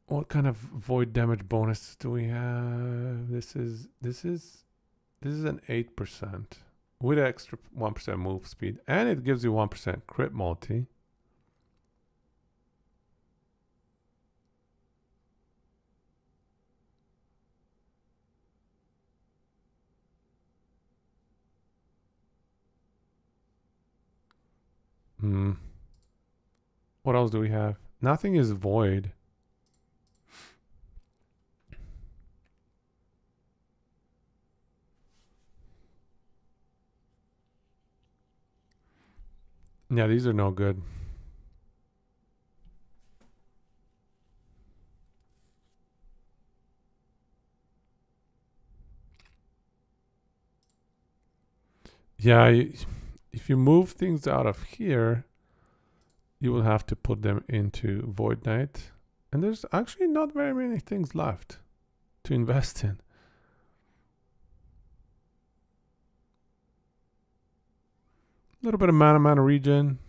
What kind of void damage bonus do we have? This is an 8% with extra 1% move speed, and it gives you 1% crit multi. What else do we have? Nothing is void. Yeah, these are no good. Yeah, if you move things out of here, you will have to put them into Void Knight. And there's actually not very many things left to invest in. A little bit of mana regen.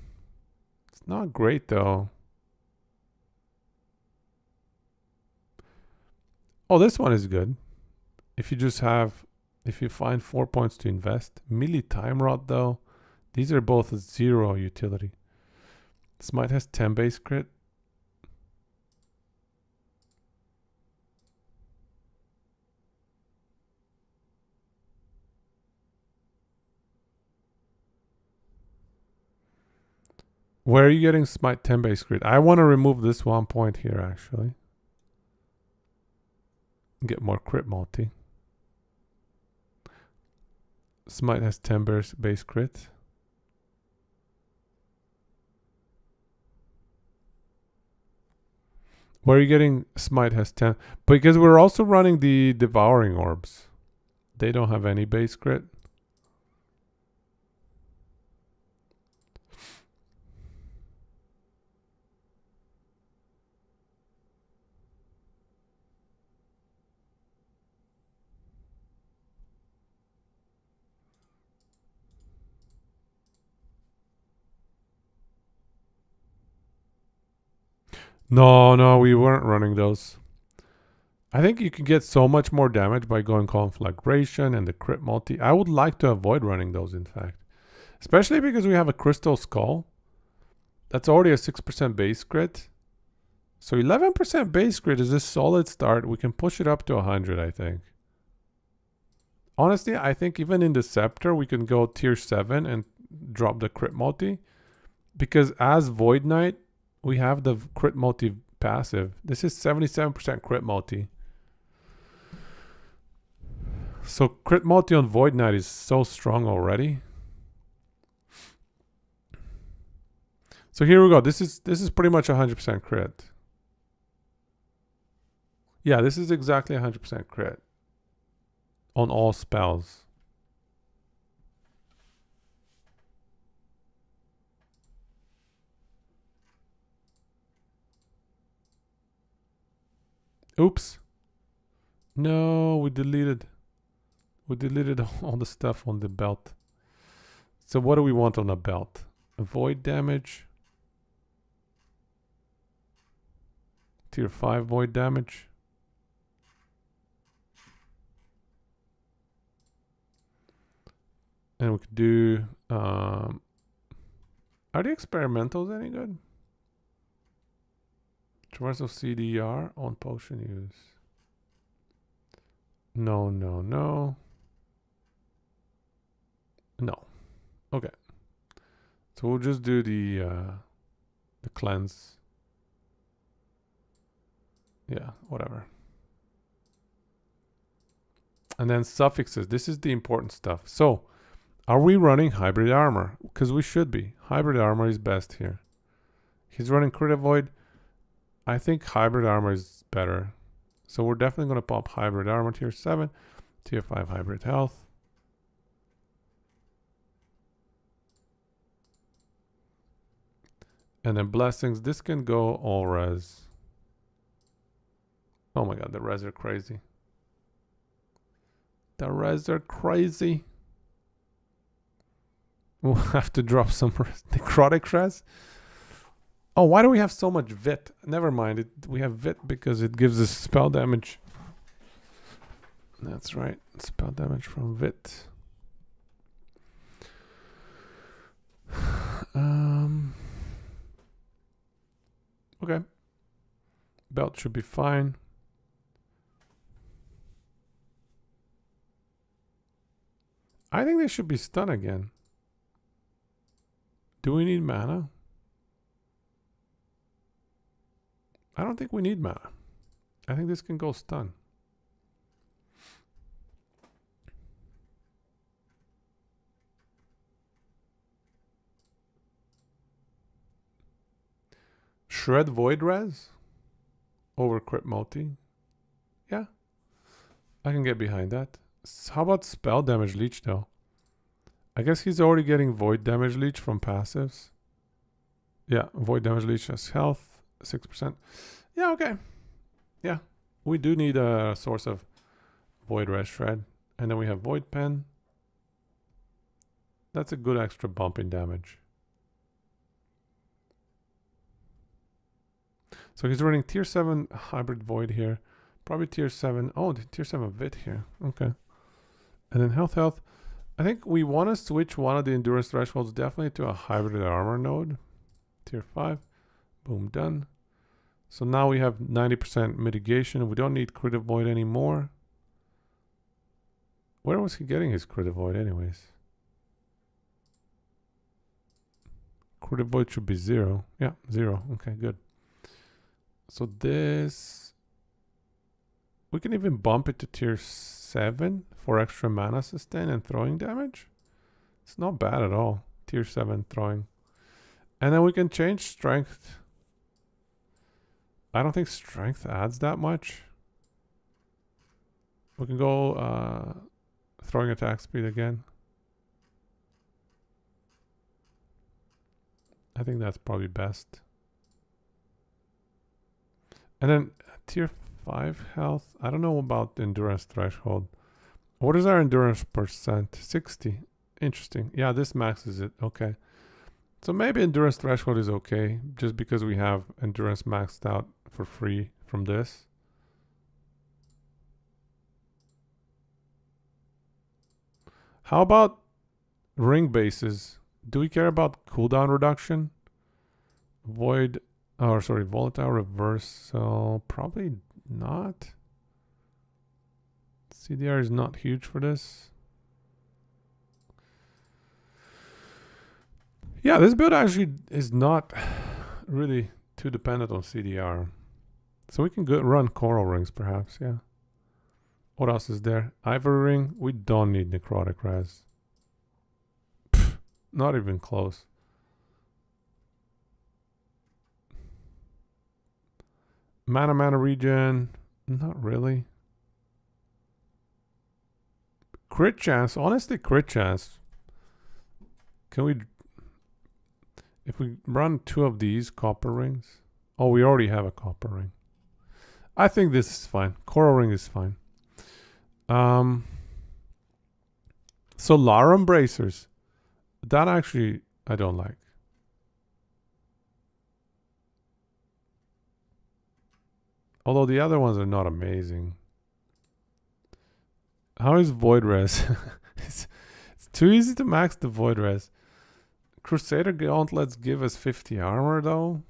It's not great though. Oh, this one is good. If you find 4 points to invest. Melee Time Rod though. These are both 0 utility. Smite has 10 base crit. Where are you getting Smite 10 base crit? I want to remove this 1 point here actually. Get more crit multi. Smite has 10 base crit. Where are you getting Smite has 10? Because we're also running the Devouring Orbs. They don't have any base crit. No, we weren't running those. I think you can get so much more damage by going Conflagration and the crit multi. I would like to avoid running those, in fact. Especially because we have a Crystal Skull. That's already a 6% base crit. So 11% base crit is a solid start. We can push it up to 100, I think. Honestly, I think even in the Scepter, we can go tier 7 and drop the crit multi. Because as Void Knight, we have the crit multi passive. This is 77% crit multi. So crit multi on Void Knight is so strong already. So here we go. This is pretty much 100% crit. Yeah, this is exactly 100% crit on all spells. Oops. No, we deleted all the stuff on the belt. So what do we want on a belt? Void damage. Tier 5 void damage. And we could do are the experimentals any good? Traversal CDR on potion use. No. No. Okay. So we'll just do the cleanse. Yeah, whatever. And then suffixes. This is the important stuff. So, are we running hybrid armor? Because we should be. Hybrid armor is best here. He's running crit avoid. I think hybrid armor is better. So we're definitely going to pop hybrid armor tier 7. Tier 5 hybrid health. And then blessings. This can go all res. Oh my god, the res are crazy. The res are crazy. We'll have to drop some necrotic res. Oh, why do we have so much vit? Never mind. We have vit because it gives us spell damage. That's right. Spell damage from vit. Okay. Belt should be fine. I think they should be stun again. Do we need mana? I don't think we need mana. I think this can go stun. Shred Void Res over Crit Multi. Yeah. I can get behind that. How about Spell Damage Leech though? I guess he's already getting Void Damage Leech from passives. Yeah, Void Damage Leech has health, 6%. Yeah, okay. Yeah, we do need a source of Void Res Shred. And then we have Void Pen. That's a good extra bump in damage. So he's running tier 7 hybrid void here. Probably tier 7. Oh, tier 7 Vit here. Okay. And then health. I think we want to switch one of the endurance thresholds definitely to a hybrid armor node. Tier 5. Boom, done. So now we have 90% mitigation. We don't need crit avoid anymore. Where was he getting his crit avoid anyways? Crit avoid should be 0. Yeah, 0. Okay, good. So this, we can even bump it to tier 7 for extra mana sustain and throwing damage. It's not bad at all. Tier 7 throwing. And then we can change strength. I don't think strength adds that much. We can go throwing attack speed again. I think that's probably best. And then tier 5 health. I don't know about the endurance threshold. What is our endurance percent? 60. Interesting. Yeah, this maxes it. Okay. So maybe endurance threshold is okay. Just because we have endurance maxed out for free from this. How about ring bases? Do we care about cooldown reduction? Void... Oh, sorry, volatile reversal. Probably not. CDR is not huge for this. Yeah, this build actually is not really too dependent on CDR. So we can run coral rings perhaps, yeah. What else is there? Ivory ring. We don't need necrotic res. Pfft, not even close. Mana regen, not really. Crit chance, honestly crit chance. Can we, if we run 2 of these copper rings. Oh, we already have a copper ring. I think this is fine. Coral ring is fine. Solarum bracers. That actually I don't like. Although the other ones are not amazing. How is Void Res? it's too easy to max the Void Res. Crusader Gauntlets give us 50 armor though.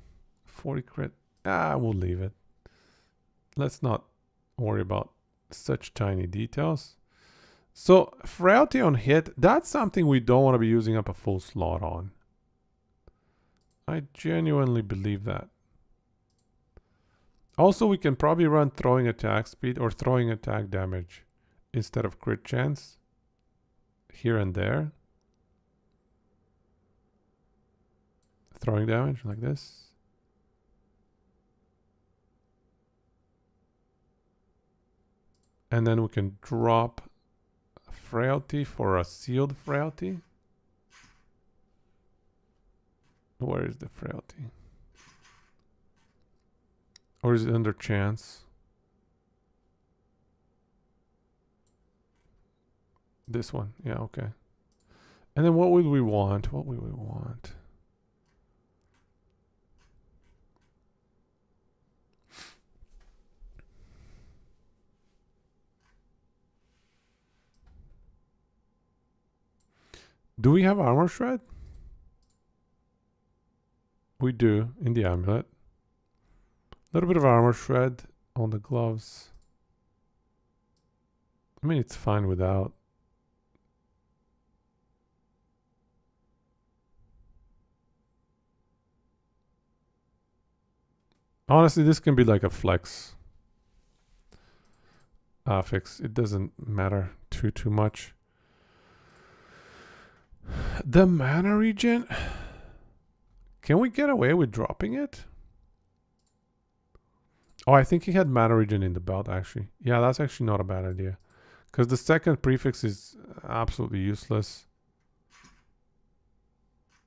40 crit. We'll leave it. Let's not worry about such tiny details. So frailty on hit, that's something we don't want to be using up a full slot on. I genuinely believe that. Also, we can probably run throwing attack speed or throwing attack damage instead of crit chance here and there. Throwing damage like this. And then we can drop frailty for a sealed frailty. Where is the frailty? Or is it under chance? This one. Yeah, okay. And then what would we want? What would we want? Do we have armor shred? We do in the amulet. A little bit of armor shred on the gloves. I mean, it's fine without. Honestly, this can be like a flex fix. It doesn't matter too much. The mana regen. Can we get away with dropping it? Oh, I think he had mana regen in the belt, actually. Yeah, that's actually not a bad idea. Because the second prefix is absolutely useless.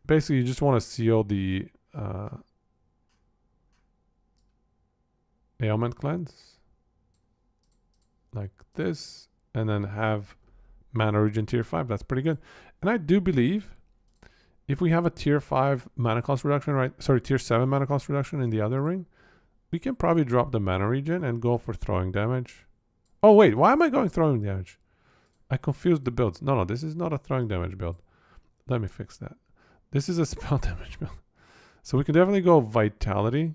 Basically, you just want to seal the ailment cleanse. Like this. And then have mana regen tier 5. That's pretty good. And I do believe if we have a tier 5 mana cost reduction, right? Sorry, tier 7 mana cost reduction in the other ring, we can probably drop the mana regen and go for throwing damage. Oh, wait. Why am I going throwing damage? I confused the builds. No, this is not a throwing damage build. Let me fix that. This is a spell damage build. So we can definitely go vitality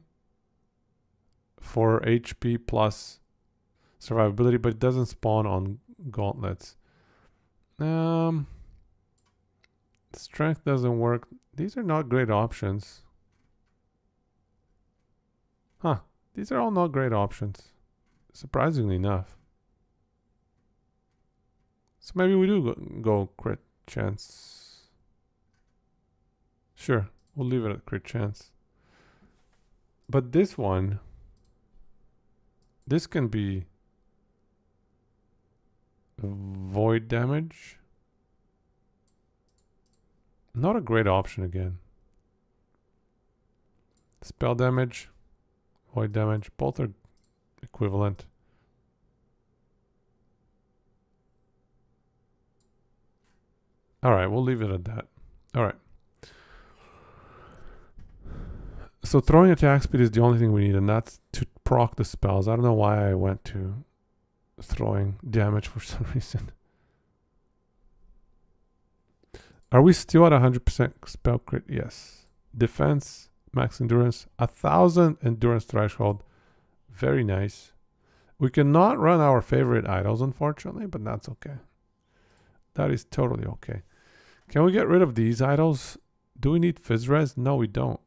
for HP plus survivability, but it doesn't spawn on gauntlets. Strength doesn't work. These are not great options. Huh. These are all not great options. Surprisingly enough. So maybe we do go crit chance. Sure. We'll leave it at crit chance. But this one, this can be void damage. Not a great option again. Spell damage, void damage, both are equivalent. Alright, we'll leave it at that. Alright. So throwing attack speed is the only thing we need, and that's to proc the spells. I don't know why I went to throwing damage for some reason. Are we still at 100% spell crit? Yes. Defense, max endurance, 1000 endurance threshold. Very nice. We cannot run our favorite idols, unfortunately, but that's okay. That is totally okay. Can we get rid of these idols? Do we need Fizz Res? No, we don't.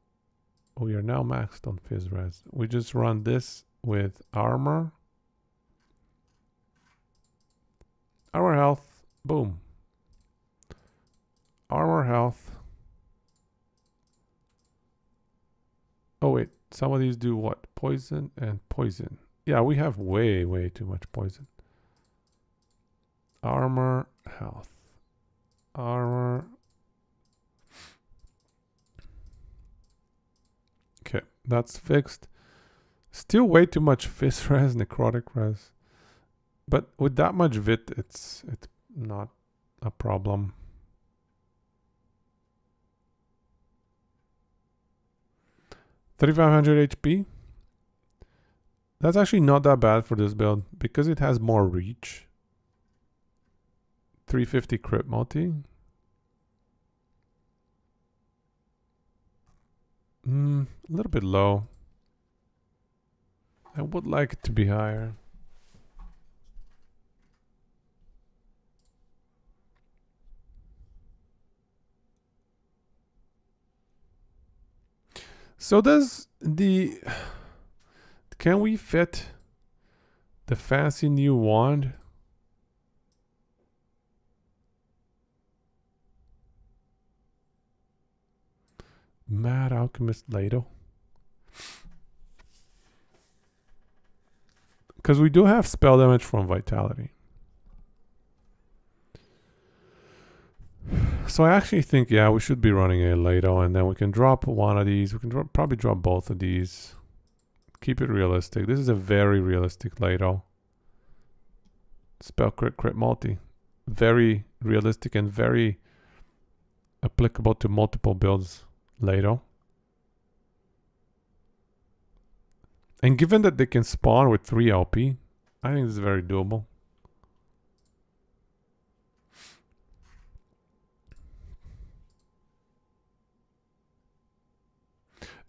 We are now maxed on Fizz Res. We just run this with armor. Armor health. Boom. Armor health. Oh wait, some of these do what? Poison and poison. Yeah, we have way too much poison. Armor health. Armor. Okay, that's fixed. Still way too much Fizz Res, Necrotic Res. But with that much Vit, it's not a problem. $3,500 HP. That's actually not that bad for this build because it has more reach. 350 crit multi. A little bit low. I would like it to be higher. So does the... Can we fit the fancy new wand Mad Alchemist Lado. Because we do have spell damage from Vitality. So I actually think, yeah, we should be running a Lado, and then we can drop one of these. We can probably drop both of these. Keep it realistic. This is a very realistic Lado. Spell crit multi. Very realistic and very applicable to multiple builds. Lado. And given that they can spawn with 3 LP, I think this is very doable.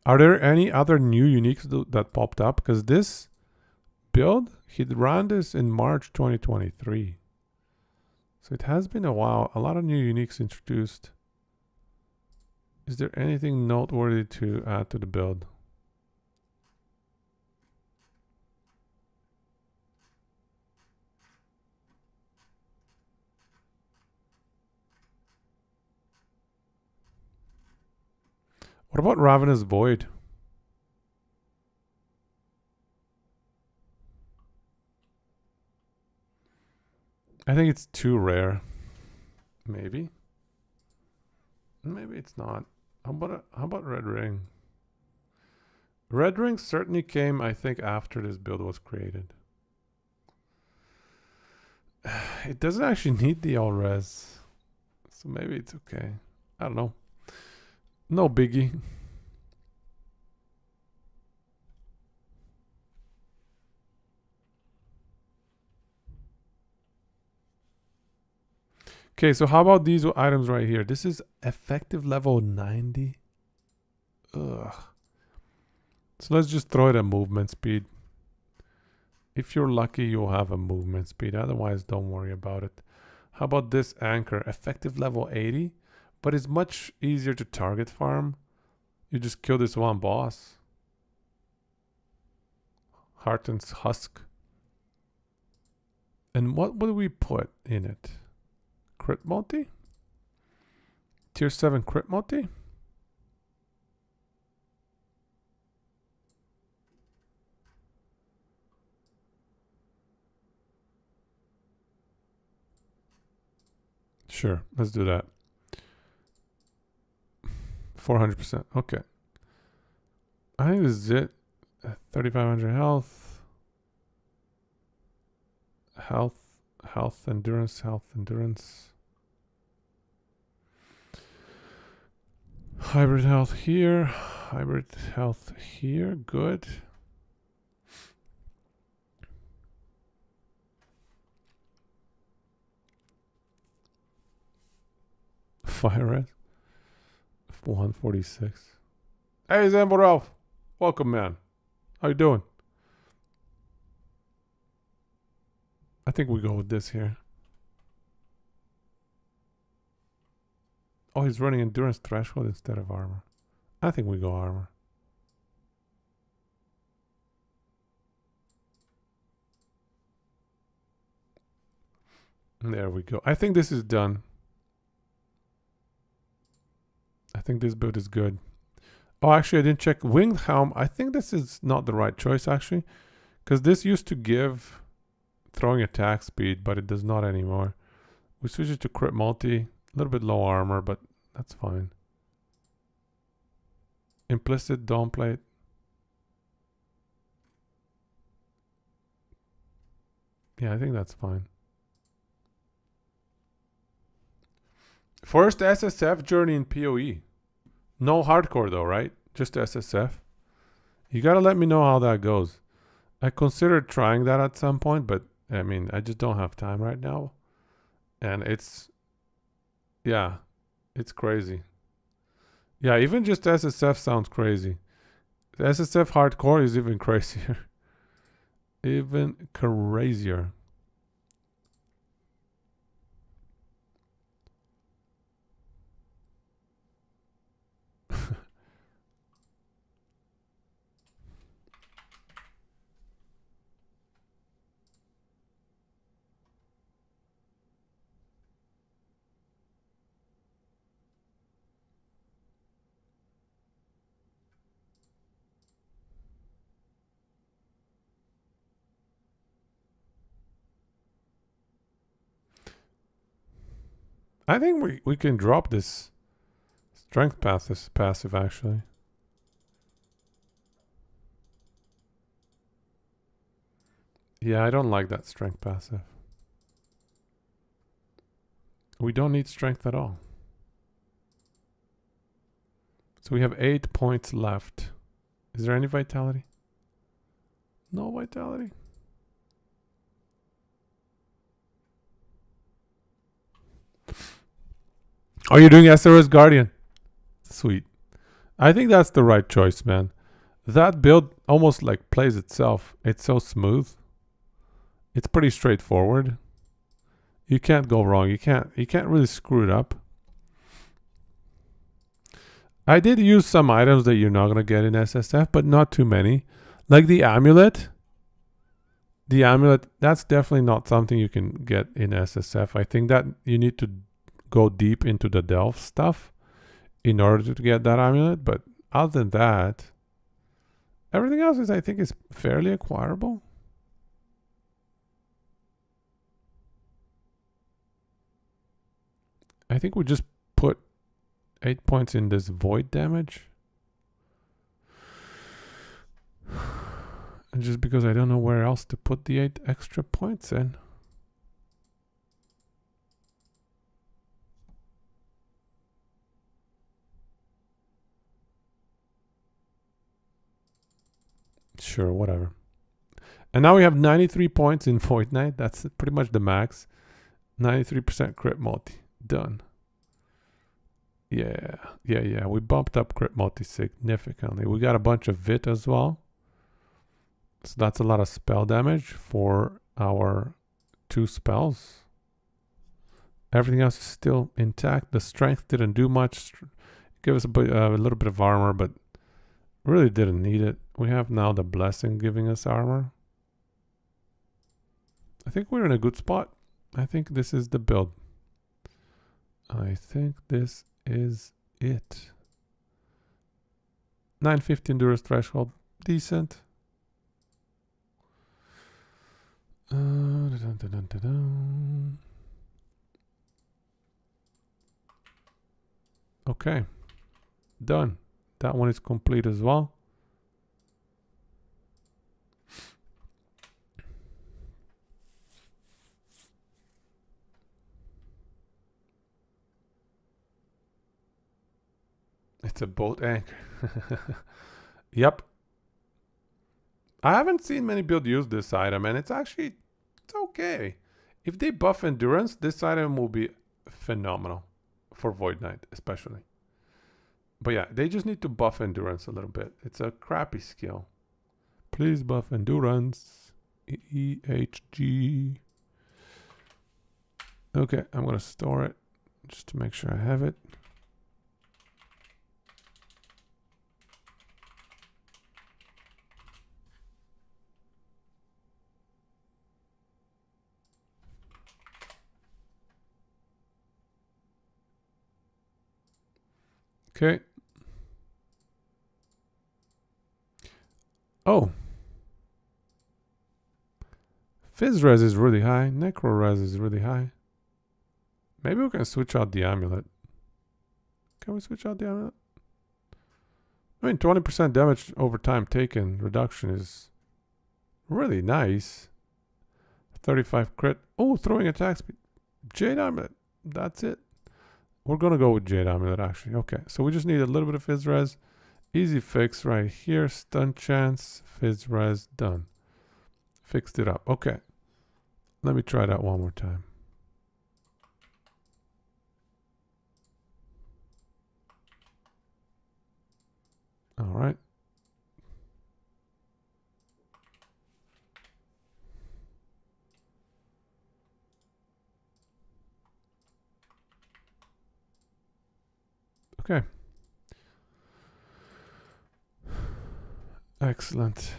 Are there any other new uniques that popped up? Because this build, he ran this in March 2023. So it has been a while. A lot of new uniques introduced. Is there anything noteworthy to add to the build? What about Ravenous Void? I think it's too rare. Maybe. Maybe it's not. How about Red Ring? Red Ring certainly came, I think, after this build was created. It doesn't actually need the all res. So maybe it's okay. I don't know. No biggie. Okay, so how about these items right here? This is effective level 90. Ugh. So let's just throw it at movement speed. If you're lucky, you'll have a movement speed. Otherwise, don't worry about it. How about this anchor? Effective level 80, but it's much easier to target farm. You just kill this one boss. Hearten's Husk. And what would we put in it? Crit multi? Tier 7 crit multi? Sure, let's do that. 400%. Okay. I think this is it. 3,500 health. Health, endurance. Hybrid health here. Hybrid health here. Good. Fire red. 146. Hey, Zambo Ralph. Welcome, man. How you doing? I think we go with this here. Oh, he's running endurance threshold instead of armor. I think we go armor. There we go. I think this is done. I think this build is good. Oh, actually, I didn't check. Winged Helm. I think this is not the right choice, actually. Because this used to give throwing attack speed, but it does not anymore. We switch it to crit multi. A little bit low armor, but that's fine. Implicit Dawn Plate. Yeah, I think that's fine. First SSF journey in PoE. No hardcore though, right? Just SSF. You gotta let me know how that goes. I considered trying that at some point, but I mean, I just don't have time right now. And it's crazy. Yeah, even just SSF sounds crazy. The SSF hardcore is even crazier. Even crazier. I think we can drop this strength passive actually. Yeah, I don't like that strength passive. We don't need strength at all. So we have 8 points left. Is there any vitality? No vitality. Are you doing SRS Guardian? Sweet. I think that's the right choice, man. That build almost like plays itself. It's so smooth. It's pretty straightforward. You can't go wrong. You can't really screw it up. I did use some items that you're not gonna get in SSF, but not too many. Like the amulet. The amulet, that's definitely not something you can get in SSF. I think that you need to go deep into the delve stuff in order to get that amulet. But other than that, everything else I think is fairly acquirable. I think we just put 8 points in this void damage. And just because I don't know where else to put the 8 extra points in. Sure, whatever. And now we have 93 points in Void Knight. That's pretty much the max. 93% crit multi. Done. Yeah. We bumped up crit multi significantly. We got a bunch of Vit as well. So that's a lot of spell damage for our 2 spells. Everything else is still intact. The strength didn't do much. Give us a little bit of armor, but really didn't need it. We have now the blessing giving us armor. I think we're in a good spot. I think this is the build. I think this is it. 950 endurance threshold. Decent. Okay. Done. That one is complete as well. It's a boat anchor. Yep. I haven't seen many builds use this item, and it's okay. If they buff endurance, this item will be phenomenal for Void Knight, especially. But yeah, they just need to buff endurance a little bit. It's a crappy skill. Please buff endurance. EHG. Okay, I'm going to store it just to make sure I have it. Okay. Oh. Fizz res is really high. Necro res is really high. Maybe we can switch out the amulet. Can we switch out the amulet? I mean, 20% damage over time taken reduction is really nice. 35 crit. Oh, throwing attack speed. Jade amulet. That's it. We're going to go with Jade amulet, actually. Okay, so we just need a little bit of Fizz res. Easy fix right here. Stun chance. Fizz res. Done. Fixed it up. Okay. Let me try that one more time. All right. Okay. Excellent.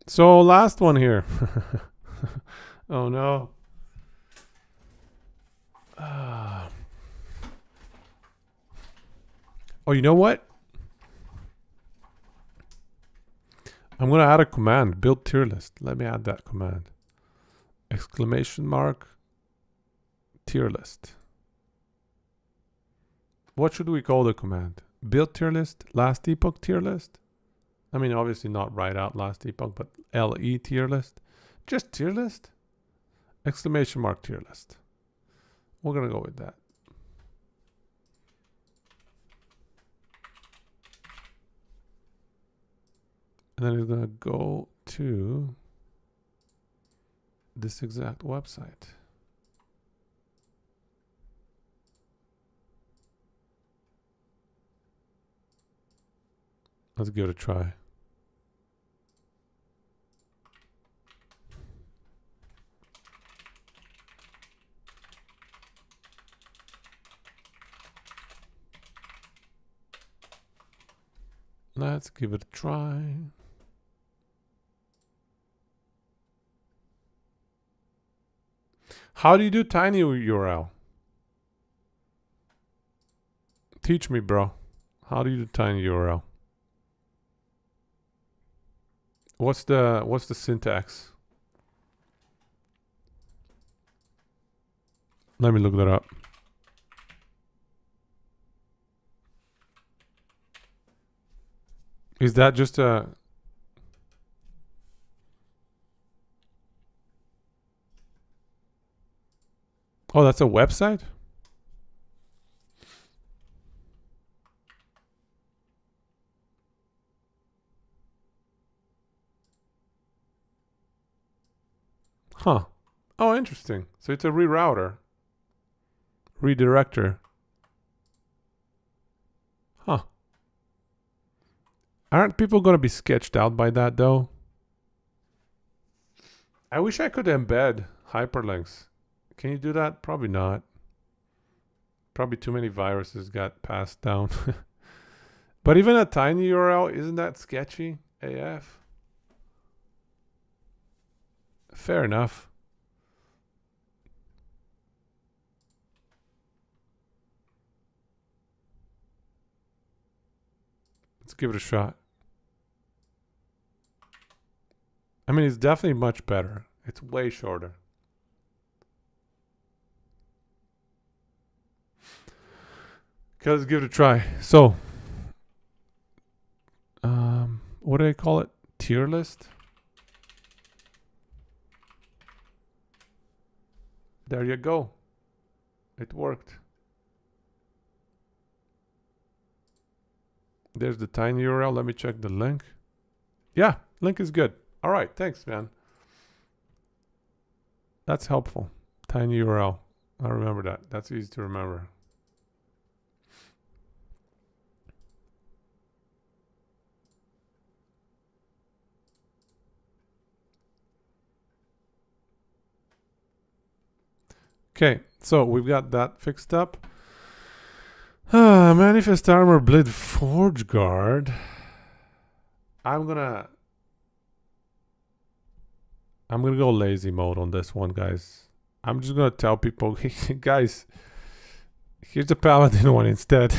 So last one here. Oh no. Oh, you know what? I'm going to add a command. Build tier list. Let me add that command. Exclamation mark. Tier list. What should we call the command? Build tier list? Last epoch tier list? I mean, obviously not write out last epoch, but LE tier list. Just tier list? Exclamation mark tier list. We're going to go with that. And then it's going to go to this exact website. Let's give it a try. Let's give it a try. How do you do tiny URL? Teach me, bro. How do you do tiny URL? What's the syntax? Let me look that up. Is that just a... Oh, that's a website? Huh. Oh, interesting. So it's a rerouter. Redirector. Huh. Aren't people going to be sketched out by that, though? I wish I could embed hyperlinks. Can you do that? Probably not. Probably too many viruses got passed down. But even a tiny URL, isn't that sketchy? AF? Fair enough. Let's give it a shot. I mean, it's definitely much better. It's way shorter. Okay, let's give it a try. So, what do I call it? Tier list? There you go. It worked. There's the tiny URL. Let me check the link. Yeah, link is good. All right, thanks, man. That's helpful. Tiny URL. I remember that. That's easy to remember. Okay, so we've got that fixed up. Manifest Armor Blade Forge Guard. I'm gonna go lazy mode on this one, guys. I'm just gonna tell people, guys, here's the Paladin one instead.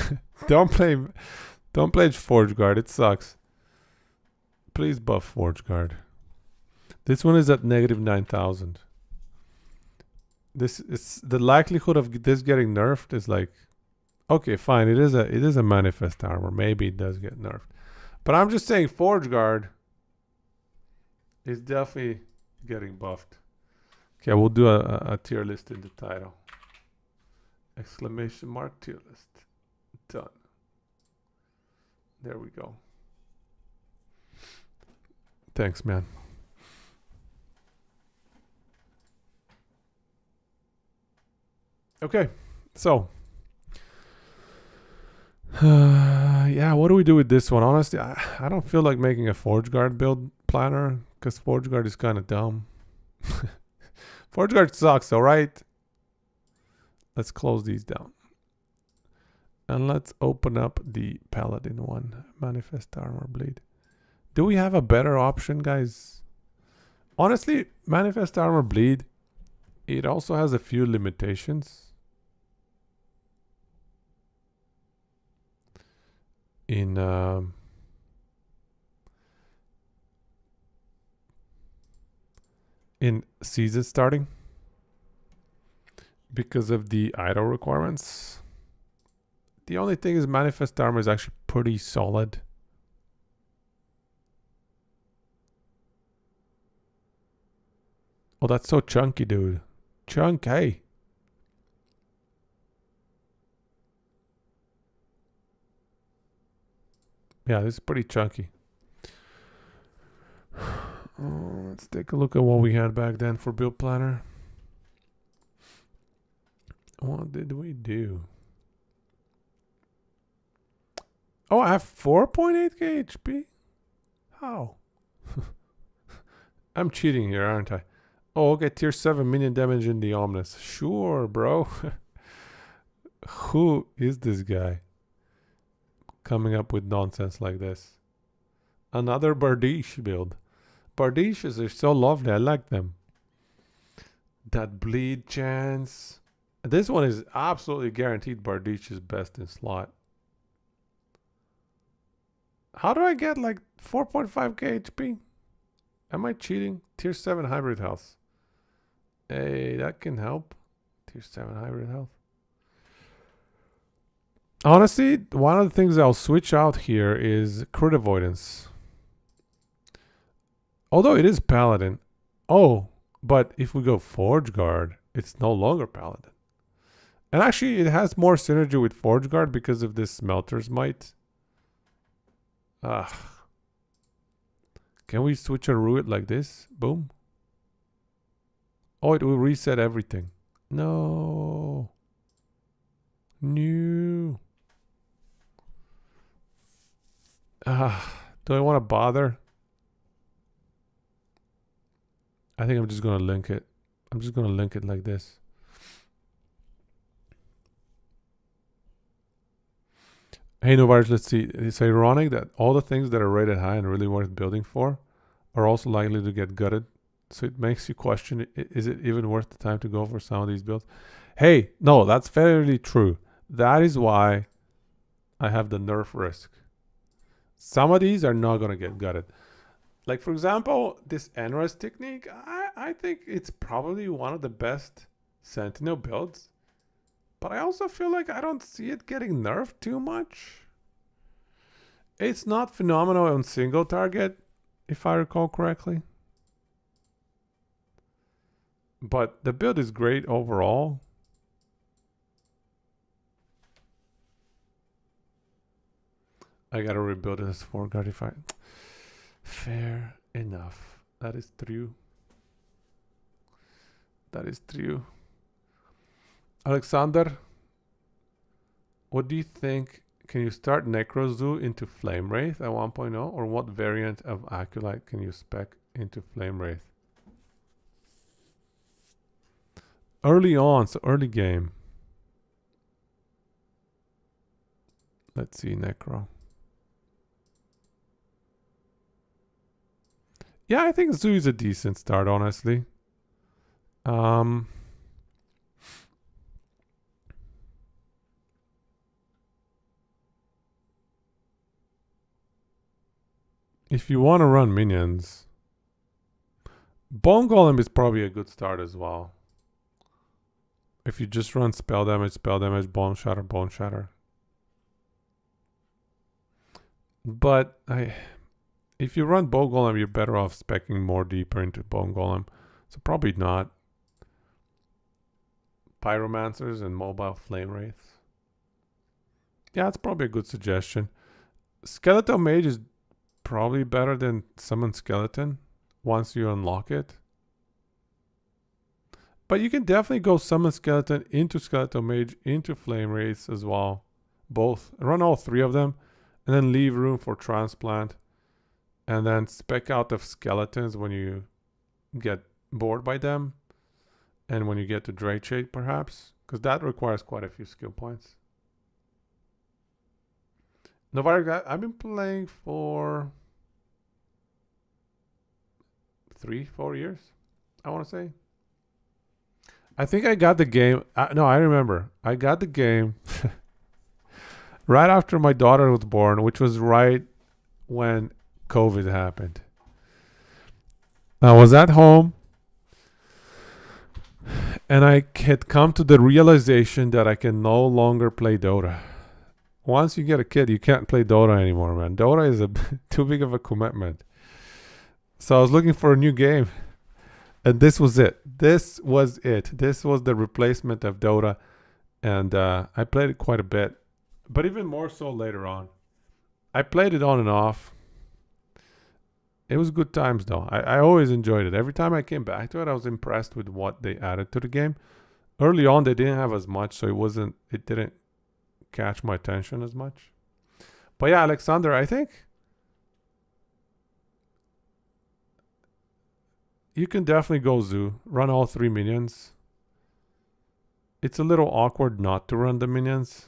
Don't play Forge Guard. It sucks. Please buff Forge Guard. This one is at negative 9,000. This is the likelihood of this getting nerfed is like, okay, fine. It is a manifest armor. Maybe it does get nerfed, but I'm just saying Forge Guard is definitely getting buffed. Okay, we'll do a tier list in the title. Exclamation mark tier list. Done. There we go. Thanks, man. Okay, so yeah, what do we do with this one? Honestly, I don't feel like making a Forge Guard build planner because Forge Guard is kind of dumb. Forge Guard sucks, all right? Let's close these down. And let's open up the Paladin one. Manifest Armor Bleed. Do we have a better option, guys? Honestly, Manifest Armor Bleed, it also has a few limitations. In in season starting because of the idle requirements. The only thing is manifest armor is actually pretty solid. Oh, that's so chunky, dude. Chunky. Yeah, this is pretty chunky. Oh, let's take a look at what we had back then for build planner. What did we do? Oh, I have 4.8k HP? How? I'm cheating here, aren't I? Oh, okay, tier 7 minion damage in the Omnis. Sure, bro. Who is this guy coming up with nonsense like this? Another Bardiche build. Bardiches are so lovely. I like them. That bleed chance. This one is absolutely guaranteed Bardiche is best in slot. How do I get like 4.5k HP? Am I cheating? Tier 7 hybrid health. Hey, that can help. Tier 7 hybrid health. Honestly, one of the things I'll switch out here is crit avoidance. Although it is paladin. Oh, but if we go forge guard, it's no longer paladin. And actually, it has more synergy with forge guard because of this smelter's might. Can we switch a Ruit like this? Boom. Oh, it will reset everything. No. New. Do I want to bother? I think I'm just going to link it. I'm just going to link it like this. Hey, Novarj, let's see. It's ironic that all the things that are rated high and really worth building for are also likely to get gutted. So it makes you question, is it even worth the time to go for some of these builds? Hey, no, that's fairly true. That is why I have the nerf risk. Some of these are not going to get gutted. Like, for example, this Enra's technique, I think it's probably one of the best Sentinel builds. But I also feel like I don't see it getting nerfed too much. It's not phenomenal on single target, if I recall correctly. But the build is great overall. I gotta rebuild it as 4 guard if I... Fair enough. That is true. That is true. Alexander, what do you think? Can you start Necrozoo into Flame Wraith at 1.0? Or what variant of Acolyte can you spec into Flame Wraith? Early on, so early game. Let's see, Necro. Yeah, I think Zoo is a decent start, honestly. If you want to run minions, Bone Golem is probably a good start as well. If you just run spell damage, Bone Shatter. But if you run Bone Golem, you're better off speccing more deeper into Bone Golem. So probably not. Pyromancers and Mobile Flame Wraiths. Yeah, it's probably a good suggestion. Skeleton Mage is probably better than Summon Skeleton once you unlock it. But you can definitely go Summon Skeleton into Skeleton Mage into Flame Wraiths as well. Both. Run all 3 of them and then leave room for Transplant. And then spec out the skeletons when you get bored by them. And when you get to Drake Shade, perhaps. Because that requires quite a few skill points. Novarg, I've been playing for 3-4 years, I want to say. I think I got the game. No, I remember. I got the game right after my daughter was born, which was right when COVID happened. I was at home And I had come to the realization that I can no longer play Dota. Once you get a kid, you can't play Dota anymore, man. Dota is too big of a commitment. So I was looking for a new game. And this was it. This was the replacement of Dota. And I played it quite a bit. But even more so later on. I played it on and off. It was good times though. I always enjoyed it. Every time I came back to it, I was impressed with what they added to the game. Early on, they didn't have as much, so it didn't catch my attention as much. But yeah, Alexander, I think you can definitely go Zoo. Run all 3 minions. It's a little awkward not to run the minions.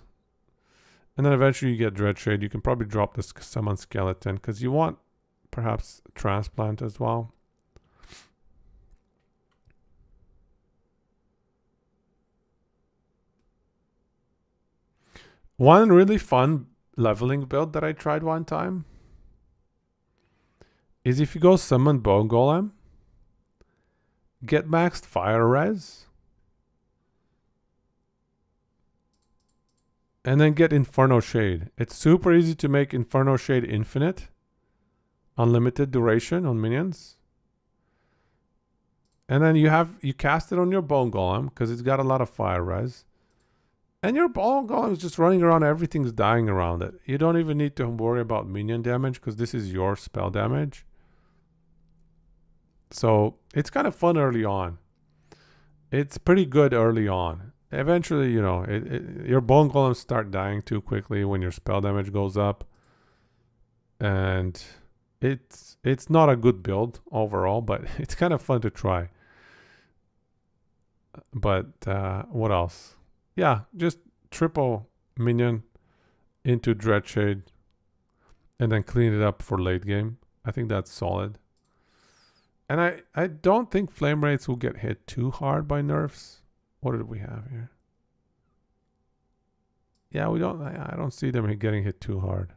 And then eventually you get Dreadshade. You can probably drop the Summon Skeleton because you want perhaps Transplant as well. One really fun leveling build that I tried one time is if you go Summon Bone Golem, get maxed Fire Res, and then get Inferno Shade. It's super easy to make Inferno Shade infinite. Unlimited duration on minions. And then you cast it on your Bone Golem because it's got a lot of fire res. And your Bone Golem is just running around, everything's dying around it. You don't even need to worry about minion damage because this is your spell damage. So it's kind of fun early on. It's pretty good early on. Eventually, your Bone Golems start dying too quickly when your spell damage goes up. And it's not a good build overall, but it's kind of fun to try. But what else? Yeah, just triple minion into Dreadshade and then clean it up for late game. I think that's solid. And I don't think flame rates will get hit too hard by nerfs. What did we have here? Yeah, I don't see them getting hit too hard.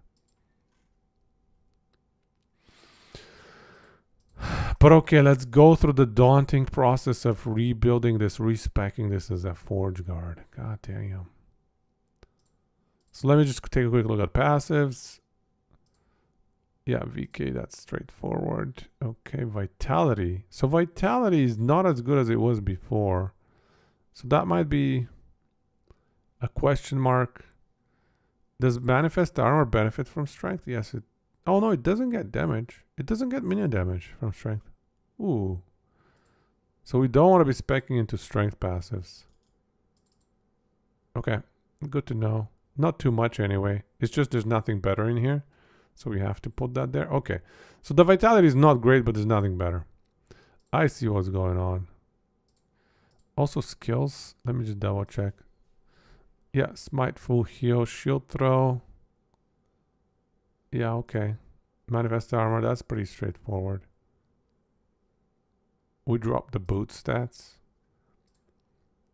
But okay, let's go through the daunting process of rebuilding this, respecking this as a Forge Guard. God damn. So let me just take a quick look at passives. Yeah, VK, that's straightforward. Okay, Vitality. So Vitality is not as good as it was before. So that might be a question mark. Does Manifest Armor benefit from Strength? Yes, it... Oh no, it doesn't get damage. It doesn't get minion damage from Strength. Ooh. So we don't want to be speccing into Strength passives. Okay, good to know. Not too much anyway. It's just there's nothing better in here. So we have to put that there. Okay. So the Vitality is not great, but there's nothing better. I see what's going on. Also skills. Let me just double check. Yeah, Smite, Full Heal, Shield Throw. Yeah, okay. Manifest Armor, that's pretty straightforward. We drop the boot stats.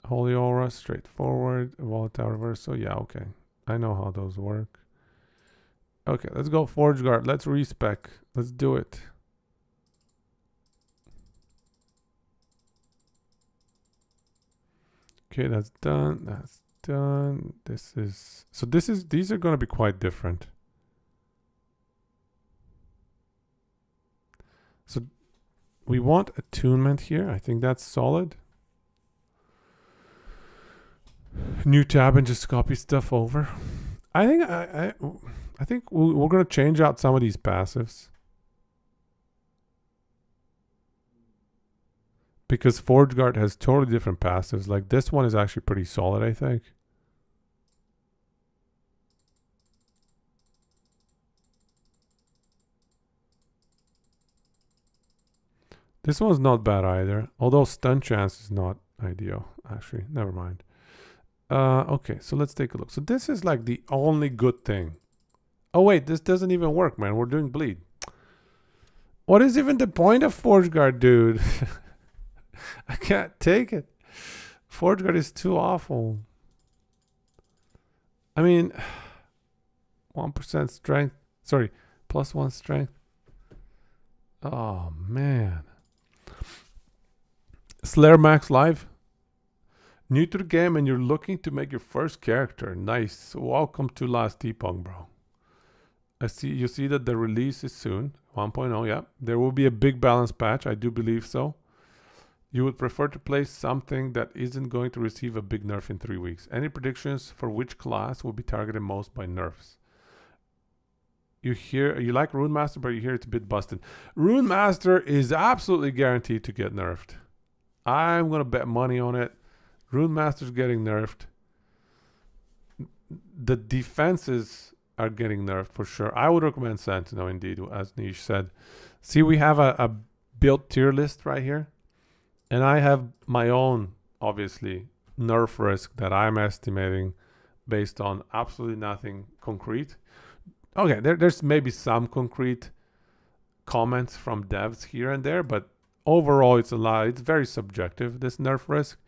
Holy Aura, straightforward. Volatile Reversal, yeah, okay. I know how those work. Okay, let's go Forge Guard. Let's respec. Let's do it. Okay, that's done. That's done. These are going to be quite different. So we want attunement here. I think that's solid. New tab and just copy stuff over. I think we're going to change out some of these passives. Because Forge Guard has totally different passives. Like this one is actually pretty solid, I think. This one's not bad either. Although stun chance is not ideal. Actually, never mind. Okay, so let's take a look. So this is like the only good thing. Oh wait, this doesn't even work, man. We're doing bleed. What is even the point of Forge Guard, dude? I can't take it. Forge Guard is too awful. I mean, 1% strength. Sorry, +1 strength. Oh, man. Slayer Max Live. New to the game and you're looking to make your first character. Nice. Welcome to Last Epoch, bro. You see that the release is soon. 1.0, yeah. There will be a big balance patch. I do believe so. You would prefer to play something that isn't going to receive a big nerf in 3 weeks. Any predictions for which class will be targeted most by nerfs? You like Rune Master, but you hear it's a bit busted. Rune Master is absolutely guaranteed to get nerfed. I'm going to bet money on it. Rune Master's getting nerfed. The defenses are getting nerfed for sure. I would recommend Sentinel indeed, as Nish said. See, we have a build tier list right here. And I have my own, obviously, nerf risk that I'm estimating based on absolutely nothing concrete. Okay, there's maybe some concrete comments from devs here and there, but overall it's very subjective, this nerf risk.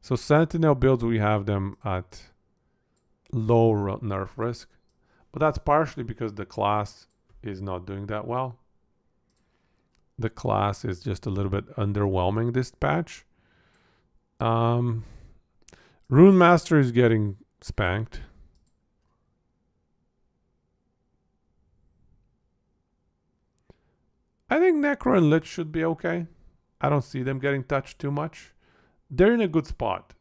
So Sentinel builds, we have them at low nerf risk, but that's partially because the class is not doing that well. The class is just a little bit underwhelming this patch. Rune Master is getting spanked. I think Necro and Lich should be okay. I don't see them getting touched too much. They're in a good spot.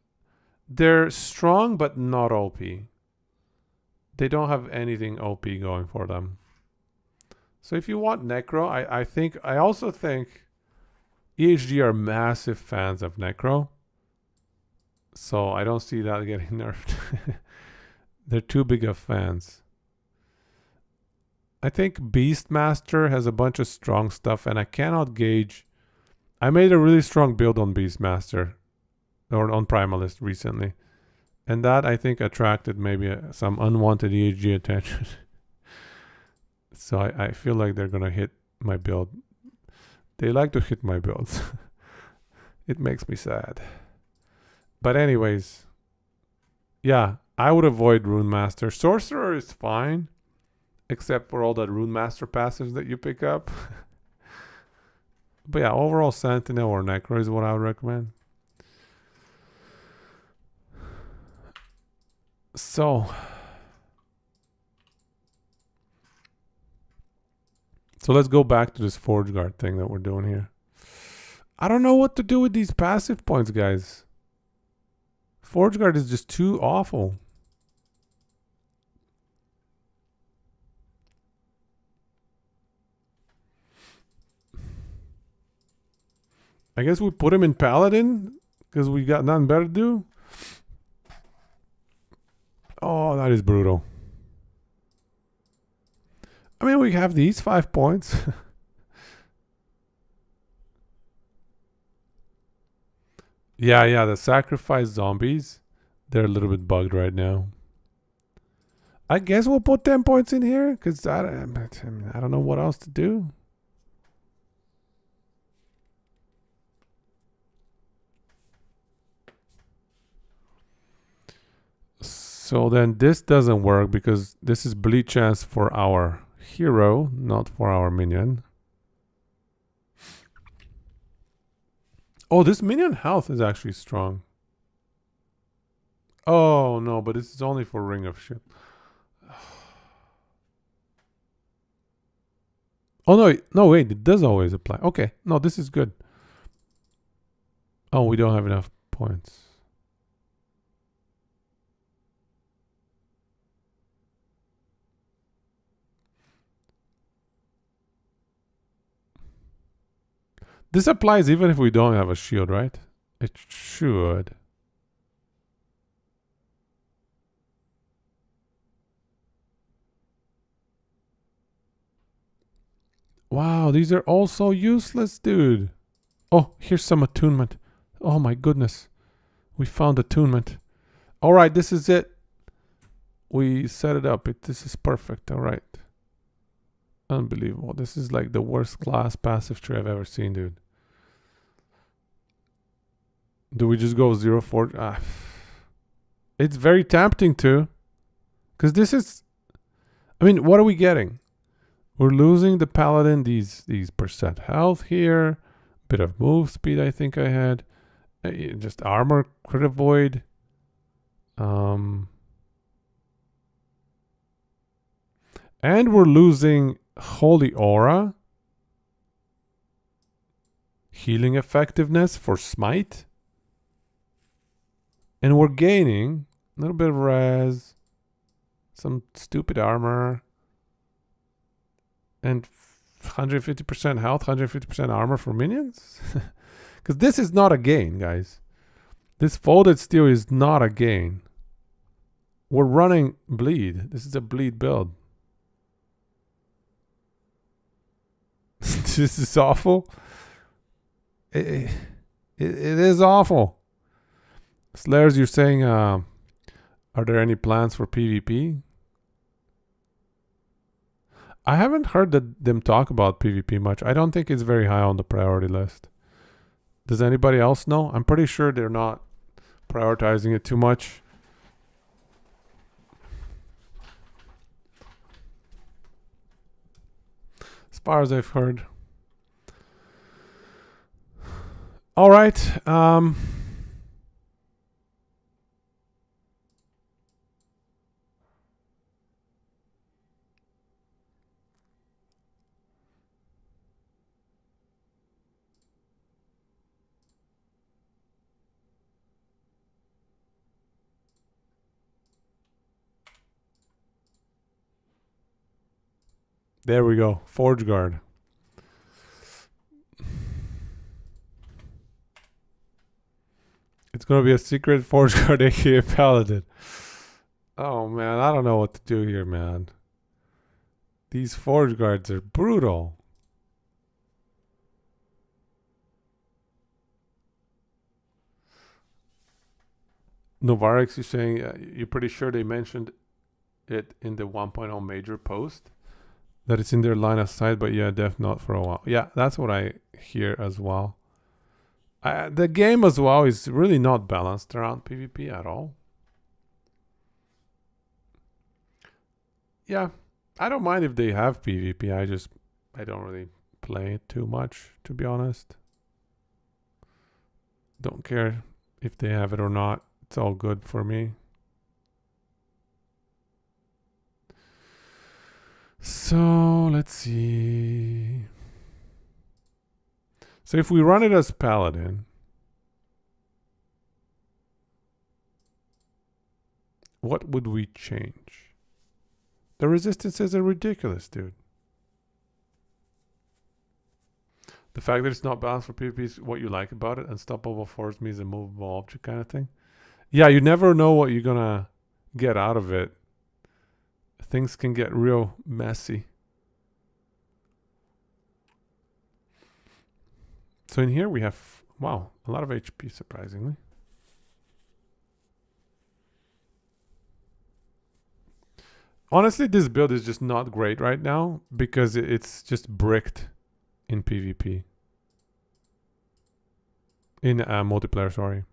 They're strong but not OP. They don't have anything OP going for them. So if you want Necro, I also think EHG are massive fans of Necro. So I don't see that getting nerfed. They're too big of fans. I think Beastmaster has a bunch of strong stuff, and I cannot gauge. I made a really strong build on Beastmaster, or on Primalist recently. And that, I think, attracted maybe some unwanted EHG attention. So I feel like they're going to hit my build. They like to hit my builds. It makes me sad. But anyways, yeah, I would avoid Rune Master. Sorcerer is fine, except for all that Rune Master passives that you pick up. But yeah, overall Sentinel or Necro is what I would recommend. So let's go back to this Forge Guard thing that we're doing here. I don't know what to do with these passive points, guys. Forge Guard is just too awful. I guess we put him in Paladin because we got nothing better to do. Oh, that is brutal. I mean, we have these 5 points. Yeah, the sacrifice zombies, they're a little bit bugged right now. I guess we'll put 10 points in here because I don't know what else to do. So then this doesn't work because this is bleed chance for our hero, not for our minion. Oh, this minion health is actually strong. Oh no, but this is only for Ring of Shit. Oh no, wait, it does always apply. Okay, no, this is good. Oh, we don't have enough points. This applies even if we don't have a shield, right? It should. Wow, these are all so useless, dude. Oh, here's some attunement. Oh my goodness. We found attunement. All right, this is it. We set it up. This is perfect. All right. Unbelievable. This is like the worst class passive tree I've ever seen, dude. Do we just go 0-4? It's very tempting to. Because this is... I mean, what are we getting? We're losing the paladin, these percent health here. Bit of move speed I think I had. Just armor, crit avoid. And we're losing Holy Aura. Healing effectiveness for Smite. And we're gaining a little bit of res. Some stupid armor. And 150% health, 150% armor for minions? Because this is not a gain, guys. This folded steel is not a gain. We're running bleed. This is a bleed build. This is awful. It is awful. Slayers, you're saying, are there any plans for PvP? I haven't heard them talk about PvP much. I don't think it's very high on the priority list. Does anybody else know? I'm pretty sure they're not prioritizing it too much. As far as I've heard. All right. There we go. Forge Guard. It's going to be a secret Forge Guard, aka Paladin. Oh, man. I don't know what to do here, man. These Forge Guards are brutal. Novarix is saying, you're pretty sure they mentioned it in the 1.0 major post? That it's in their line of sight, but yeah, def not for a while. Yeah, that's what I hear as well. The game as well is really not balanced around PvP at all. Yeah, I don't mind if they have PvP. I don't really play it too much, to be honest. Don't care if they have it or not. It's all good for me. So let's see. So if we run it as Paladin, what would we change? The resistances are ridiculous, dude. The fact that it's not balanced for PvP is what you like about it. Unstoppable force me is a movable object kind of thing. Yeah, you never know what you're gonna get out of it. Things can get real messy. So in here we have, wow, a lot of HP, surprisingly. Honestly, this build is just not great right now because it's just bricked in PvP. In multiplayer, sorry.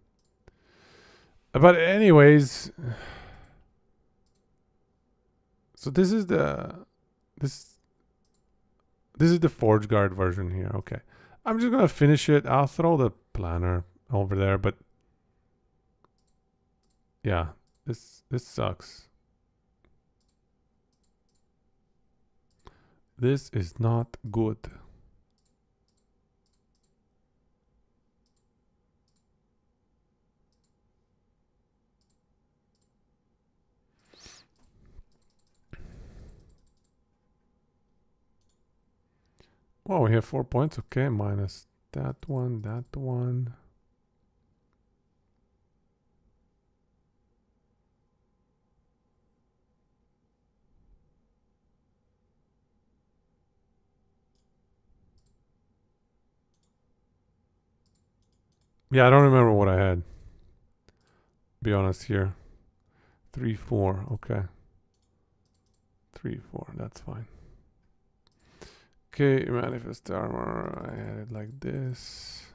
But anyways, so this is the Forge Guard version here. Okay, I'm just gonna finish it. I'll throw the planner over there, but yeah, this sucks. This is not good. Well, we have 4 points. Okay, minus that one, that one. Yeah, I don't remember what I had. Be honest here. 3, 4. Okay. 3, 4. That's fine. Okay, manifest armor. I had it like this.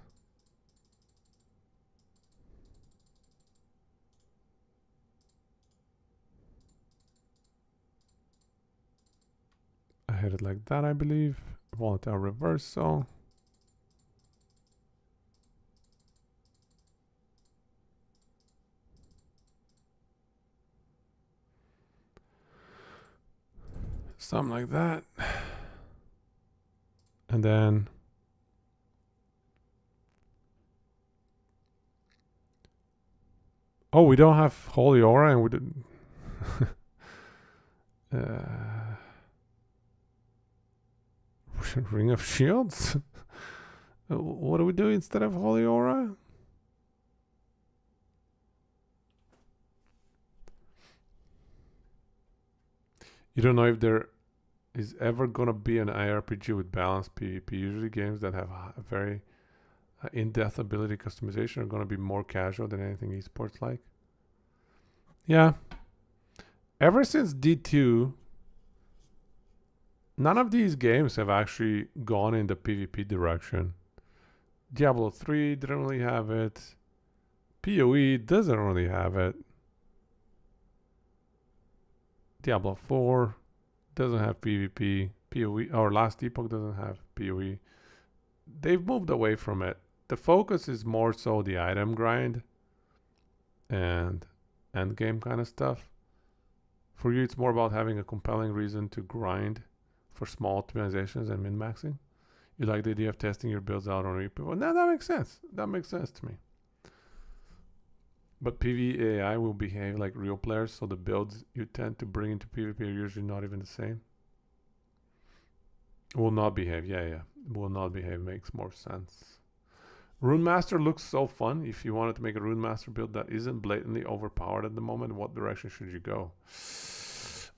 I had it like that, I believe. Volatile reversal. Something like that. And then oh, we don't have Holy Aura and we didn't Ring of Shields? What do we do instead of Holy Aura? You don't know if there is ever going to be an IRPG with balanced PvP. Usually games that have a very in-depth ability customization are going to be more casual than anything esports like. Yeah. Ever since D2, none of these games have actually gone in the PvP direction. Diablo 3 didn't really have it. PoE doesn't really have it. Diablo 4 doesn't have PvP. PoE, or Last Epoch doesn't have PoE. They've moved away from it. The focus is more so the item grind and end game kind of stuff. For you, it's more about having a compelling reason to grind for small optimizations and min-maxing. You like the idea of testing your builds out on repo. Well, no, that makes sense. That makes sense to me. But PvAI will behave like real players, so the builds you tend to bring into PvP are usually not even the same. Will not behave, yeah. Will not behave makes more sense. Rune Master looks so fun. If you wanted to make a Rune Master build that isn't blatantly overpowered at the moment, what direction should you go?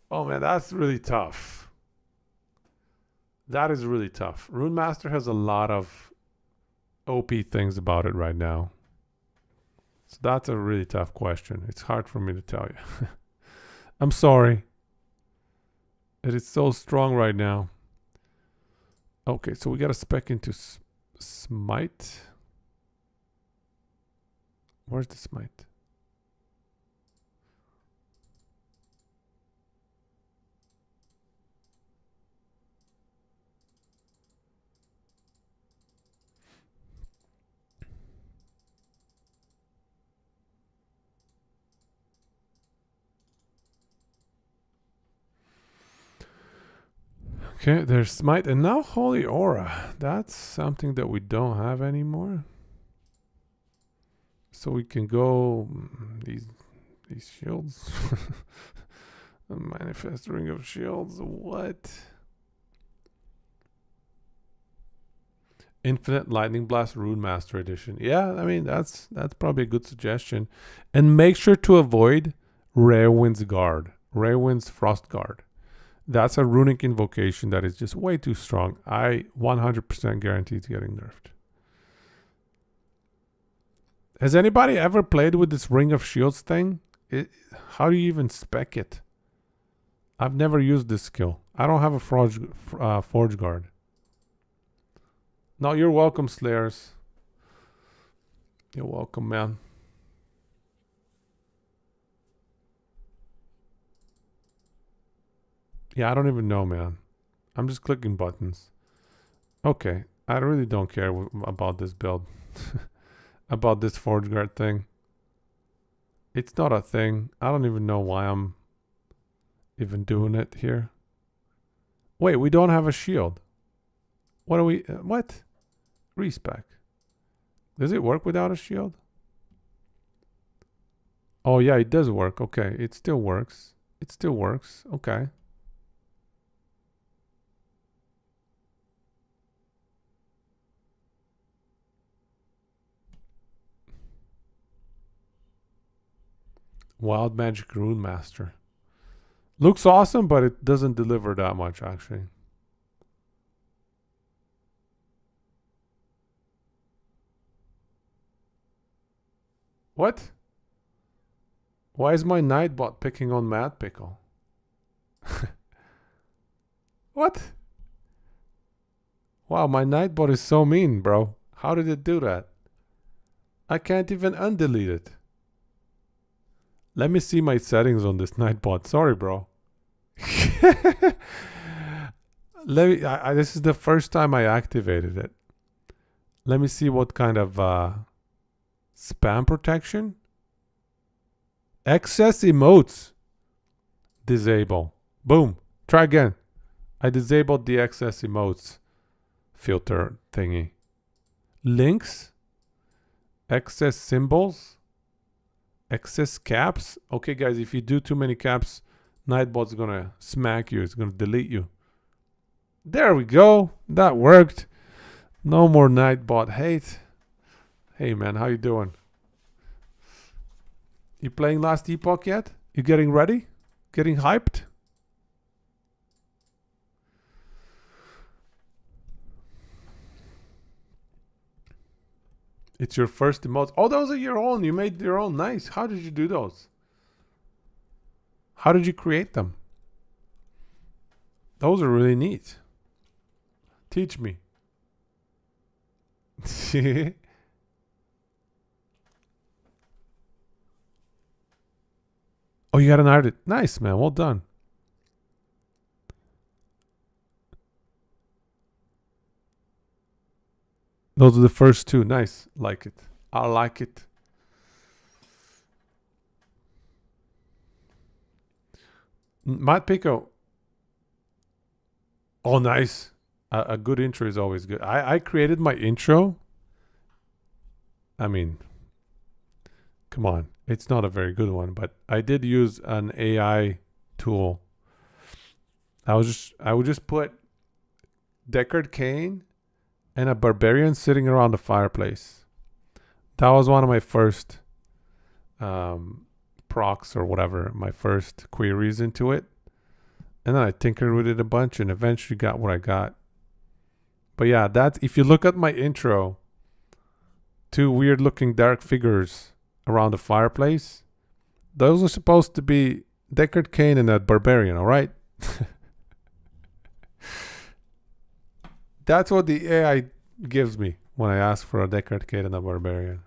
Oh man, that's really tough. That is really tough. Rune Master has a lot of OP things about it right now. So that's a really tough question. It's hard for me to tell you. I'm sorry. It is so strong right now. Okay, so we got to spec into Smite. Where's the Smite? Okay, there's Smite and now Holy Aura. That's something that we don't have anymore. So we can go these shields. A manifest ring of shields. What? Infinite Lightning Blast Rune Master Edition. Yeah, I mean that's probably a good suggestion. And make sure to avoid Raewind's Guard. Raewind's Frost Guard. That's a runic invocation that is just way too strong. I 100% guarantee it's getting nerfed. Has anybody ever played with this Ring of Shields thing? How do you even spec it? I've never used this skill. I don't have a Forge Guard. No, you're welcome, Slayers. You're welcome, man. Yeah, I don't even know, man. I'm just clicking buttons. Okay, I really don't care about this build. About this Forge Guard thing. It's not a thing. I don't even know why I'm even doing it here. Wait, we don't have a shield. What are we... what? Respec. Does it work without a shield? Oh, yeah, it does work. Okay, it still works. It still works. Okay. Wild Magic Rune Master. Looks awesome, but it doesn't deliver that much, actually. What? Why is my Nightbot picking on Mad Pickle? What? Wow, my Nightbot is so mean, bro. How did it do that? I can't even undelete it. Let me see my settings on this Nightbot. Sorry, bro. This is the first time I activated it. Let me see what kind of spam protection. Excess emotes. Disable. Boom. Try again. I disabled the excess emotes filter thingy. Links? Excess symbols? Excess caps? Okay, guys, if you do too many caps, Nightbot's gonna smack you. It's gonna delete you. There we go. That worked. No more Nightbot hate. Hey, man, how you doing? You playing Last Epoch yet? You getting ready? Getting hyped? It's your first emotes. Oh, those are your own. You made your own. Nice. How did you do those? How did you create them? Those are really neat. Teach me. Oh, you got an art. Nice, man. Well done. Those are the first two. Nice. Like it. I like it. Matt Pico. Oh, nice. A good intro is always good. I created my intro. I mean, come on. It's not a very good one, but I did use an AI tool. I would just put Deckard Cain and a barbarian sitting around the fireplace. That was one of my first procs or whatever, my first queries into it. And then I tinkered with it a bunch and eventually got what I got. But yeah, that's, if you look at my intro, two weird looking dark figures around the fireplace, those are supposed to be Deckard Cain and that barbarian, alright? That's what the AI gives me when I ask for a Deckard Cain and a barbarian.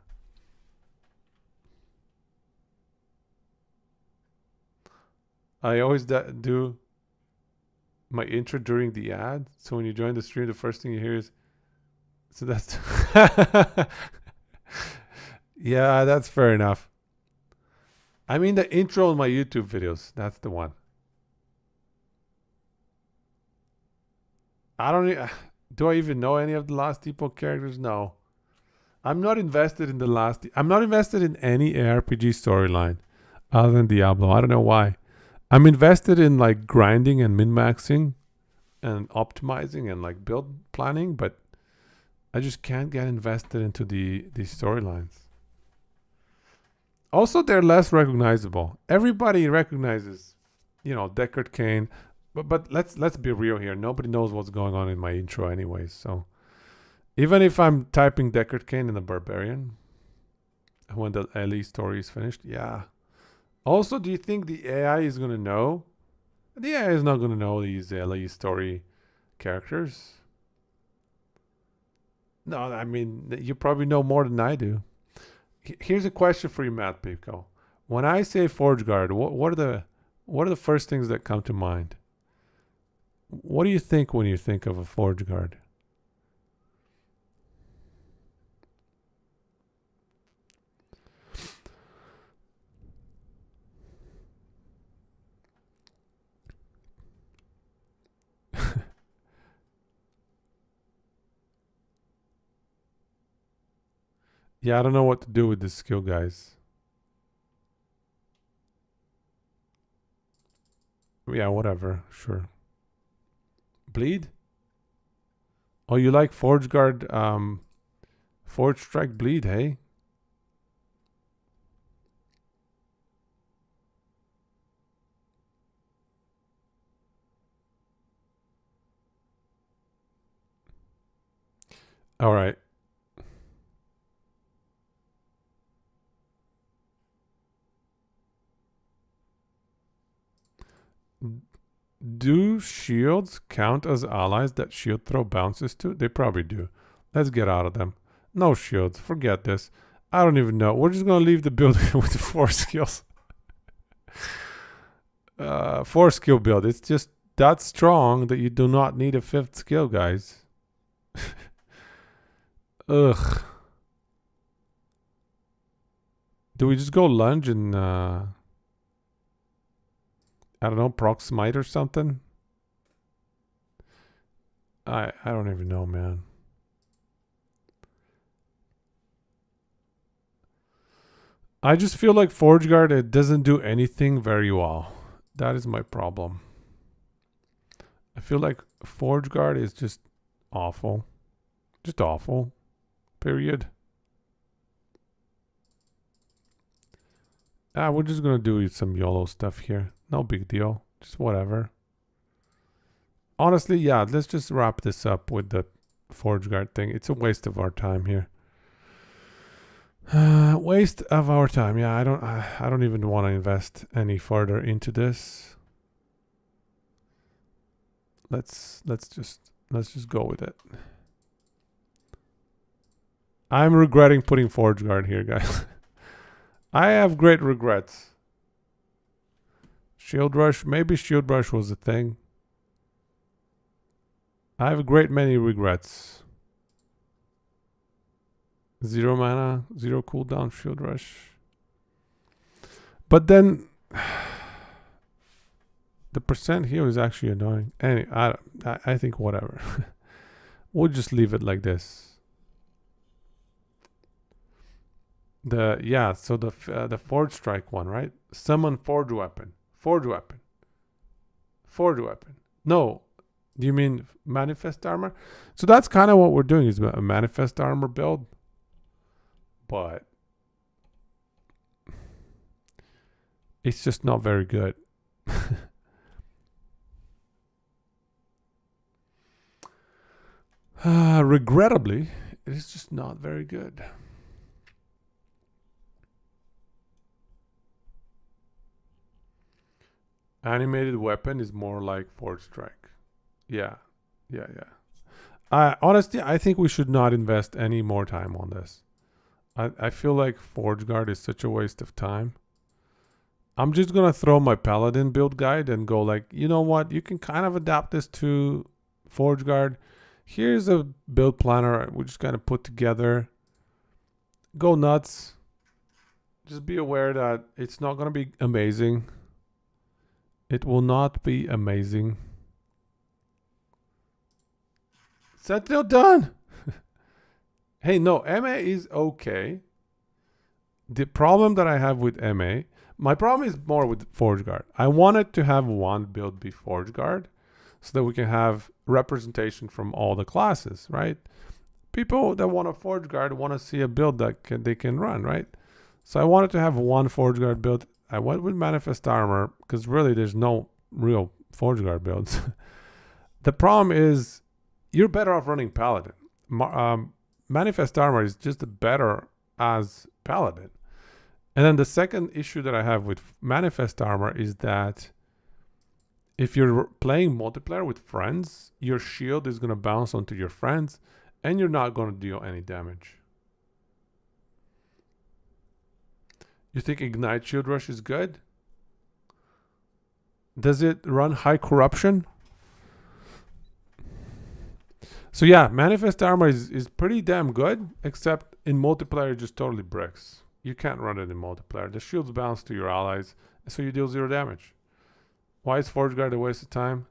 I always do my intro during the ad. So when you join the stream, the first thing you hear is, so that's, yeah, that's fair enough. I mean the intro on my YouTube videos. That's the one. I don't, do I even know any of the Last Epoch characters? No. I'm not invested in the last, I'm not invested in any ARPG storyline other than Diablo. I don't know why. I'm invested in like grinding and min-maxing and optimizing and like build planning, but I just can't get invested into these storylines. Also, they're less recognizable. Everybody recognizes, Deckard Cain, but let's be real here. Nobody knows what's going on in my intro anyways. So even if I'm typing Deckard Cain and the Barbarian when the LE story is finished, yeah. Also, do you think the AI is going to know? The AI is not going to know these LE story characters. No, I mean, you probably know more than I do. Here's a question for you, Matt Pico. When I say Forge Guard, what are the first things that come to mind? What do you think when you think of a Forge Guard? Yeah, I don't know what to do with this skill, guys. Yeah, whatever. Sure. Bleed? Oh, you like Forge Guard, Forge Strike Bleed, hey? All right. Do shields count as allies that shield throw bounces to? They probably do. Let's get out of them. No shields. Forget this. I don't even know. We're just going to leave the build with the 4 skills. 4 skill build. It's just that strong that you do not need a 5th skill, guys. Ugh. Do we just go lunge and, I don't know, proc smite or something? I don't even know, man. I just feel like Forge Guard, it doesn't do anything very well. That is my problem. I feel like Forge Guard is just awful. Just awful. Period. We're just gonna do some YOLO stuff here. No big deal. Just whatever. Honestly, yeah, let's just wrap this up with the Forge Guard thing. It's a waste of our time here. Waste of our time. Yeah, I don't even want to invest any further into this. Let's just go with it. I'm regretting putting Forge Guard here, guys. I have great regrets. Shield Rush, maybe Shield Rush was a thing. I have a great many regrets. 0 mana, 0 cooldown, Shield Rush. But then the percent here is actually annoying. Anyway, I think whatever. We'll just leave it like this. So the Forge Strike one, right? Summon Forge Weapon. Forge Weapon. Forge Weapon. No. Do you mean Manifest Armor? So that's kind of what we're doing, is a Manifest Armor build. But it's just not very good. Regrettably, it is just not very good. Animated weapon is more like Forge Strike. Yeah. Honestly, I think we should not invest any more time on this. I feel like Forge Guard is such a waste of time. I'm just going to throw my Paladin build guide and go like, you know what? You can kind of adapt this to Forge Guard. Here's a build planner we just kind of put together. Go nuts. Just be aware that it's not going to be amazing. It will not be amazing. Sentinel done. Hey, no, MA is okay. The problem that I have with MA, my problem is more with Forge Guard. I wanted to have one build be Forge Guard so that we can have representation from all the classes, right? People that want a Forge Guard want to see a build that they can run, right? So I wanted to have one Forge Guard build. I went with Manifest Armor because really there's no real Forge Guard builds. The problem is you're better off running Paladin. Manifest Armor is just better as Paladin. And then the second issue that I have with Manifest Armor is that if you're playing multiplayer with friends, your shield is going to bounce onto your friends and you're not going to deal any damage. You think Ignite Shield Rush is good? Does it run high corruption? So yeah, Manifest Armor is pretty damn good, except in multiplayer it just totally bricks. You can't run it in multiplayer. The shields bounce to your allies, so you deal 0 damage. Why is Forge Guard a waste of time?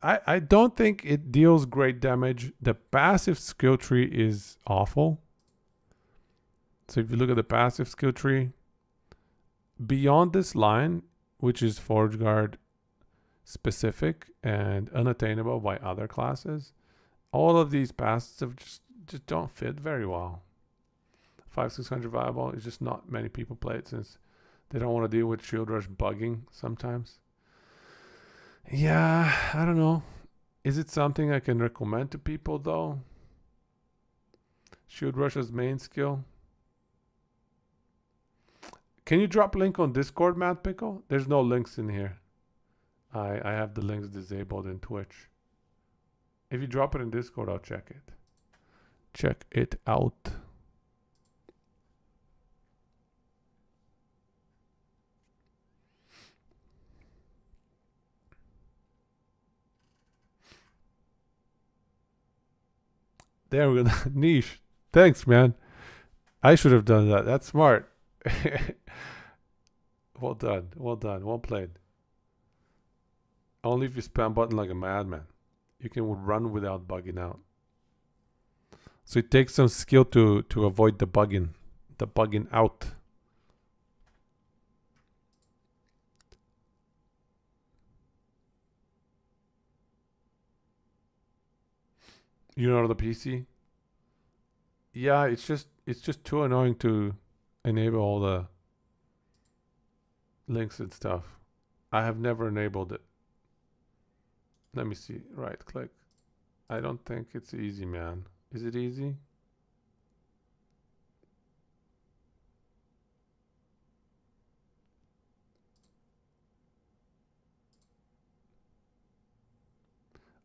I don't think it deals great damage. The passive skill tree is awful. So if you look at the passive skill tree, beyond this line, which is Forge Guard specific and unattainable by other classes, all of these passives just don't fit very well. 5-600 viable is just not many people play it since they don't want to deal with Shield Rush bugging sometimes. Yeah, I don't know. Is it something I can recommend to people though? Shield Rush's main skill. Can you drop link on Discord, Matt Pickle? There's no links in here. I have the links disabled in Twitch. If you drop it in Discord, I'll check it. Check it out. There we go. Niche. Thanks, man. I should have done that. That's smart. Well done. Well done. Well played. Only if you spam button like a madman. You can run without bugging out. So it takes some skill to avoid the bugging out. You know the PC? Yeah, it's just too annoying to enable all the links and stuff. I have never enabled it. Let me see. Right click. I don't think it's easy, man. Is it easy?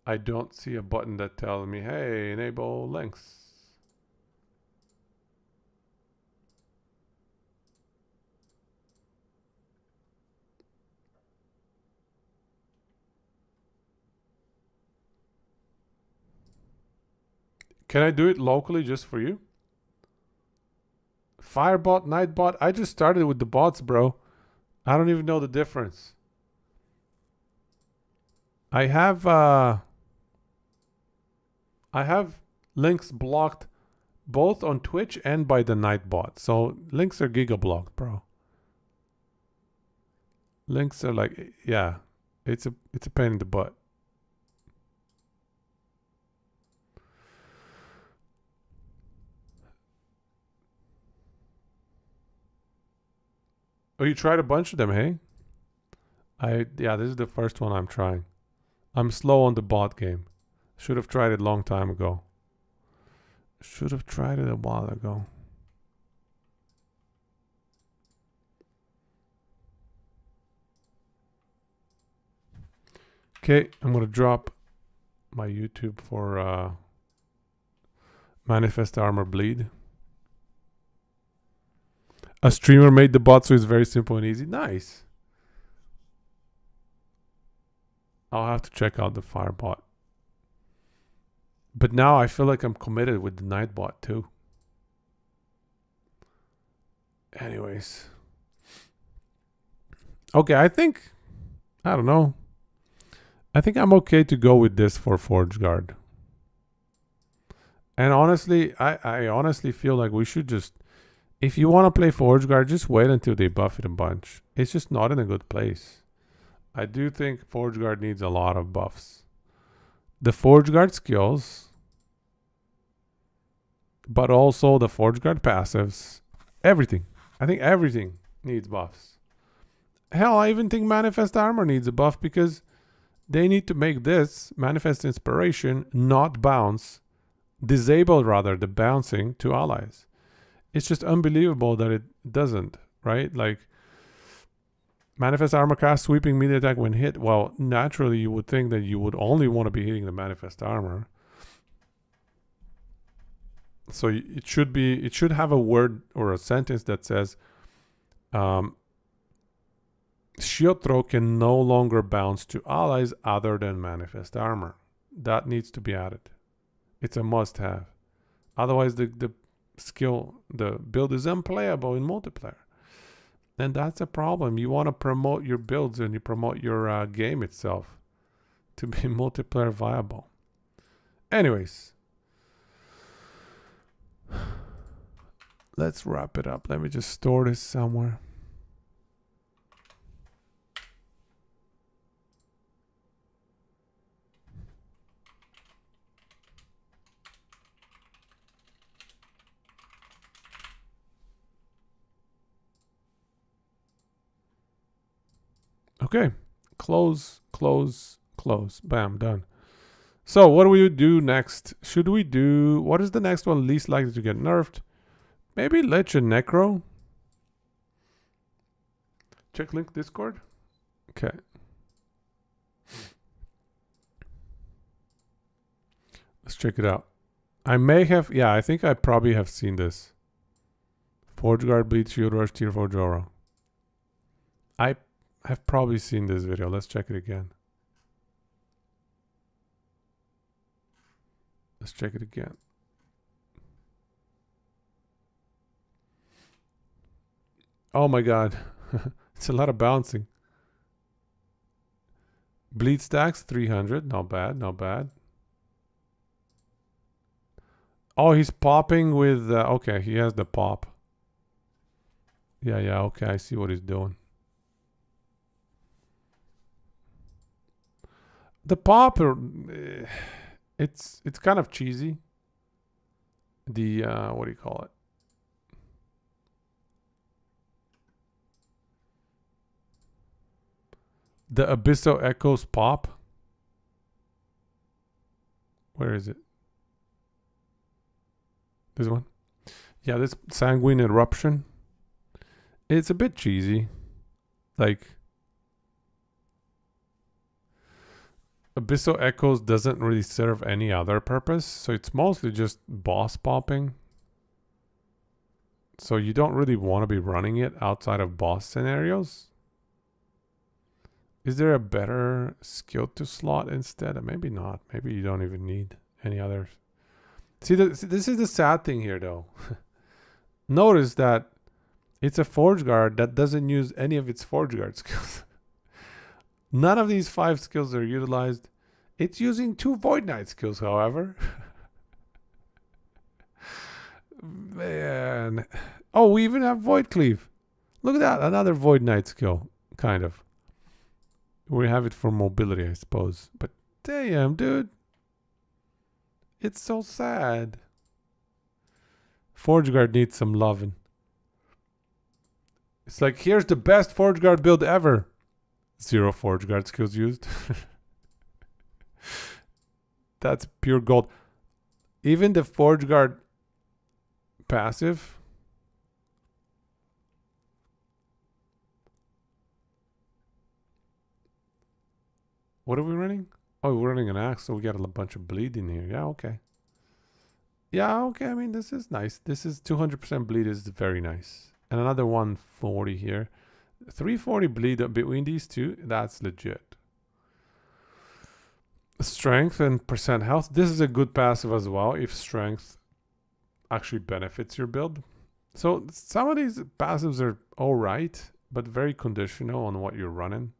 I don't see a button that tells me, hey, enable links. Can I do it locally just for you? Firebot, Nightbot. I just started with the bots, bro. I don't even know the difference. I have links blocked both on Twitch and by the Nightbot. So links are giga blocked, bro. Links are like, yeah, it's a pain in the butt. Oh, you tried a bunch of them, hey? Yeah, this is the first one I'm trying. I'm slow on the bot game. Should have tried it a long time ago. Should have tried it a while ago. Okay, I'm gonna drop my YouTube for Manifest Armor Bleed. A streamer made the bot so it's very simple and easy. Nice. I'll have to check out the Firebot. But now I feel like I'm committed with the Nightbot too. Anyways. Okay, I don't know. I think I'm okay to go with this for Forge Guard. And honestly, I honestly feel like we should just, if you want to play Forge Guard, just wait until they buff it a bunch. It's just not in a good place. I do think Forge Guard needs a lot of buffs. The Forge Guard skills, but also the Forge Guard passives. Everything. I think everything needs buffs. Hell, I even think Manifest Armor needs a buff because they need to make this Manifest Inspiration not bounce, disable rather the bouncing to allies. It's just unbelievable that it doesn't, right? Like, Manifest Armor cast sweeping melee attack when hit. Well, naturally you would think that you would only want to be hitting the Manifest Armor. So it should have a word or a sentence that says, shield throw can no longer bounce to allies other than Manifest Armor. That needs to be added. It's a must-have. Otherwise, the build is unplayable in multiplayer. And that's a problem. You want to promote your builds and you promote your game itself to be multiplayer viable. Anyways. Let's wrap it up. Let me just store this somewhere. Okay. Close, close, close. Bam, done. So what do we do next? What is the next one least likely to get nerfed? Maybe Lich and Necro? Check link Discord. Okay. Let's check it out. I think I probably have seen this. Forge Guard, Bleed, Shield Rush, Tier 4 Joro. I have probably seen this video. Let's check it again. Let's check it again. Oh my god. It's a lot of bouncing. Bleed stacks 300. Not bad. Not bad. Oh, he's popping with. Okay, he has the pop. Yeah. Okay, I see what he's doing. The pop, it's kind of cheesy. The what do you call it? The Abysso Echoes pop. Where is it? This one? Yeah, this Sanguine Eruption. It's a bit cheesy. Like, Abysso Echoes doesn't really serve any other purpose, so it's mostly just boss popping. So you don't really want to be running it outside of boss scenarios. Is there a better skill to slot instead? Maybe not. Maybe you don't even need any others. See, this is the sad thing here, though. Notice that it's a Forge Guard that doesn't use any of its Forge Guard skills. None of these 5 skills are utilized. It's using 2 Void Knight skills, however. Man. Oh, we even have Void Cleave. Look at that. Another Void Knight skill, kind of. We have it for mobility, I suppose. But damn, dude. It's so sad. Forge Guard needs some loving. It's like, here's the best Forge Guard build ever. 0 Forge Guard skills used. That's pure gold. Even the Forge Guard passive. What are we running? Oh, we're running an axe, so we got a bunch of bleed in here. Yeah, okay. Yeah, okay. I mean, this is nice. This is 200% bleed is very nice. And another 140 here. 340 bleed between these two. That's legit. Strength and percent health. This is a good passive as well if strength actually benefits your build. So some of these passives are all right, but very conditional on what you're running.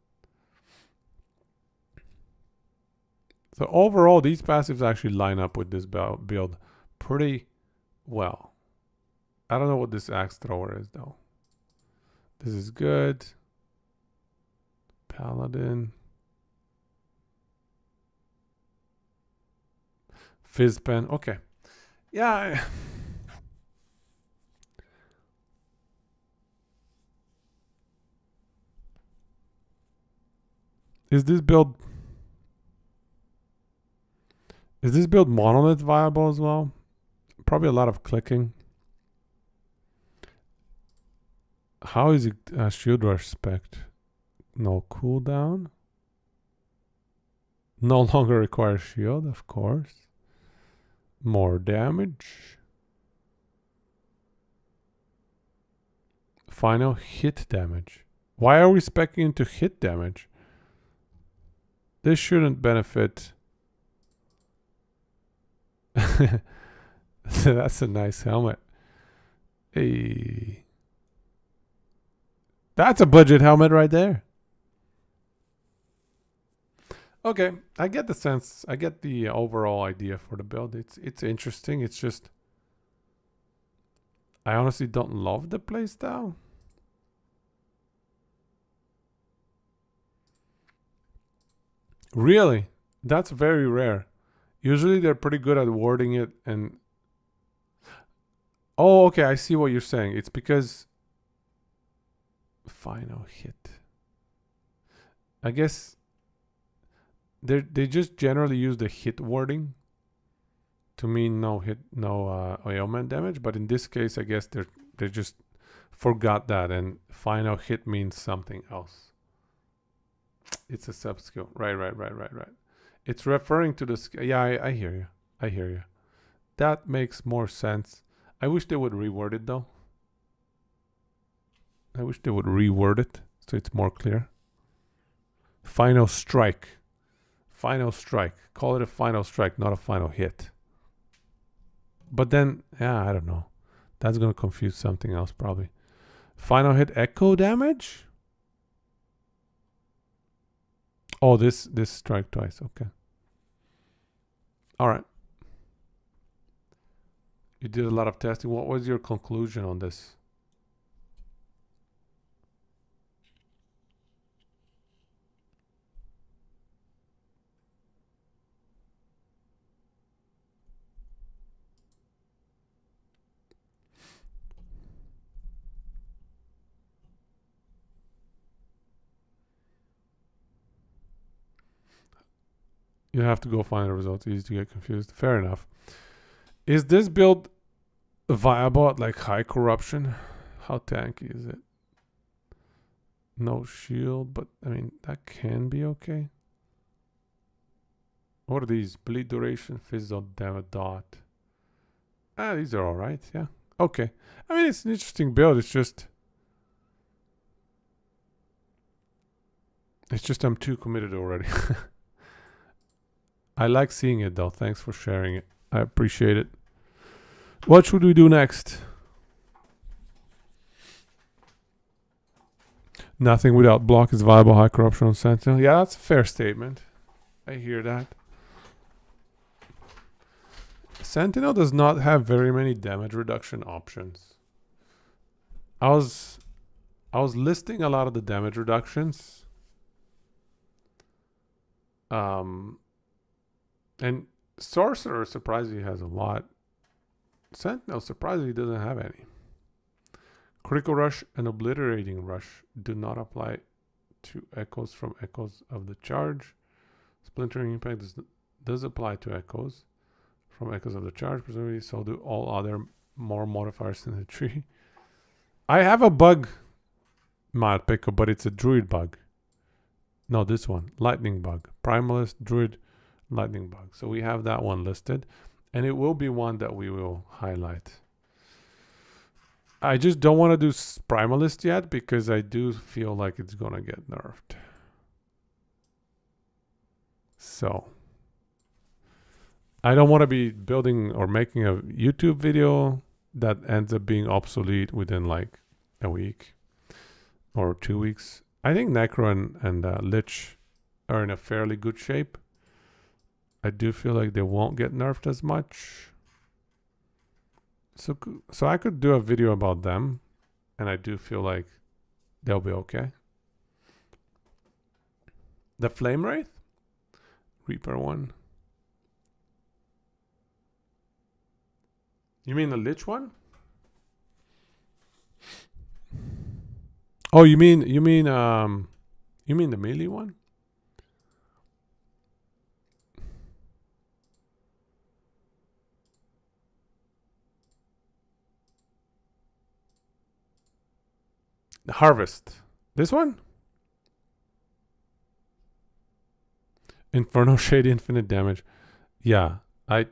So overall, these passives actually line up with this build pretty well. I don't know what this axe thrower is, though. This is good. Paladin. Fizz pen. Okay. Yeah. Is this build monolith viable as well? Probably a lot of clicking. How is it shield rush spec? No cooldown. No longer requires shield, of course. More damage. Final hit damage. Why are we speccing into hit damage? This shouldn't benefit. That's a nice helmet. Hey. That's a budget helmet right there. Okay, I get the sense. I get the overall idea for the build. It's interesting. It's just I honestly don't love the playstyle. Really? That's very rare. Usually they're pretty good at wording it and oh, okay, I see what you're saying. It's because final hit. I guess they just generally use the hit wording to mean no hit, no ailment damage. But in this case, I guess they just forgot that, and final hit means something else. It's a sub skill. Right. It's referring to the skill. Yeah, I hear you. I hear you. That makes more sense. I wish they would reword it though. I wish they would reword it so it's more clear. Final strike. Final strike. Call it a final strike, not a final hit. But then, yeah, I don't know. That's going to confuse something else probably. Final hit echo damage? Oh, this strike twice. Okay. All right. You did a lot of testing. What was your conclusion on this? You have to go find the results. Easy to get confused. Fair enough. Is this build viable at like high corruption? How tanky is it? No shield, but I mean that can be okay. What are these? Bleed duration, fizzle, damage dot. These are alright, yeah. Okay. I mean it's an interesting build, it's just I'm too committed already. I like seeing it though. Thanks for sharing it. I appreciate it. What should we do next? Nothing without block is viable. High corruption on Sentinel. Yeah, that's a fair statement. I hear that. Sentinel does not have very many damage reduction options. I was listing a lot of the damage reductions. And Sorcerer surprisingly has a lot. Sentinel surprisingly doesn't have any. Critical Rush and Obliterating Rush do not apply to echoes from Echoes of the Charge. Splintering Impact does apply to echoes from Echoes of the Charge, presumably, so do all other more modifiers in the tree. I have a bug mod picker, but it's a druid bug. No, this one. Lightning bug. Primalist, druid, lightning bug. So we have that one listed. And it will be one that we will highlight. I just don't want to do Primalist yet because I do feel like it's going to get nerfed. So I don't want to be building or making a YouTube video that ends up being obsolete within like a week or 2 weeks. I think Necro and Lich are in a fairly good shape. I do feel like they won't get nerfed as much. So I could do a video about them, and I do feel like they'll be okay. The Flame Wraith? Reaper one. You mean the Lich one? Oh, you mean the melee one? The Harvest. This one? Inferno Shade infinite damage. Yeah, I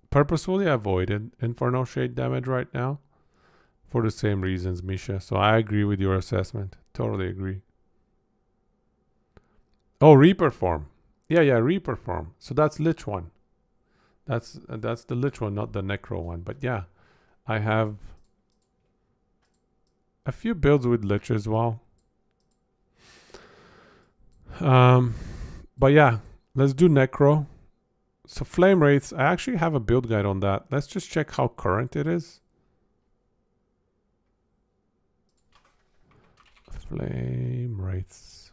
purposefully avoided Inferno Shade damage right now for the same reasons, Misha. So I agree with your assessment. Totally agree. Oh, Reaper form. Yeah, Reaper form. So that's Lich one. That's the Lich one, not the Necro one. But yeah, I have a few builds with Lich as well. But yeah, let's do Necro. So Flame Wraiths, I actually have a build guide on that. Let's just check how current it is. Flame Wraiths.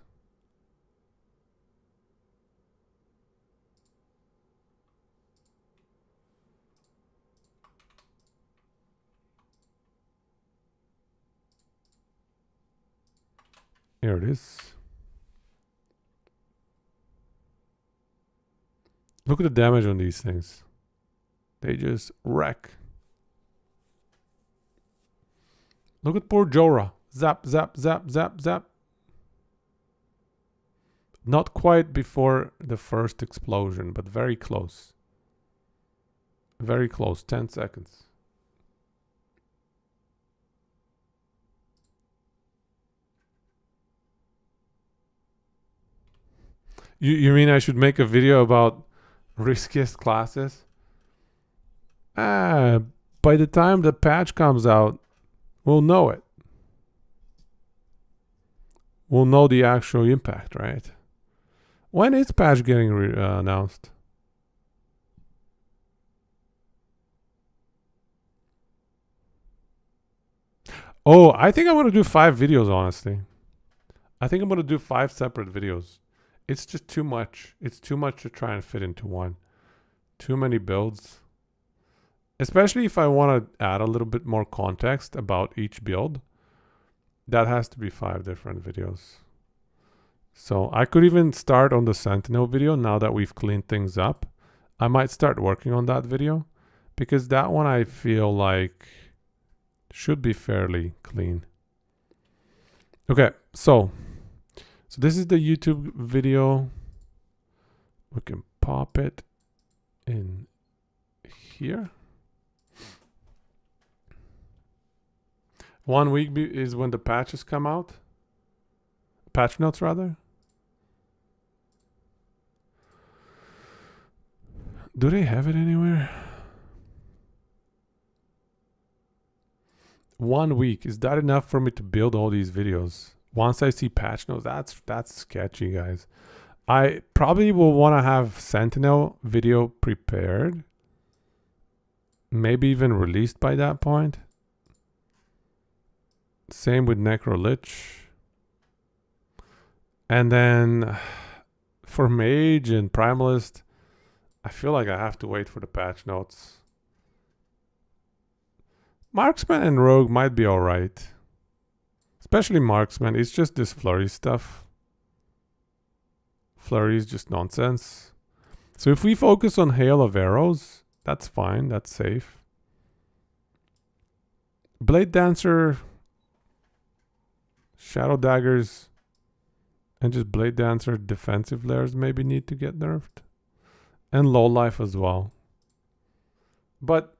Here it is. Look at the damage on these things. They just wreck. Look at poor Jorah. Zap, zap, zap, zap, zap. Not quite before the first explosion, but very close. Very close. 10 seconds. You mean I should make a video about riskiest classes? By the time the patch comes out, we'll know it. We'll know the actual impact, right? When is patch getting announced? Oh, I think I'm going to do 5 videos, honestly. I think I'm going to do 5 separate videos. It's just too much. It's too much to try and fit into one. Too many builds. Especially if I want to add a little bit more context about each build. That has to be 5 different videos. So I could even start on the Sentinel video now that we've cleaned things up. I might start working on that video. Because that one I feel like should be fairly clean. Okay, so this is the YouTube video. We can pop it in here. 1 week is when the patches come out. Patch notes, rather. Do they have it anywhere? 1 week. Is that enough for me to build all these videos? Once I see patch notes, that's sketchy, guys. I probably will want to have Sentinel video prepared. Maybe even released by that point. Same with Necro Lich. And then for Mage and Primalist, I feel like I have to wait for the patch notes. Marksman and Rogue might be alright. Especially Marksman. It's just this flurry stuff. Flurry is just nonsense. So if we focus on Hail of Arrows, that's fine. That's safe. Blade Dancer, Shadow Daggers, and just Blade Dancer defensive layers maybe need to get nerfed. And Low Life as well. But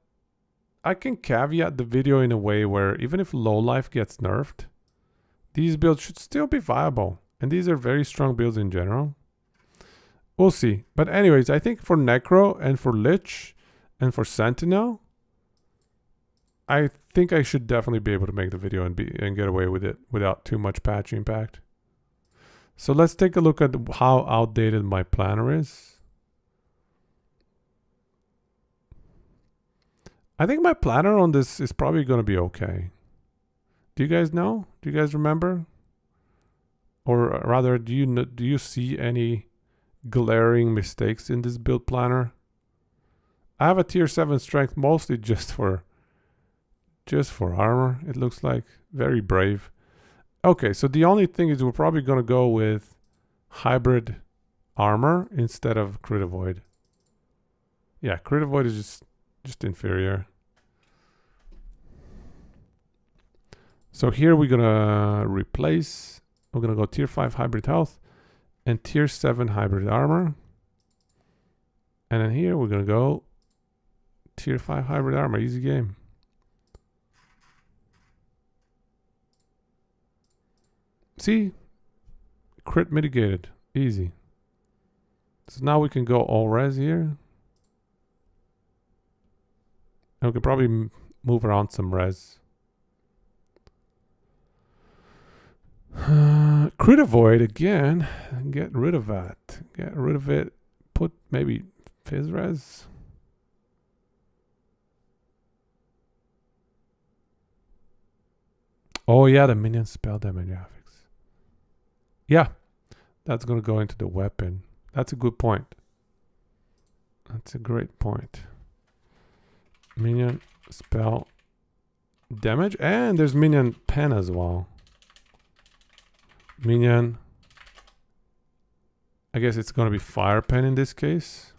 I can caveat the video in a way where even if Low Life gets nerfed, these builds should still be viable. And these are very strong builds in general. We'll see. But anyways, I think for Necro and for Lich and for Sentinel, I think I should definitely be able to make the video and get away with it without too much patch impact. So let's take a look at how outdated my planner is. I think my planner on this is probably going to be okay. Do you guys know? Do you guys remember? Or rather, do you see any glaring mistakes in this build planner? I have a tier 7 strength mostly just for armor, it looks like. Very brave. Okay, so the only thing is we're probably going to go with hybrid armor instead of crit avoid. Yeah, crit avoid is just inferior. So here we're gonna replace. We're gonna go tier 5 hybrid health and tier 7 hybrid armor. And then here we're gonna go tier 5 hybrid armor. Easy game. See? Crit mitigated. Easy. So now we can go all res here. And we can probably move around some res. Crit avoid again. Get rid of that. Get rid of it. Put maybe fizz res. Oh yeah, the minion spell damage graphics. Yeah, that's gonna go into the weapon. That's a good point. That's a great point. Minion spell damage, and there's minion pen as well. Minion, I guess it's gonna be fire pen in this case.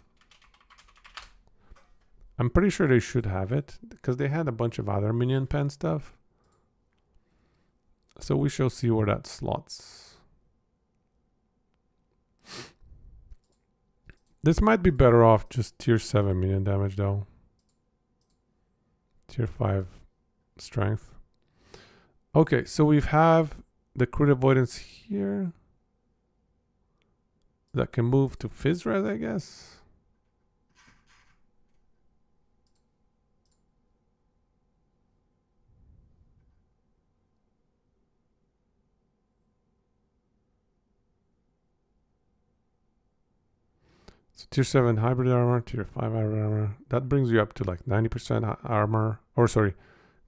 I'm pretty sure they should have it because they had a bunch of other minion pen stuff. So we shall see where that slots. This might be better off just tier 7 minion damage though. Tier 5 strength. Okay, so we have the crit avoidance here. That can move to fizz res, I guess. So tier 7 hybrid armor, tier 5 hybrid armor. That brings you up to like 90% armor, or sorry,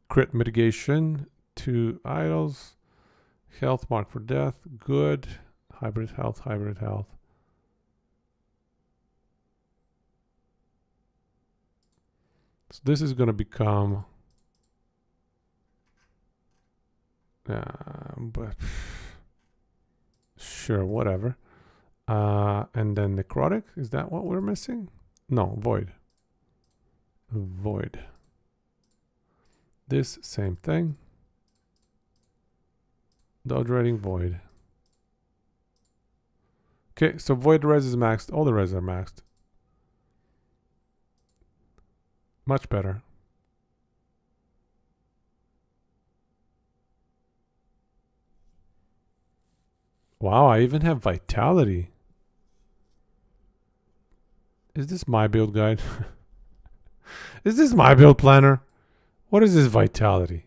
crit mitigation, 2 idols, health mark for death, good, hybrid health, hybrid health. So this is going to become, but sure, whatever. And then necrotic, is that what we're missing? No, void. Void. This, same thing. Dodge rating, void. Okay, so void res is maxed. All the res are maxed. Much better. Wow, I even have vitality. Is this my build guide? Is this my build planner? What is this vitality?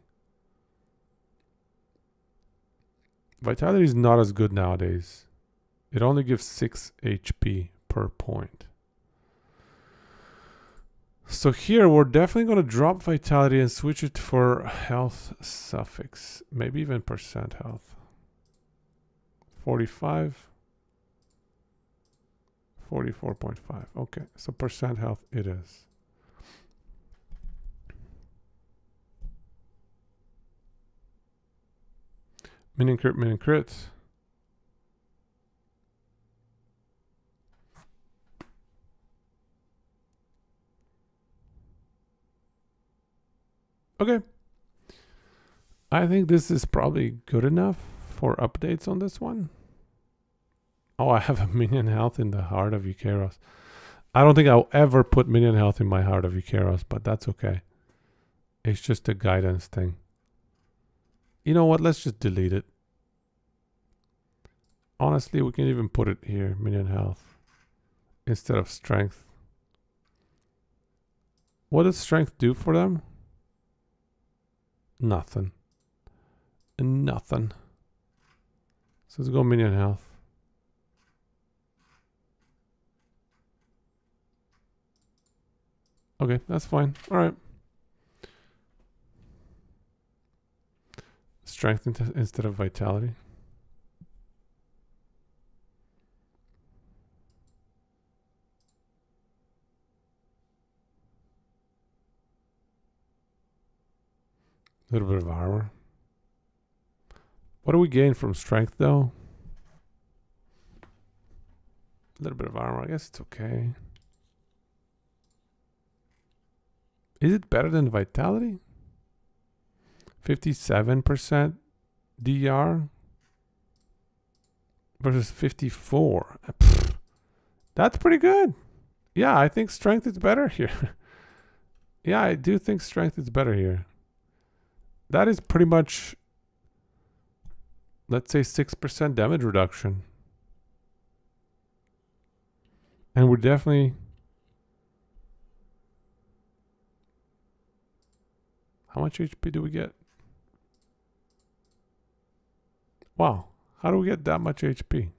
Vitality is not as good nowadays. It only gives 6 HP per point. So here we're definitely going to drop vitality and switch it for health suffix. Maybe even percent health. 45. 44.5. Okay, so percent health it is. Minion crit, minion crit. Okay. I think this is probably good enough for updates on this one. Oh, I have a minion health in the Heart of Eukeros. I don't think I'll ever put minion health in my Heart of Eukeros, but that's okay. It's just a guidance thing. You know what? Let's just delete it. Honestly, we can even put it here, minion health, instead of strength. What does strength do for them? Nothing. Nothing. So let's go minion health. Okay, that's fine. All right. Strength instead of vitality. A little bit of armor. What do we gain from strength, though? A little bit of armor. I guess it's okay. Is it better than vitality? 57% DR versus 54. That's pretty good. Yeah, I think strength is better here. Yeah, I do think strength is better here. That is pretty much, let's say, 6% damage reduction. And we're definitely... How much HP do we get? Wow. How do we get that much HP?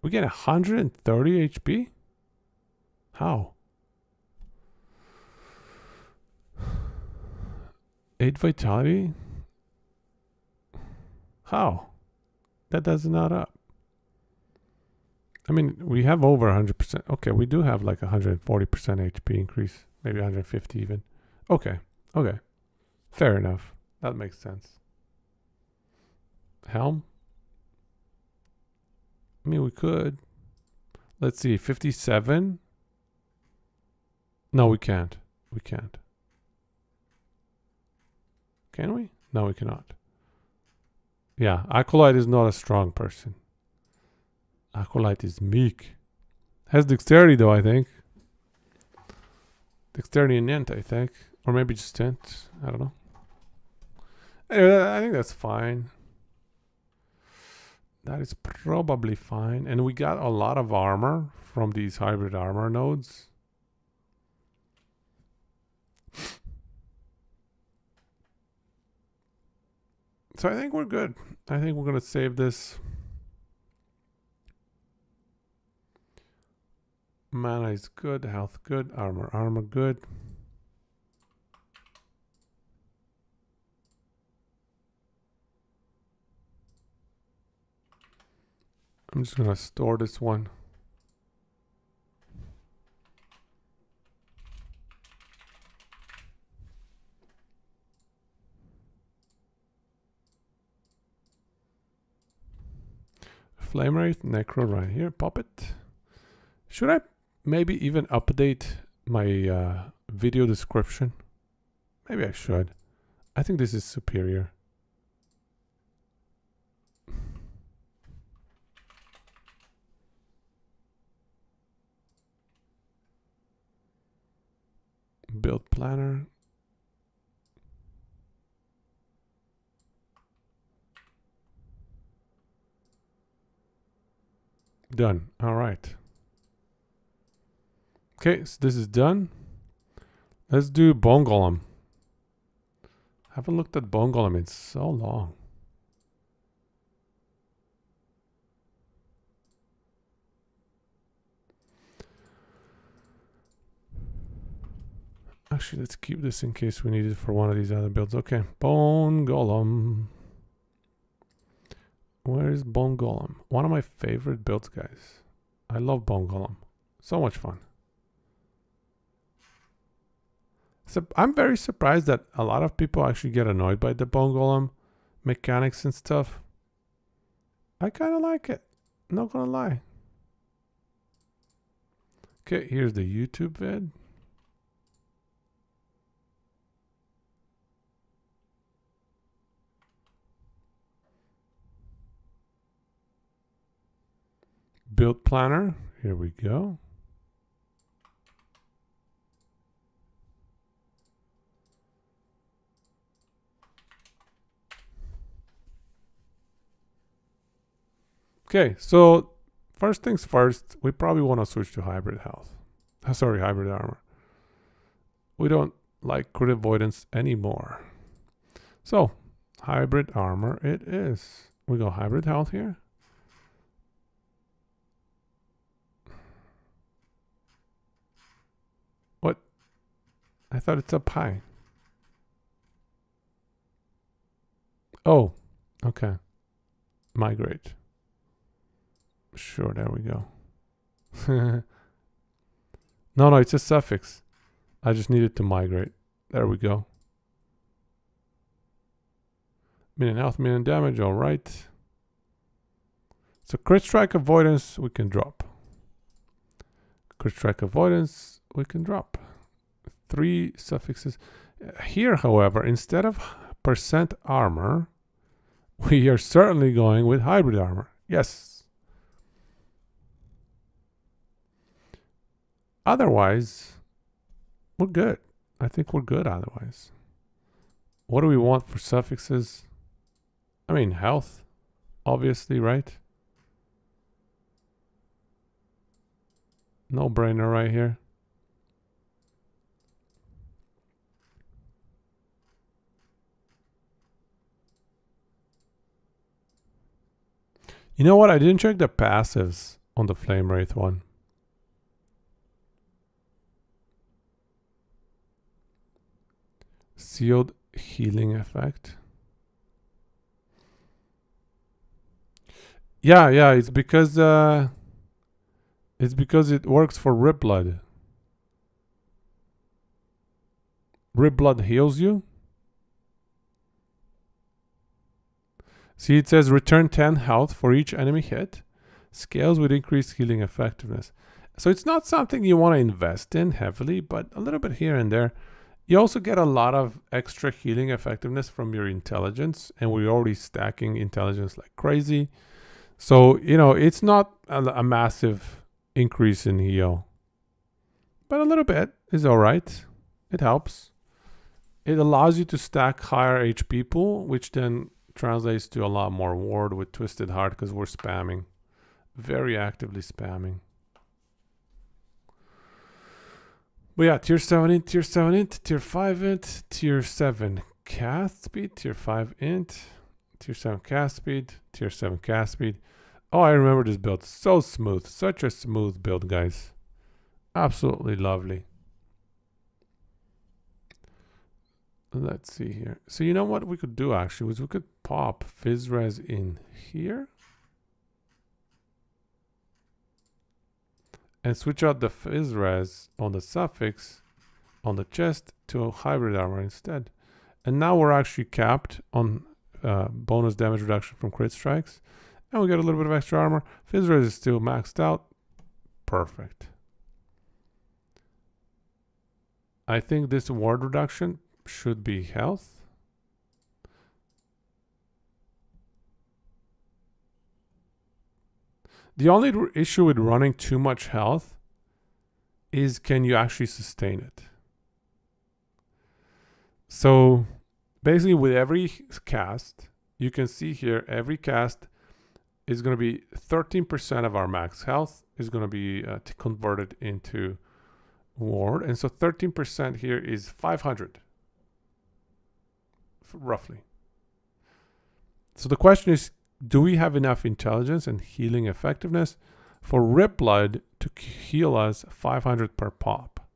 We get 130 HP? How? 8 vitality? How? That does not up. I mean, we have over 100%. Okay, we do have like 140% HP increase. Maybe 150 even. Okay, okay. Fair enough. That makes sense. Helm? I mean, we could. Let's see, 57? No, we can't. We can't. Can we? No, we cannot. Yeah, Acolyte is not a strong person. Acolyte is meek. Has dexterity though, I think. Dexterity and int, I think. Or maybe just int. I don't know. Anyway, I think that's fine. That is probably fine. And we got a lot of armor from these hybrid armor nodes. So I think we're good. I think we're going to save this. Mana is good. Health good. Armor good. I'm just going to store this one. Flame Wraith, Necro right here. Pop it. Should I maybe even update my video description? Maybe I should. I think this is superior. Build planner. Done. All right. Okay, so this is done. Let's do Bone Golem. Haven't looked at Bone Golem in so long. Actually, let's keep this in case we need it for one of these other builds. Okay, Bone Golem. Where is Bone Golem? One of my favorite builds, guys. I love Bone Golem. So much fun. So I'm very surprised that a lot of people actually get annoyed by the Bone Golem mechanics and stuff. I kind of like it. Not gonna lie. Okay, here's the YouTube vid. Build planner. Here we go. Okay, so first things first, we probably want to switch to hybrid health. Sorry, hybrid armor. We don't like crit avoidance anymore. So, hybrid armor it is. We go hybrid health here. What? I thought it's up high. Oh, okay. Migrate. Sure, there we go. No, it's a suffix. I just needed to migrate. There we go. Min health, min damage, alright. So crit strike avoidance, we can drop. Crit strike avoidance, we can drop. 3 suffixes. Here, however, instead of percent armor, we are certainly going with hybrid armor. Yes. Otherwise, we're good. I think we're good otherwise. What do we want for suffixes? I mean, health, obviously, right? No brainer right here. You know what? I didn't check the passives on the Flame Wraith one. Sealed healing effect. Yeah, it's because it works for Rip Blood. Rip Blood heals you. See, it says return 10 health for each enemy hit. Scales with increased healing effectiveness. So it's not something you want to invest in heavily, but a little bit here and there. You also get a lot of extra healing effectiveness from your intelligence, and we're already stacking intelligence like crazy. So, you know, it's not a massive increase in heal, but a little bit is all right. It helps. It allows you to stack higher HP pool, which then translates to a lot more ward with Twisted Heart because we're spamming, very actively spamming. But yeah, tier 7 int, tier 7 int, tier 5 int, tier 7 cast speed, tier 5 int, Tier 7 cast speed. Tier 7 cast speed. Oh, I remember this build. So smooth. Such a smooth build, guys. Absolutely lovely. Let's see here. So you know what we could do actually was we could pop Fizz Res in here. And switch out the Fizz Res on the suffix on the chest to a hybrid armor instead. And now we're actually capped on bonus damage reduction from crit strikes. And we get a little bit of extra armor. Fizz Res is still maxed out. Perfect. I think this ward reduction should be health. The only issue with running too much health is can you actually sustain it? So basically with every cast, you can see here every cast is going to be 13% of our max health is going to be converted into ward. And so 13% here is 500 roughly. So the question is, do we have enough intelligence and healing effectiveness for Rip Blood to heal us 500 per pop?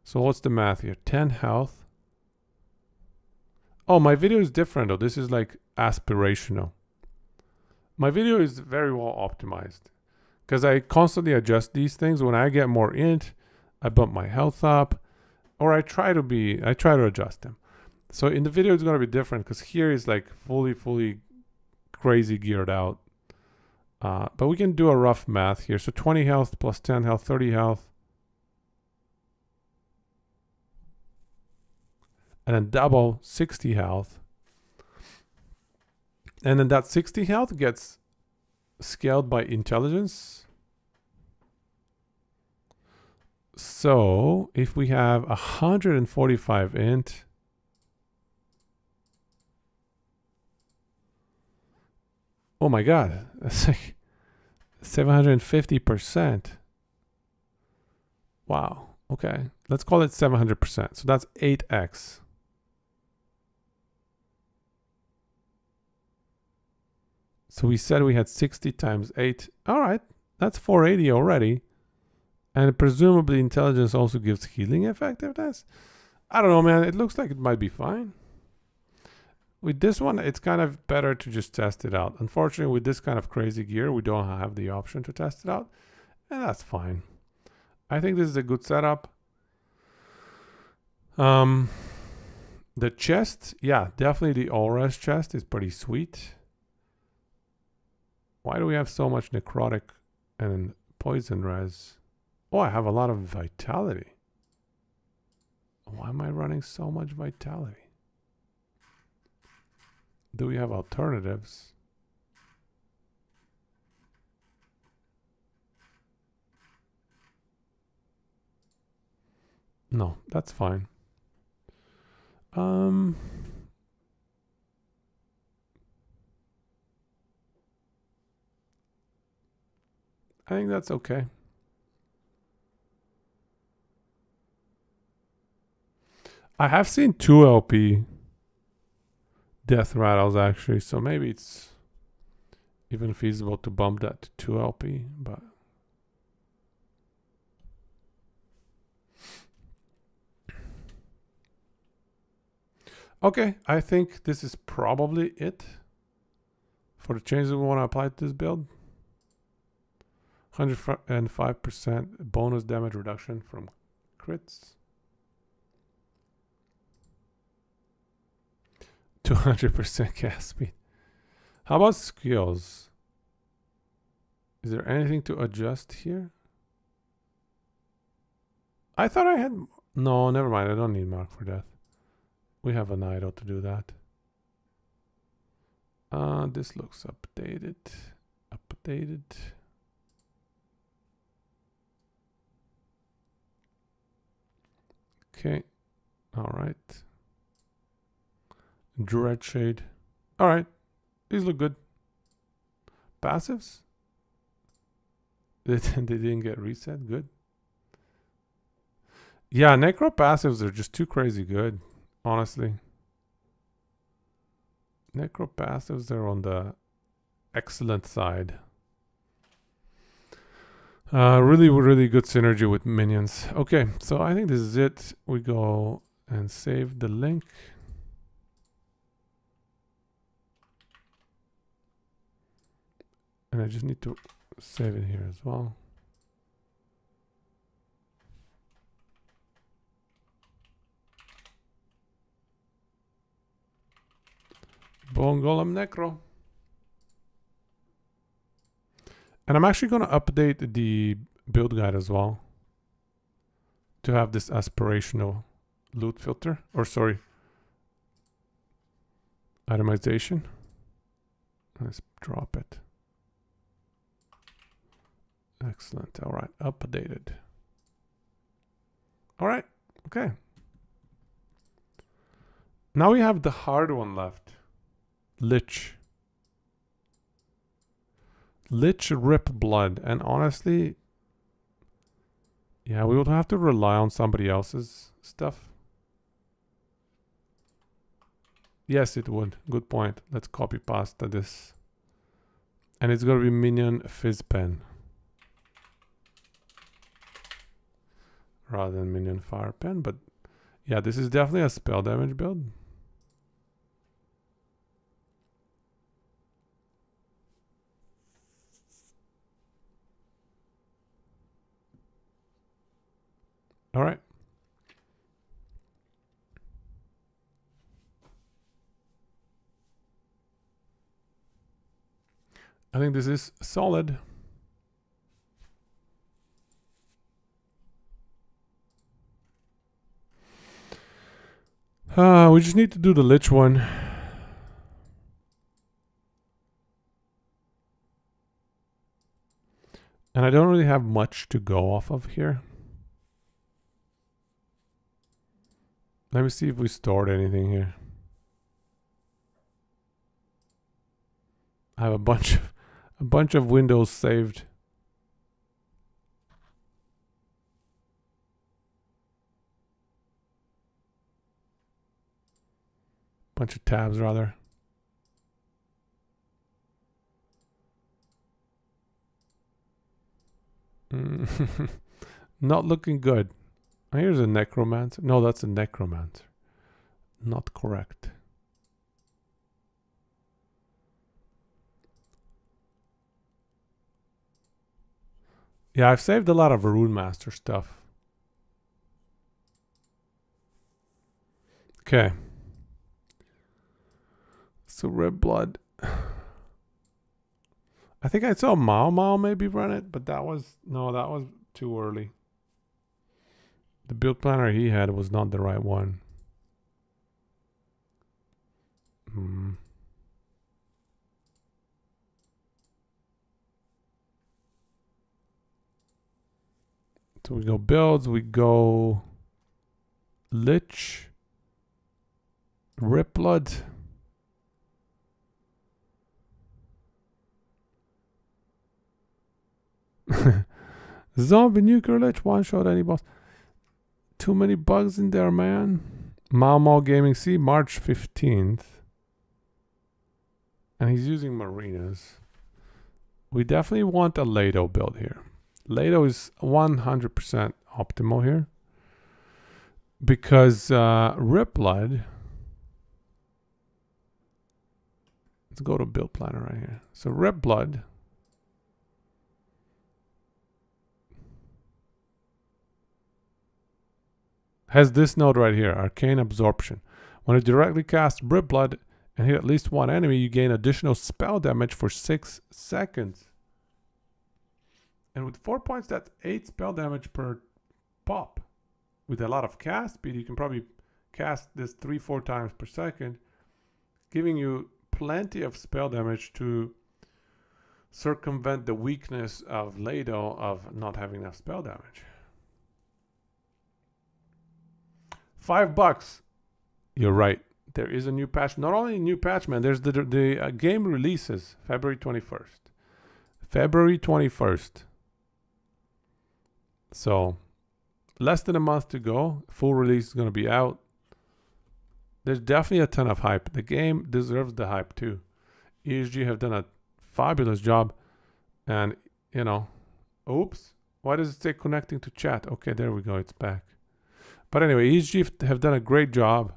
So what's the math here? 10 health. Oh, my video is different though. This is like aspirational. My video is very well optimized because I constantly adjust these things. When I get more int, I bump my health up, or I try to adjust them. So in the video, it's going to be different because here is like fully crazy geared out. But we can do a rough math here. So 20 health plus 10 health, 30 health. And then double 60 health. And then that 60 health gets scaled by intelligence. So if we have 145 int, oh my god, that's like 750%. Wow. Okay, let's call it 700%. So that's 8x. So we said we had 60 times 8. All right, that's 480 already. And presumably intelligence also gives healing effectiveness. I don't know, man. It looks like it might be fine. With this one, it's kind of better to just test it out. Unfortunately, with this kind of crazy gear, we don't have the option to test it out. And that's fine. I think this is a good setup. The chest, yeah, definitely the all-res chest is pretty sweet. Why do we have so much necrotic and poison res? Oh, I have a lot of vitality. Why am I running so much vitality? Do we have alternatives? No, that's fine. I think that's okay. I have seen 2 LP death rattles actually, so maybe it's even feasible to bump that to 2 LP, but okay, I think this is probably it for the changes we want to apply to this build. 105% bonus damage reduction from crits. 200% cast speed. How about skills? Is there anything to adjust here? I thought I had... No, never mind. I don't need Mark for Death. We have an idol to do that. This looks updated. Updated. Okay. All right. Dread Shade. All right. These look good. Passives? They didn't get reset. Good. Yeah, Necro passives are just too crazy good. Honestly. Necro passives are on the excellent side. Really good synergy with minions. Okay, so I think this is it. We go and save the link. And I just need to save it here as well. Bone Golem Necro. And I'm actually going to update the build guide as well to have this aspirational loot filter, or sorry, itemization. Let's drop it. Excellent. All right, updated. All right, okay. Now we have the hard one left. Lich. Lich Rip Blood. And honestly, yeah, we would have to rely on somebody else's stuff. Yes, it would. Good point. Let's copy pasta this. And it's going to be Minion Fizz Pen rather than Minion Fire Pen. But yeah, this is definitely a spell damage build. All right. I think this is solid. We just need to do the Lich one. And I don't really have much to go off of here. Let me see if we stored anything here. I have a bunch of windows saved. Bunch of tabs rather. Not looking good. Here's a necromancer. No, that's a necromancer. Not correct. Yeah, I've saved a lot of Rune Master stuff. Okay. So Red Blood. I think I saw Mao Mao maybe run it, but that was too early. The build planner he had was not the right one. So we go builds, we go Lich, Rip Blood. Zombie Nuclear Lich, one shot any boss. Too many bugs in there, man. Mao Mao Gaming C, March 15th. And he's using marinas. We definitely want a Lado build here. Lado is 100% optimal here. Because Rip Blood. Let's go to build planner right here. So Rip Blood. Has this node right here, Arcane Absorption. When you directly cast Rip Blood and hit at least one enemy, you gain additional spell damage for 6 seconds. And with 4 points, that's 8 spell damage per pop. With a lot of cast speed, you can probably cast this 3-4 times per second, giving you plenty of spell damage to circumvent the weakness of Lado of not having enough spell damage. $5. You're right. There is a new patch. Not only a new patch, man. There's the game releases February 21st. February 21st. So less than a month to go. Full release is going to be out. There's definitely a ton of hype. The game deserves the hype too. ESG have done a fabulous job. And, oops. Why does it say connecting to chat? Okay, there we go. It's back. But anyway, ESG have done a great job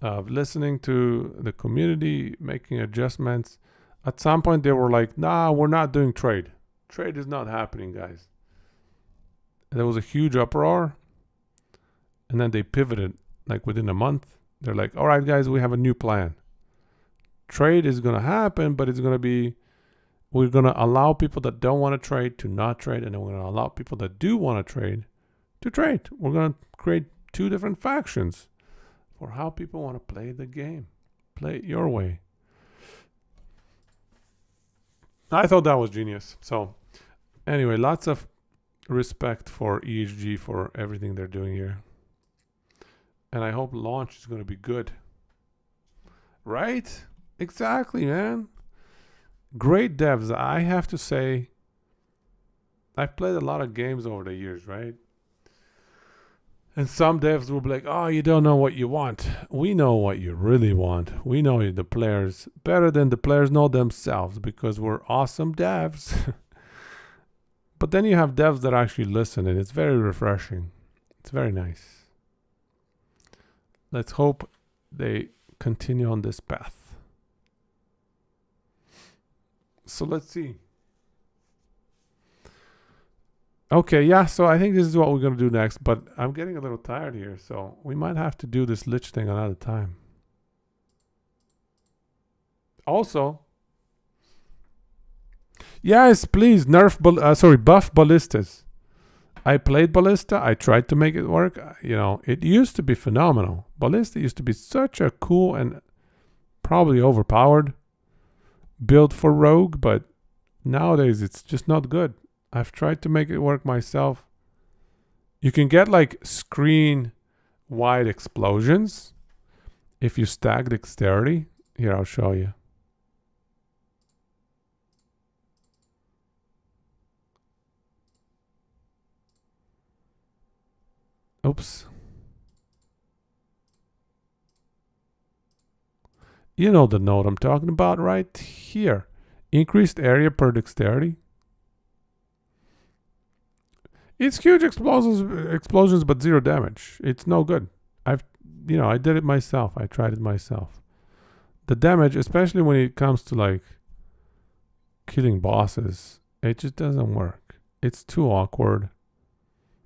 of listening to the community, making adjustments. At some point, they were like, nah, we're not doing trade. Trade is not happening, guys. And there was a huge uproar. And then they pivoted like within a month. They're like, all right, guys, we have a new plan. Trade is going to happen, but it's going to be, we're going to allow people that don't want to trade to not trade. And then we're going to allow people that do want to trade to trade. We're going to create two different factions for how people want to play the game. Play it your way. I thought that was genius. So anyway, lots of respect for ESG for everything they're doing here. And I hope launch is going to be good. Right? Exactly, man. Great devs. I have to say, I've played a lot of games over the years, right? And some devs will be like, oh, you don't know what you want. We know what you really want. We know the players better than the players know themselves because we're awesome devs. But then you have devs that actually listen, and it's very refreshing. It's very nice. Let's hope they continue on this path. So let's see. Okay, yeah, so I think this is what we're going to do next, but I'm getting a little tired here, so we might have to do this Lich thing another time. Also, yes, please, buff Ballistas. I played Ballista. I tried to make it work. It used to be phenomenal. Ballista used to be such a cool and probably overpowered build for Rogue, but nowadays it's just not good. I've tried to make it work myself. You can get like screen-wide explosions if you stack dexterity. Here, I'll show you. Oops. You know the node I'm talking about right here. Increased area per dexterity. It's huge explosions, but zero damage. It's no good. I did it myself. I tried it myself. The damage, especially when it comes to like killing bosses, it just doesn't work. It's too awkward.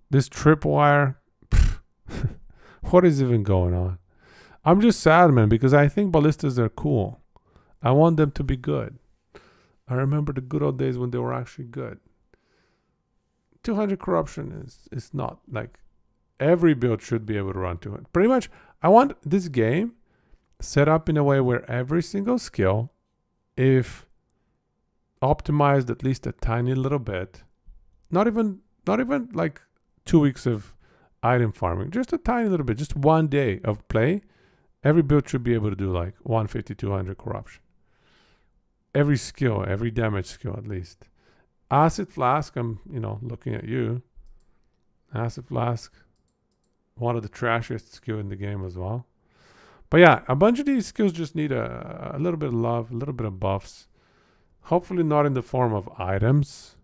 This tripwire, what is even going on? I'm just sad, man, because I think ballistas are cool. I want them to be good. I remember the good old days when they were actually good. 200 corruption is not like every build should be able to run 200. Pretty much, I want this game set up in a way where every single skill, if optimized at least a tiny little bit, not even like 2 weeks of item farming, just a tiny little bit, just 1 day of play, every build should be able to do like 150, 200 corruption. Every skill, every damage skill at least. Acid Flask, I'm, looking at you. Acid Flask, one of the trashiest skill in the game as well. But yeah, a bunch of these skills just need a little bit of love, a little bit of buffs. Hopefully not in the form of items.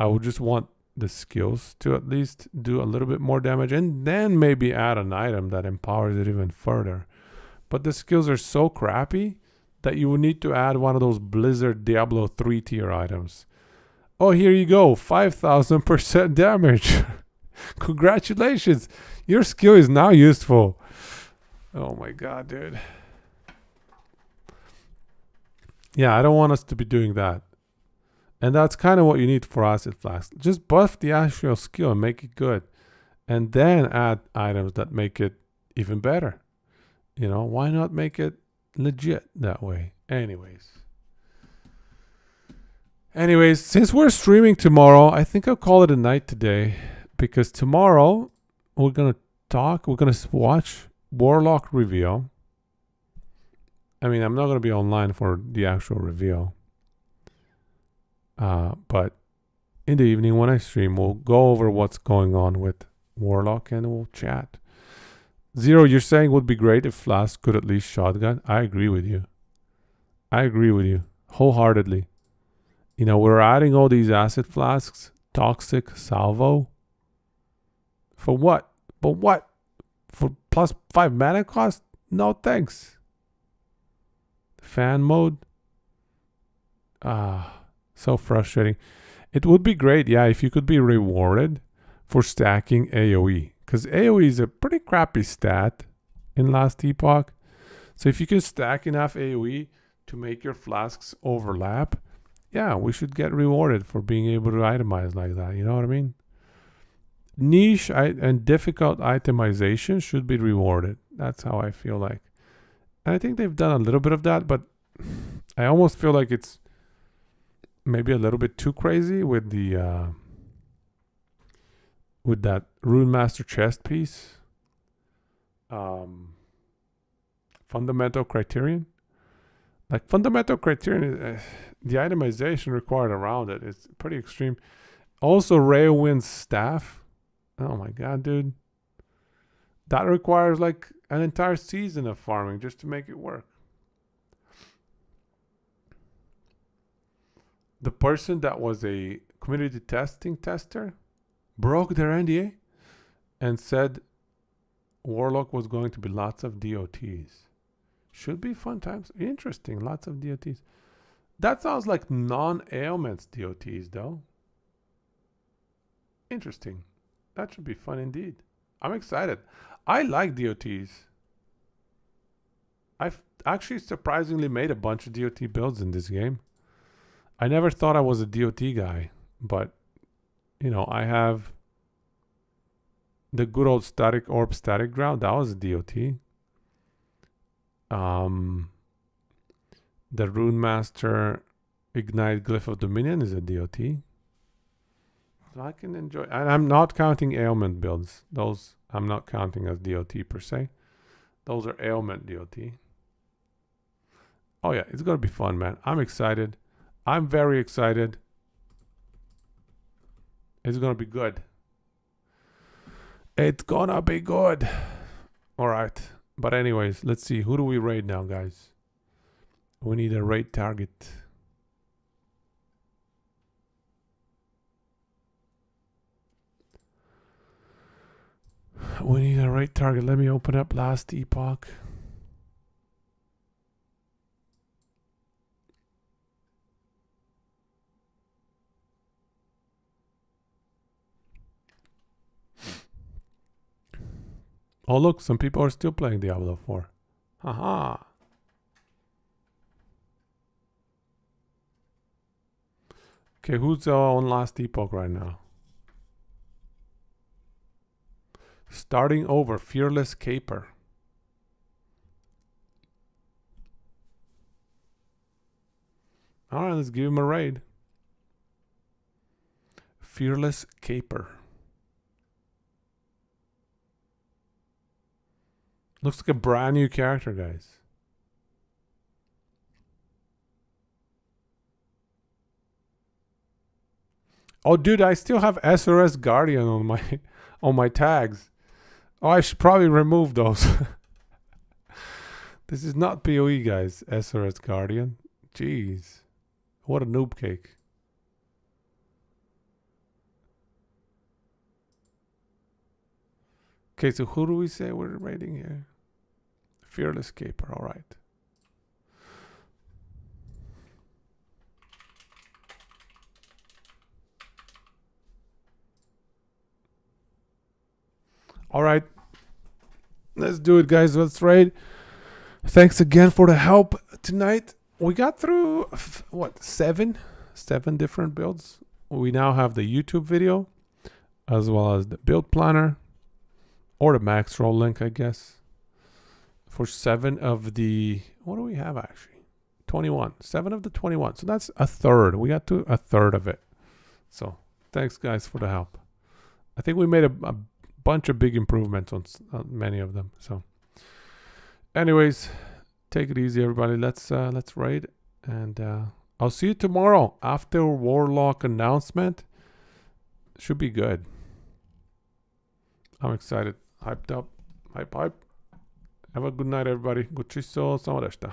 I would just want the skills to at least do a little bit more damage and then maybe add an item that empowers it even further. But the skills are so crappy that you would need to add one of those Blizzard Diablo 3 tier items. Oh, here you go. 5,000% damage. Congratulations. Your skill is now useful. Oh my god, dude. Yeah, I don't want us to be doing that. And that's kind of what you need for Acid Flask. Just buff the actual skill and make it good. And then add items that make it even better. Why not make it legit that way? Anyways, since we're streaming tomorrow, I think I'll call it a night today. Because tomorrow, we're going to watch Warlock reveal. I mean, I'm not going to be online for the actual reveal. But in the evening when I stream, we'll go over what's going on with Warlock and we'll chat. Zero, you're saying would be great if Flask could at least shotgun. I agree with you. I agree with you wholeheartedly. You know, we're adding all these acid flasks, toxic, salvo. For what? But what? For plus 5 mana cost? No thanks. Fan mode? So frustrating. It would be great, yeah, if you could be rewarded for stacking AoE. Because AoE is a pretty crappy stat in last Epoch. So if you can stack enough AoE to make your flasks overlap, yeah, we should get rewarded for being able to itemize like that. You know what I mean? Niche and difficult itemization should be rewarded. That's how I feel like. And I think they've done a little bit of that, but I almost feel like it's maybe a little bit too crazy with the with that Rune Master chest piece. Fundamental criterion. Like fundamental criterion, the itemization required around it is pretty extreme. Also, Railwind's staff. Oh my god, dude. That requires like an entire season of farming just to make it work. The person that was a community testing tester broke their NDA and said Warlock was going to be lots of DOTs. Should be fun times. Interesting. Lots of DOTs. That sounds like non-ailments DOTs, though. Interesting. That should be fun indeed. I'm excited. I like DOTs. I've actually surprisingly made a bunch of DOT builds in this game. I never thought I was a DOT guy, but, you know, I have the good old static orb static ground. That was a DOT. The Rune Master Ignite Glyph of Dominion is a DOT. So I can enjoy. And I'm not counting ailment builds. Those I'm not counting as DOT per se. Those are ailment DOT. Oh yeah, it's going to be fun, man. I'm excited. I'm very excited. It's going to be good. It's going to be good. All right. But anyways, let's see. Who do we raid now, guys? We need a raid target. We need a raid target. Let me open up last Epoch. Oh, look, some people are still playing Diablo 4. Haha. Okay, who's on last Epoch right now? Starting over, Fearless Caper. All right, let's give him a raid. Fearless Caper. Looks like a brand new character, guys. Oh, dude, I still have SRS Guardian on my tags. Oh, I should probably remove those. This is not PoE, guys. SRS Guardian. Jeez. What a noob cake. Okay, so who do we say we're raiding here? Fearless Caper, all right. All right. Let's do it, guys. Let's raid. Thanks again for the help tonight. We got through, what, seven different builds. We now have the YouTube video as well as the build planner or the max roll link, I guess. For 7 of the, what do we have actually? 21. 7 of the 21. So that's a third. We got to a third of it. So thanks, guys, for the help. I think we made a bunch of big improvements on many of them. So anyways, take it easy, everybody. Let's raid, and I'll see you tomorrow after Warlock announcement. Should be good. I'm excited, hyped up. Hype, hype. Have a good night, everybody. Good chisso, samar este.